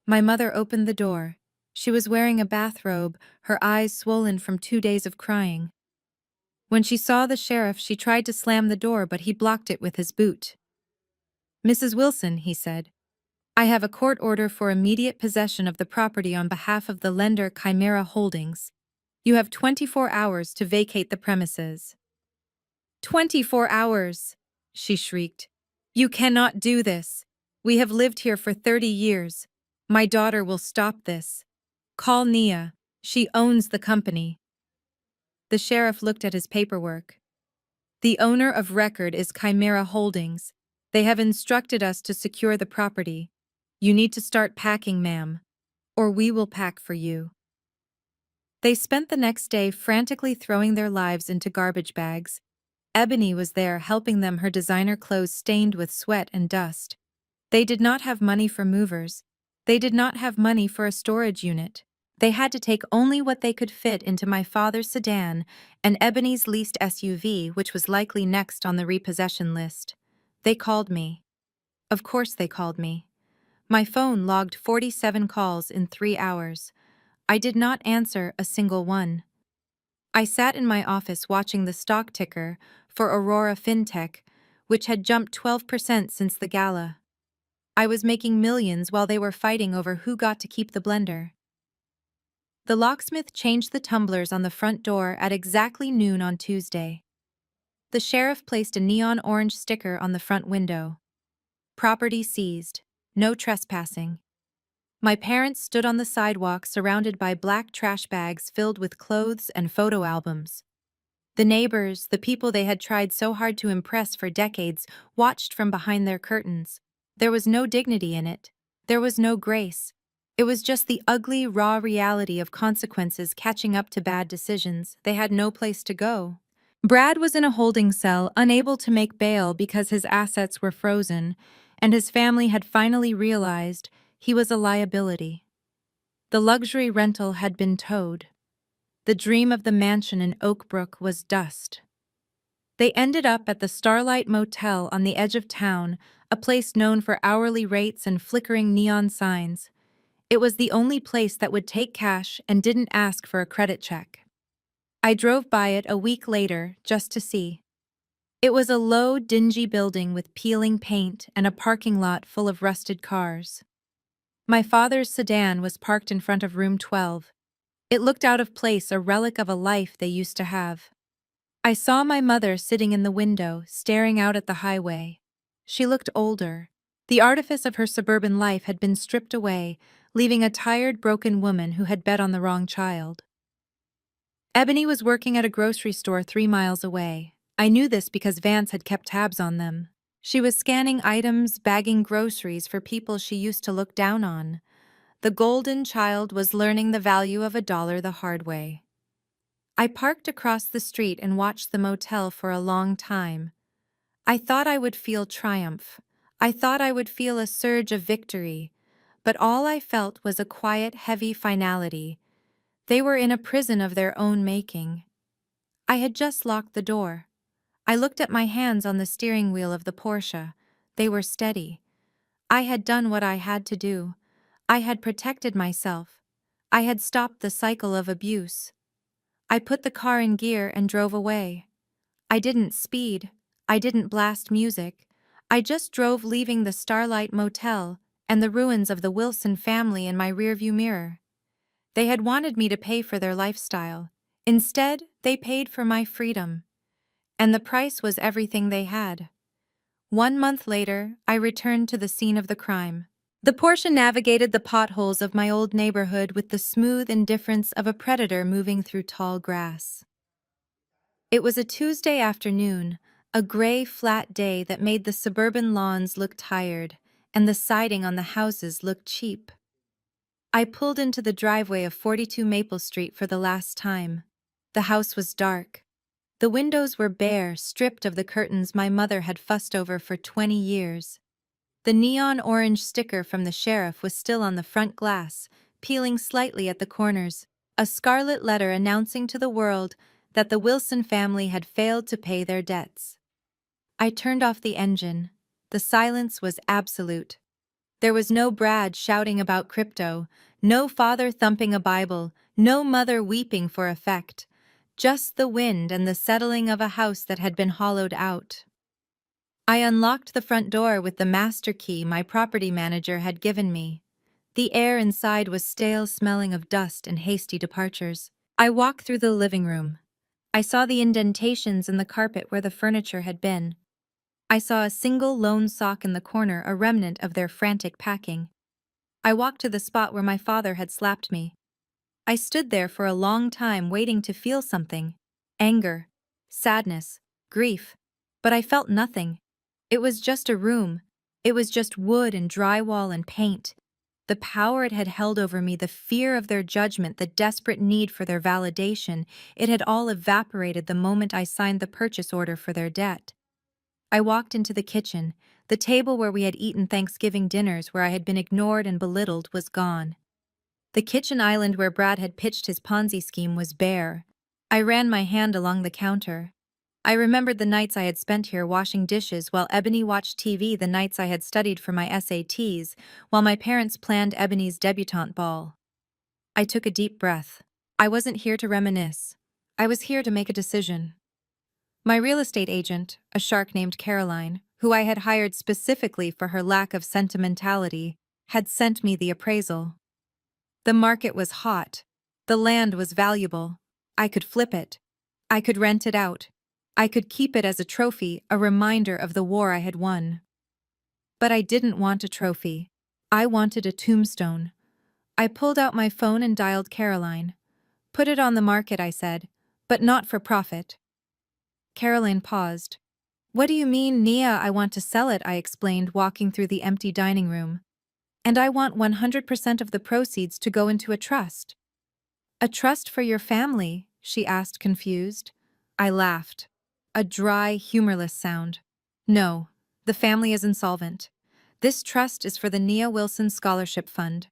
My mother opened the door. She was wearing a bathrobe, her eyes swollen from 2 days of crying. When she saw the sheriff, she tried to slam the door, but he blocked it with his boot. "Mrs. Wilson," he said, "I have a court order for immediate possession of the property on behalf of the lender Chimera Holdings. You have 24 hours to vacate the premises." 24 hours! She shrieked. "You cannot do this. We have lived here for 30 years. My daughter will stop this. Call Nia. She owns the company." The sheriff looked at his paperwork. "The owner of record is Chimera Holdings. They have instructed us to secure the property. You need to start packing, ma'am, or we will pack for you." They spent the next day frantically throwing their lives into garbage bags. Ebony was there helping them, her designer clothes stained with sweat and dust. They did not have money for movers. They did not have money for a storage unit. They had to take only what they could fit into my father's sedan and Ebony's leased SUV, which was likely next on the repossession list. They called me. Of course they called me. My phone logged 47 calls in 3 hours. I did not answer a single one. I sat in my office watching the stock ticker for Aurora FinTech, which had jumped 12% since the gala. I was making millions while they were fighting over who got to keep the blender. The locksmith changed the tumblers on the front door at exactly noon on Tuesday. The sheriff placed a neon orange sticker on the front window. Property seized. No trespassing. My parents stood on the sidewalk surrounded by black trash bags filled with clothes and photo albums. The neighbors, the people they had tried so hard to impress for decades, watched from behind their curtains. There was no dignity in it. There was no grace. It was just the ugly, raw reality of consequences catching up to bad decisions. They had no place to go. Brad was in a holding cell, unable to make bail because his assets were frozen, and his family had finally realized he was a liability. The luxury rental had been towed. The dream of the mansion in Oak Brook was dust. They ended up at the Starlight Motel on the edge of town, a place known for hourly rates and flickering neon signs. It was the only place that would take cash and didn't ask for a credit check. I drove by it a week later just to see. It was a low, dingy building with peeling paint and a parking lot full of rusted cars. My father's sedan was parked in front of room 12. It looked out of place, a relic of a life they used to have. I saw my mother sitting in the window, staring out at the highway. She looked older. The artifice of her suburban life had been stripped away, leaving a tired, broken woman who had bet on the wrong child. Ebony was working at a grocery store 3 miles away. I knew this because Vance had kept tabs on them. She was scanning items, bagging groceries for people she used to look down on. The golden child was learning the value of $1 the hard way. I parked across the street and watched the motel for a long time. I thought I would feel triumph. I thought I would feel a surge of victory. But all I felt was a quiet, heavy finality. They were in a prison of their own making. I had just locked the door. I looked at my hands on the steering wheel of the Porsche. They were steady. I had done what I had to do. I had protected myself. I had stopped the cycle of abuse. I put the car in gear and drove away. I didn't speed. I didn't blast music. I just drove, leaving the Starlight Motel and the ruins of the Wilson family in my rearview mirror. They had wanted me to pay for their lifestyle. Instead, they paid for my freedom. And the price was everything they had. 1 month later, I returned to the scene of the crime. The Porsche navigated the potholes of my old neighborhood with the smooth indifference of a predator moving through tall grass. It was a Tuesday afternoon, a gray, flat day that made the suburban lawns look tired and the siding on the houses look cheap. I pulled into the driveway of 42 Maple Street for the last time. The house was dark. The windows were bare, stripped of the curtains my mother had fussed over for 20 years. The neon orange sticker from the sheriff was still on the front glass, peeling slightly at the corners, a scarlet letter announcing to the world that the Wilson family had failed to pay their debts. I turned off the engine. The silence was absolute. There was no Brad shouting about crypto, no father thumping a Bible, no mother weeping for effect. Just the wind and the settling of a house that had been hollowed out. I unlocked the front door with the master key my property manager had given me. The air inside was stale, smelling of dust and hasty departures. I walked through the living room. I saw the indentations in the carpet where the furniture had been. I saw a single lone sock in the corner, a remnant of their frantic packing. I walked to the spot where my father had slapped me. I stood there for a long time waiting to feel something. Anger, sadness, grief. But I felt nothing. It was just a room. It was just wood and drywall and paint. The power it had held over me, the fear of their judgment, the desperate need for their validation, it had all evaporated the moment I signed the purchase order for their debt. I walked into the kitchen. The table where we had eaten Thanksgiving dinners, where I had been ignored and belittled, was gone. The kitchen island where Brad had pitched his Ponzi scheme was bare. I ran my hand along the counter. I remembered the nights I had spent here washing dishes while Ebony watched TV, the nights I had studied for my SATs, while my parents planned Ebony's debutante ball. I took a deep breath. I wasn't here to reminisce. I was here to make a decision. My real estate agent, a shark named Caroline, who I had hired specifically for her lack of sentimentality, had sent me the appraisal. The market was hot. The land was valuable. I could flip it. I could rent it out. I could keep it as a trophy, a reminder of the war I had won. But I didn't want a trophy. I wanted a tombstone. I pulled out my phone and dialed Caroline. Put it on the market, I said, but not for profit. Caroline paused. What do you mean, Nia? I want to sell it, I explained, walking through the empty dining room. And I want 100% of the proceeds to go into a trust. A trust for your family? She asked, confused. I laughed. A dry, humorless sound. No, the family is insolvent. This trust is for the Nia Wilson Scholarship Fund.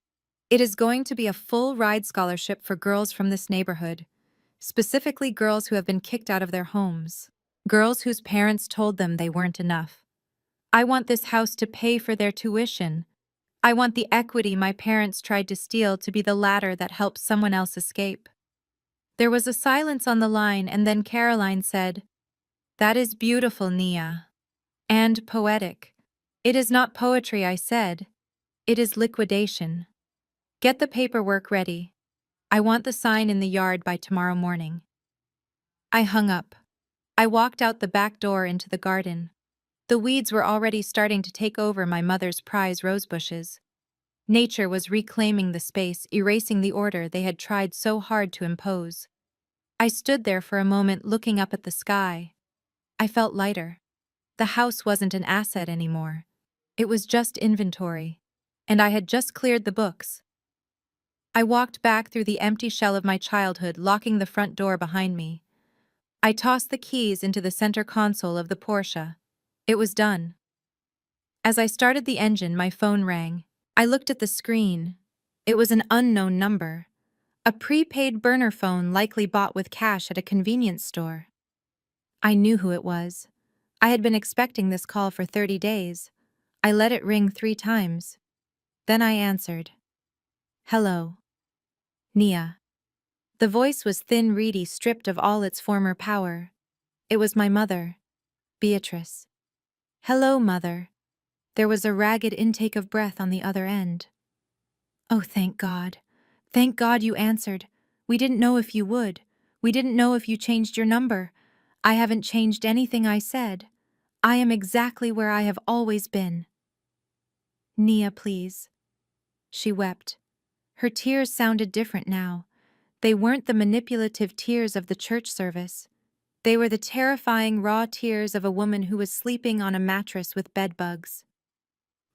It is going to be a full-ride scholarship for girls from this neighborhood, specifically girls who have been kicked out of their homes, girls whose parents told them they weren't enough. I want this house to pay for their tuition. I want the equity my parents tried to steal to be the ladder that helps someone else escape. There was a silence on the line, and then Caroline said, That is beautiful, Nia. And poetic. It is not poetry, I said. It is liquidation. Get the paperwork ready. I want the sign in the yard by tomorrow morning. I hung up. I walked out the back door into the garden. The weeds were already starting to take over my mother's prize rosebushes. Nature was reclaiming the space, erasing the order they had tried so hard to impose. I stood there for a moment looking up at the sky. I felt lighter. The house wasn't an asset anymore. It was just inventory. And I had just cleared the books. I walked back through the empty shell of my childhood, locking the front door behind me. I tossed the keys into the center console of the Porsche. It was done. As I started the engine, my phone rang. I looked at the screen. It was an unknown number. A prepaid burner phone likely bought with cash at a convenience store. I knew who it was. I had been expecting this call for 30 days. I let it ring 3 times. Then I answered. Hello. Nia. The voice was thin, reedy, stripped of all its former power. It was my mother, Beatrice. Hello, Mother. There was a ragged intake of breath on the other end. Oh, thank God. Thank God you answered. We didn't know if you would. We didn't know if you changed your number. I haven't changed anything I said. I am exactly where I have always been. Nia, please. She wept. Her tears sounded different now. They weren't the manipulative tears of the church service. They were the terrifying, raw tears of a woman who was sleeping on a mattress with bedbugs.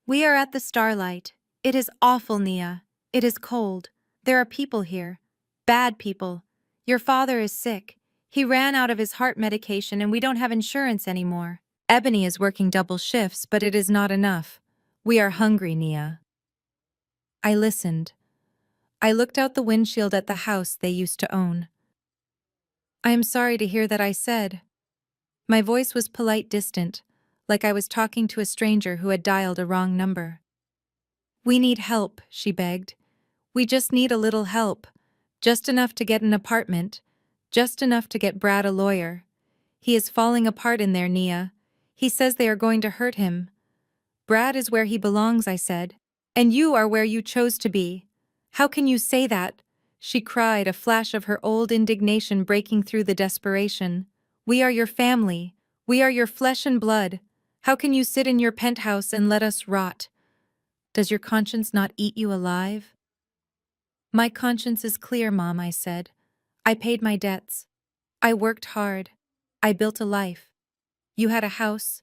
We are at the Starlight. It is awful, Nia. It is cold. There are people here. Bad people. Your father is sick. He ran out of his heart medication and we don't have insurance anymore. Ebony is working double shifts, but it is not enough. We are hungry, Nia. I listened. I looked out the windshield at the house they used to own. I am sorry to hear that, I said. My voice was polite, distant, like I was talking to a stranger who had dialed a wrong number. We need help, she begged. We just need a little help. Just enough to get an apartment. Just enough to get Brad a lawyer. He is falling apart in there, Nia. He says they are going to hurt him. Brad is where he belongs, I said. And you are where you chose to be. How can you say that? She cried, a flash of her old indignation breaking through the desperation. We are your family. We are your flesh and blood. How can you sit in your penthouse and let us rot? Does your conscience not eat you alive? My conscience is clear, Mom, I said. I paid my debts. I worked hard. I built a life. You had a house.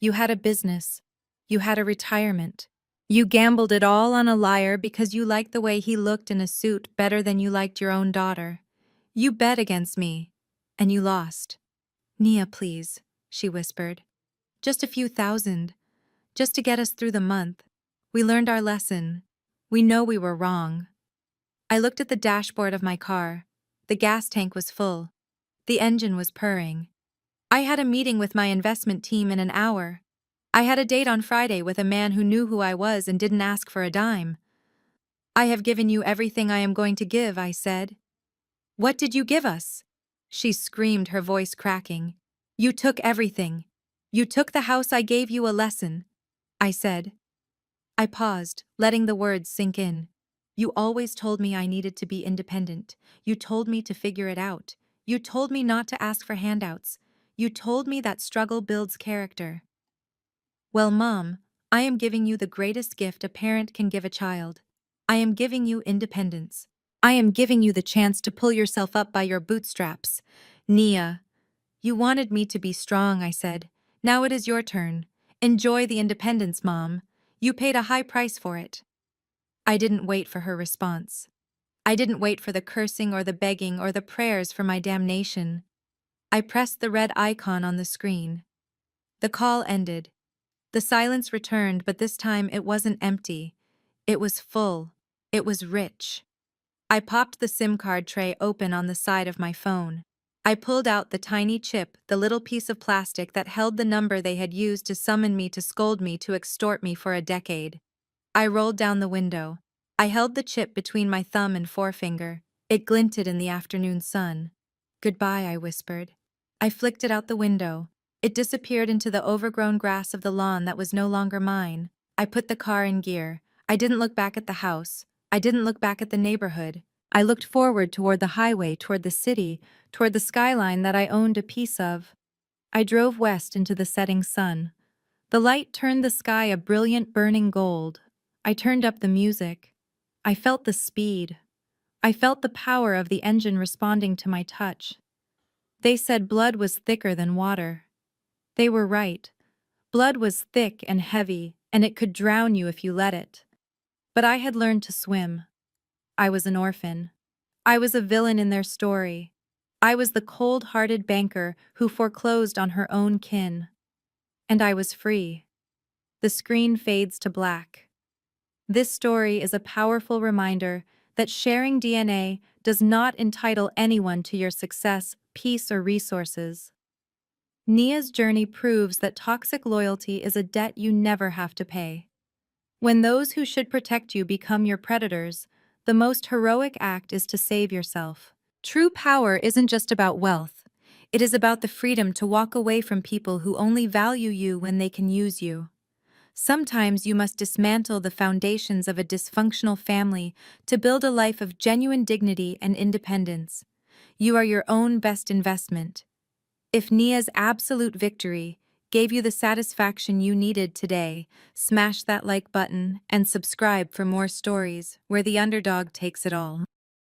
You had a business. You had a retirement. You gambled it all on a liar because you liked the way he looked in a suit better than you liked your own daughter. You bet against me, and you lost. Nia, please, she whispered. Just a few thousand, just to get us through the month. We learned our lesson. We know we were wrong. I looked at the dashboard of my car. The gas tank was full. The engine was purring. I had a meeting with my investment team in an hour. I had a date on Friday with a man who knew who I was and didn't ask for a dime. I have given you everything I am going to give, I said. What did you give us? She screamed, her voice cracking. You took everything. You took the house I gave you a lesson, I said. I paused, letting the words sink in. You always told me I needed to be independent. You told me to figure it out. You told me not to ask for handouts. You told me that struggle builds character. Well, Mom, I am giving you the greatest gift a parent can give a child. I am giving you independence. I am giving you the chance to pull yourself up by your bootstraps. Nia, you wanted me to be strong, I said. Now it is your turn. Enjoy the independence, Mom. You paid a high price for it. I didn't wait for her response. I didn't wait for the cursing or the begging or the prayers for my damnation. I pressed the red icon on the screen. The call ended. The silence returned, but this time it wasn't empty. It was full. It was rich. I popped the SIM card tray open on the side of my phone. I pulled out the tiny chip, the little piece of plastic that held the number they had used to summon me, to scold me, to extort me for a decade. I rolled down the window. I held the chip between my thumb and forefinger. It glinted in the afternoon sun. Goodbye, I whispered. I flicked it out the window. It disappeared into the overgrown grass of the lawn that was no longer mine. I put the car in gear. I didn't look back at the house. I didn't look back at the neighborhood. I looked forward toward the highway, toward the city, toward the skyline that I owned a piece of. I drove west into the setting sun. The light turned the sky a brilliant burning gold. I turned up the music. I felt the speed. I felt the power of the engine responding to my touch. They said blood was thicker than water. They were right. Blood was thick and heavy, and it could drown you if you let it. But I had learned to swim. I was an orphan. I was a villain in their story. I was the cold-hearted banker who foreclosed on her own kin. And I was free. The screen fades to black. This story is a powerful reminder that sharing DNA does not entitle anyone to your success, peace, or resources. Nia's journey proves that toxic loyalty is a debt you never have to pay. When those who should protect you become your predators, the most heroic act is to save yourself. True power isn't just about wealth. It is about the freedom to walk away from people who only value you when they can use you. Sometimes you must dismantle the foundations of a dysfunctional family to build a life of genuine dignity and independence. You are your own best investment. If Nia's absolute victory gave you the satisfaction you needed today, smash that like button and subscribe for more stories where the underdog takes it all.